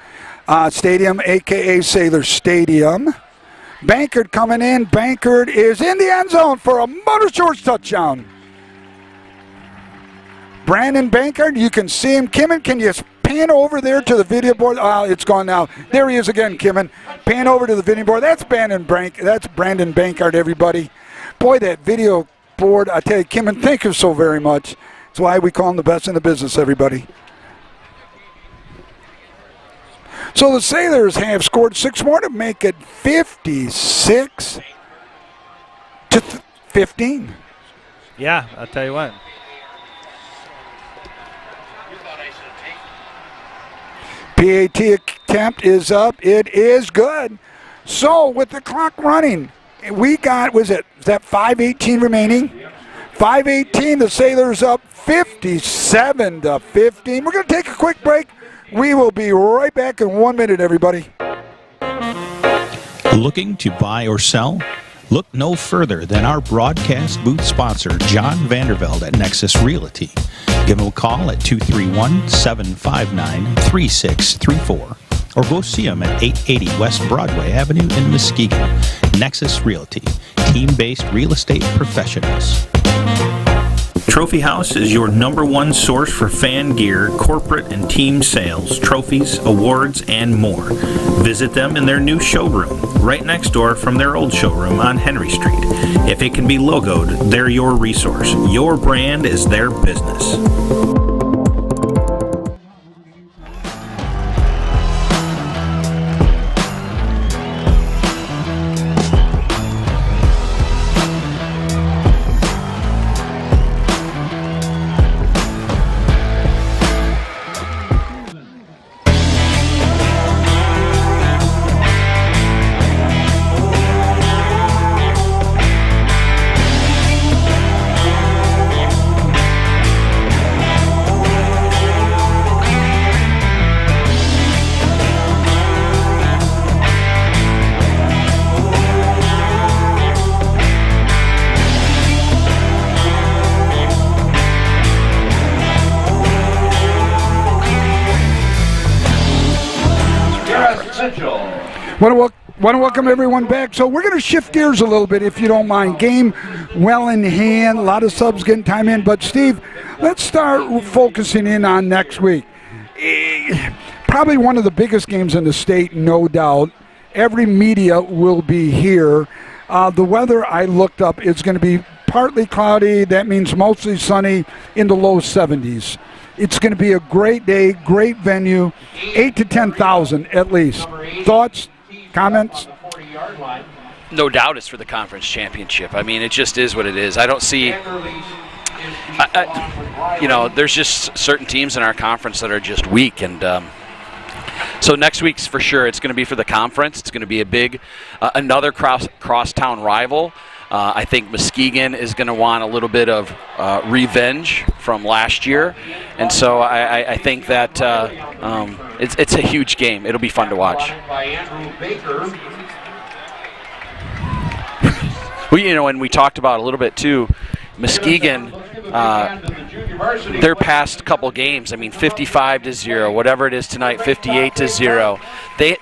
Stadium, a.k.a. Sailor Stadium. Bankard coming in. Bankard is in the end zone for a Motor Shorts touchdown. Brandon Bankard, you can see him. Kimmin, can you pan over there to the video board? It's gone now. There he is again, Kimmin. Pan over to the video board. That's Brandon Bankard, everybody. Boy, that video board, I tell you, Kimmin, thank you so very much. That's why we call him the best in the business, everybody. So the Sailors have scored 6 more to make it 56 to 15. Yeah, I'll tell you what. PAT attempt is up. It is good. So with the clock running, we got, is that 5:18 remaining? 5:18, the Sailors up 57 to 15. We're going to take a quick break. We will be right back in 1 minute, everybody. Looking to buy or sell? Look no further than our broadcast booth sponsor, John Vandervelde at Nexus Realty. Give him a call at 231-759-3634 or go see him at 880 West Broadway Avenue in Muskegon. Nexus Realty, team-based real estate professionals. Trophy House is your #1 source for fan gear, corporate and team sales, trophies, awards, and more. Visit them in their new showroom, right next door from their old showroom on Henry Street. If it can be logoed, they're your resource. Your brand is their business. Want to welcome everyone back. So we're going to shift gears a little bit, if you don't mind. Game well in hand, a lot of subs getting time in. But, Steve, let's start focusing in on next week. Probably one of the biggest games in the state, no doubt. Every media will be here. The weather, I looked up, is going to be partly cloudy. That means mostly sunny in the low 70s. It's going to be a great day, great venue, 8,000 to 10,000 at least. Thoughts, comments? No doubt it's for the conference championship. I mean, it just is what it is. I don't see, there's just certain teams in our conference that are just weak. And so next week's for sure, it's going to be for the conference. It's going to be a big, another cross-town rival. I think Muskegon is going to want a little bit of revenge from last year, and so I think that it's a huge game. It'll be fun to watch. Well, and we talked about a little bit too, Muskegon their past couple games. I mean, 55-0, whatever it is tonight, 58-0.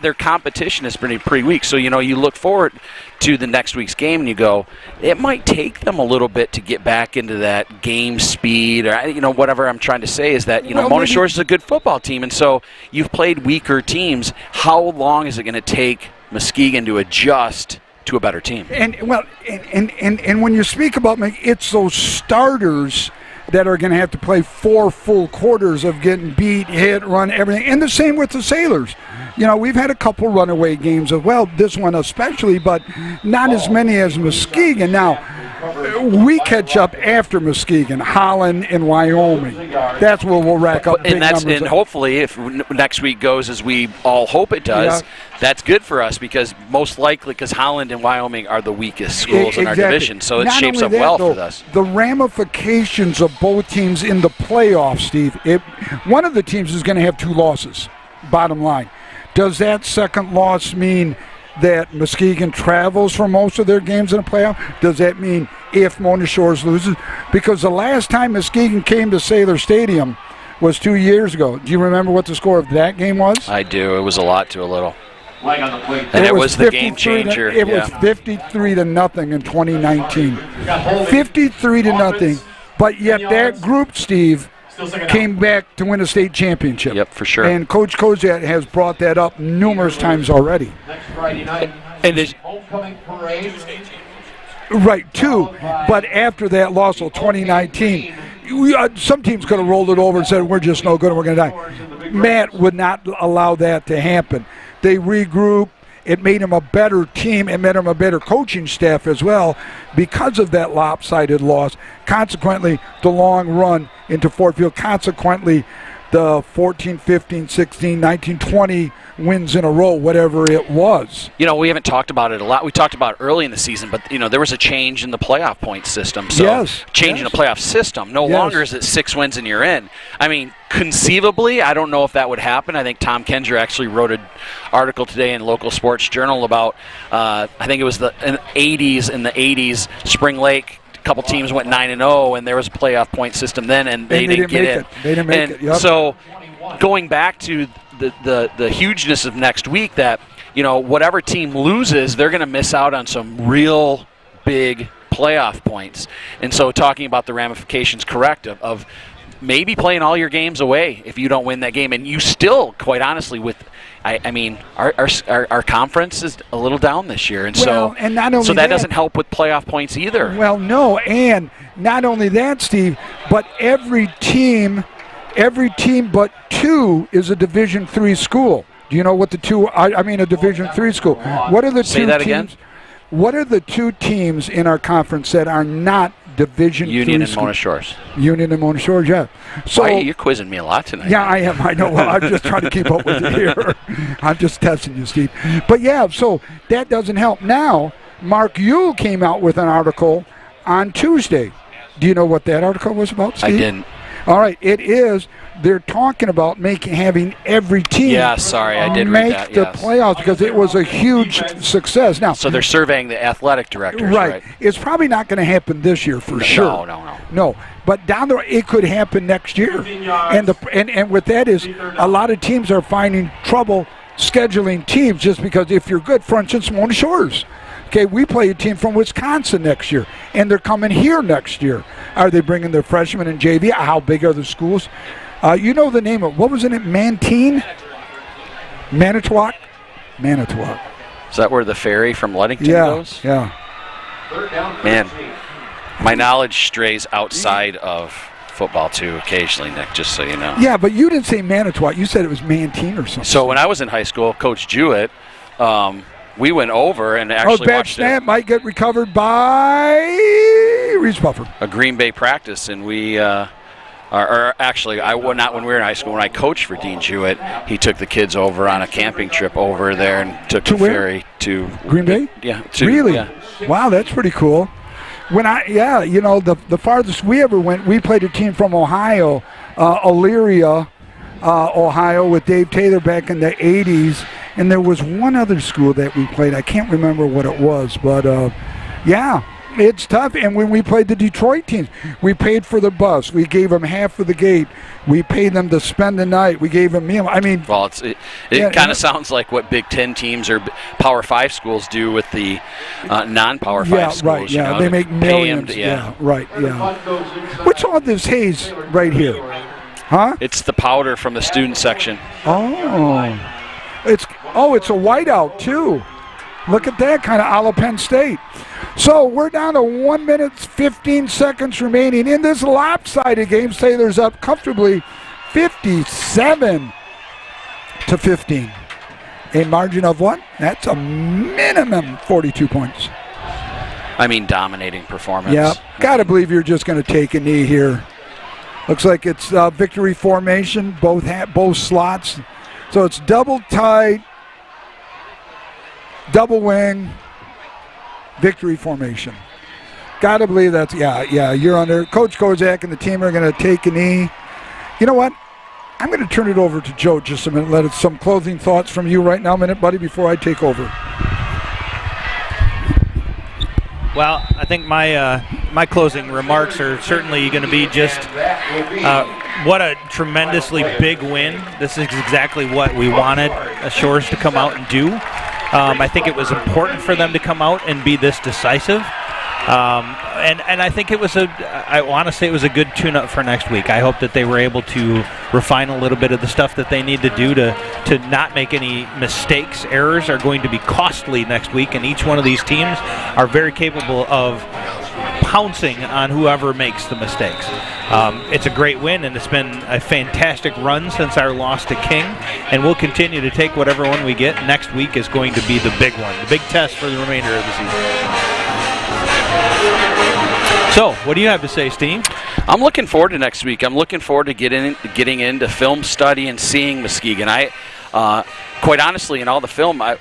Their competition has been pretty weak. So you look forward to the next week's game and you go, it might take them a little bit to get back into that game speed, or whatever I'm trying to say is that Mona Shores is a good football team, and so you've played weaker teams. How long is it going to take Muskegon to adjust to a better team? And when you speak about it's those starters that are going to have to play 4 full quarters of getting beat, hit, run, everything. And the same with the Sailors. We've had a couple runaway games as well, this one especially, but not as many as Muskegon. Now, we catch up after Muskegon, Holland and Wyoming. That's where we'll rack up big numbers. And hopefully, if next week goes as we all hope it does, that's good for us, because most likely, because Holland and Wyoming are the weakest schools in our division, so it shapes up well for us. The ramifications of both teams in the playoffs, Steve, one of the teams is going to have 2 losses, bottom line. Does that second loss mean that Muskegon travels for most of their games in the playoff? Does that mean if Mona Shores loses? Because the last time Muskegon came to Sailor Stadium was 2 years ago. Do you remember what the score of that game was? I do. It was a lot to a little. And it was the game changer. It was 53-0 in 2019. 53-0. But yet that group, Steve, came back to win a state championship. Yep, for sure. And Coach Kozak has brought that up numerous times already. Next Friday night, homecoming parade. Right, too. But after that loss of 2019, some teams could have rolled it over and said, we're just no good and we're going to die. Matt would not allow that to happen. They regroup. It made him a better team. It made him a better coaching staff as well because of that lopsided loss. Consequently, the long run into Fort Field. Consequently, the 14, 15, 16, 19, 20 wins in a row, whatever it was. We haven't talked about it a lot. We talked about it early in the season, but, there was a change in the playoff point system. So changing the playoff system. No longer is it 6 wins and you're in. I mean, conceivably, I don't know if that would happen. I think Tom Kenzer actually wrote an article today in Local Sports Journal about, I think it was in the 80s, Spring Lake. A couple teams went 9-0, and there was a playoff point system then, and they didn't get in. They didn't make it. Yep. So going back to the hugeness of next week, that whatever team loses, they're going to miss out on some real big playoff points. And so talking about the ramifications, correct, of maybe playing all your games away if you don't win that game, and you still, quite honestly, I mean, our conference is a little down this year, and so that doesn't help with playoff points either. Well, no, and not only that, Steve, but every team but 2 is a Division III school. Do you know what the 2? I mean, a Division III school. What are the 2 teams? Again? What are the 2 teams in our conference that are not Division Union III and Mona Shores. Union and Mona Shores, yeah. So you're quizzing me a lot tonight. Yeah, I am. I know. Well, I'm just trying to keep up with you here. I'm just testing you, Steve. But yeah, so that doesn't help. Now, Mark Yule came out with an article on Tuesday. Do you know what that article was about, Steve? I didn't. All right, it is. They're talking about having every team I did make read that, the playoffs because it was a huge success. Now, so they're surveying the athletic directors, right? It's probably not going to happen this year for sure. No. But down the road, it could happen next year. And with that is a lot of teams are finding trouble scheduling teams just because if you're good, for instance, Mona Shores. Okay, we play a team from Wisconsin next year, and they're coming here next year. Are they bringing their freshmen and JV? How big are the schools? You know the name of, what was it, Manitowoc? Manitowoc. Is that where the ferry from Ludington goes? Yeah. Man, my knowledge strays outside of football too occasionally, Nick, just so you know. Yeah, but you didn't say Manitowoc. You said it was Mantine or something. So when I was in high school, Coach Jewett, we went over and actually watched snap might get recovered by Reeths Buffer. A Green Bay practice, and we actually, not when we were in high school. When I coached for Dean Jewett, he took the kids over on a camping trip over there and took the ferry to Green Bay. Yeah. Really? Yeah. Wow, that's pretty cool. The farthest we ever went, we played a team from Ohio, Elyria, Ohio, with Dave Taylor back in the 80s. And there was one other school that we played. I can't remember what it was, but It's tough, and when we played the Detroit teams, we paid for the bus. We gave them half of the gate. We paid them to spend the night. We gave them meal. I mean, well, it kind of sounds like what Big Ten teams or Power 5 schools do with the non-Power 5 schools. Right, yeah, they make millions. Right, yeah. What's all this haze right here? Huh? It's the powder from the student section. Oh, it's a whiteout too. Look at that, kind of a la Penn State. So we're down to 1 minute, 15 seconds remaining in this lopsided game. Sailors up comfortably 57-15. A margin of what? That's a minimum 42 points. I mean, dominating performance. Yeah, got to believe you're just going to take a knee here. Looks like it's victory formation, both slots. So it's double tight, double wing, victory formation. Got to believe that's, you're under. Coach Kozak and the team are going to take a knee. You know what? I'm going to turn it over to Joe just a minute. Let it some closing thoughts from you right now, buddy, before I take over. Well, I think my closing remarks are certainly going to be just what a tremendously big win. This is exactly what we wanted Shores to come out and do. I think it was important for them to come out and be this decisive. And I think I want to say it was a good tune-up for next week. I hope that they were able to refine a little bit of the stuff that they need to do to not make any mistakes. Errors are going to be costly next week, and each one of these teams are very capable of pouncing on whoever makes the mistakes. It's a great win, and it's been a fantastic run since our loss to King, and we'll continue to take whatever one we get. Next week is going to be the big one, the big test for the remainder of the season. So, what do you have to say, Steve? I'm looking forward to next week. I'm looking forward to getting into film study and seeing Muskegon. Quite honestly, in all the film, I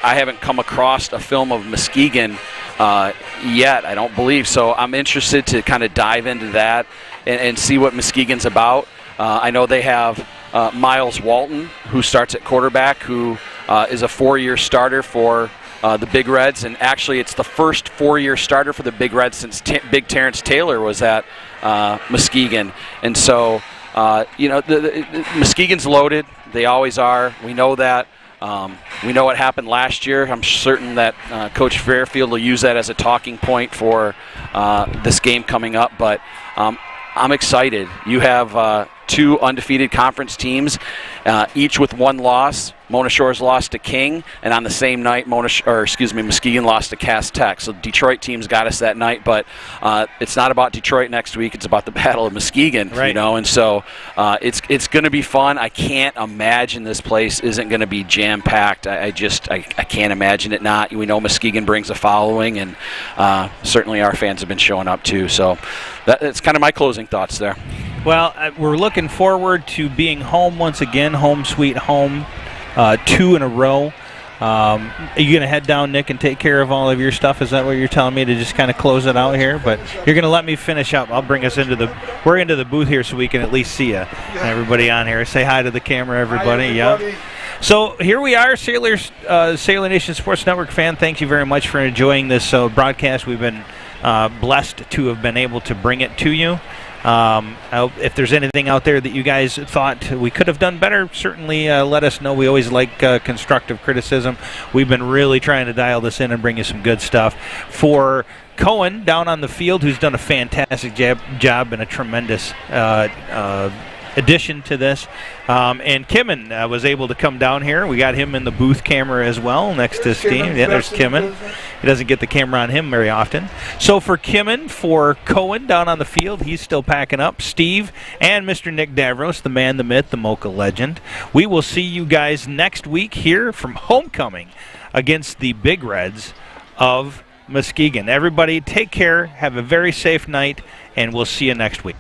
haven't come across a film of Muskegon yet, I don't believe. So I'm interested to kind of dive into that and see what Muskegon's about. I know they have Miles Walton, who starts at quarterback, who is a 4-year starter for the Big Reds, and actually it's the first 4-year starter for the Big Reds since Big Terrence Taylor was at Muskegon. And so, Muskegon's loaded. They always are. We know that. We know what happened last year. I'm certain that Coach Fairfield will use that as a talking point for this game coming up. But I'm excited. You have 2 undefeated conference teams, each with 1 loss. Mona Shores lost to King, and on the same night, Muskegon lost to Cass Tech. So Detroit teams got us that night, but it's not about Detroit next week. It's about the Battle of Muskegon, right. And so it's going to be fun. I can't imagine this place isn't going to be jam-packed. I can't imagine it not. We know Muskegon brings a following, and certainly our fans have been showing up too. So that's kind of my closing thoughts there. Well, we're looking forward to being home once again, home sweet home. 2 in a row. Are you going to head down, Nick, and take care of all of your stuff? Is that what you're telling me to just kind of close it out here? But you're going to let me finish up. I'll bring us into the booth here so we can at least see you. And everybody on here. Say hi to the camera, everybody. Hi, everybody. Yeah. So here we are, Sailor Nation Sports Network fan. Thank you very much for enjoying this broadcast. We've been blessed to have been able to bring it to you. If there's anything out there that you guys thought we could have done better, certainly let us know. We always like constructive criticism. We've been really trying to dial this in and bring you some good stuff. For Cohen down on the field, who's done a fantastic job and a tremendous addition to this. And Kimmin was able to come down here. We got him in the booth camera as well next to Steve. Yeah, there's Kimmin. He doesn't get the camera on him very often. So for Kimmin, for Cohen down on the field, he's still packing up. Steve and Mr. Nick Davros, the man, the myth, the Mocha legend. We will see you guys next week here from homecoming against the Big Reds of Muskegon. Everybody take care, have a very safe night, and we'll see you next week.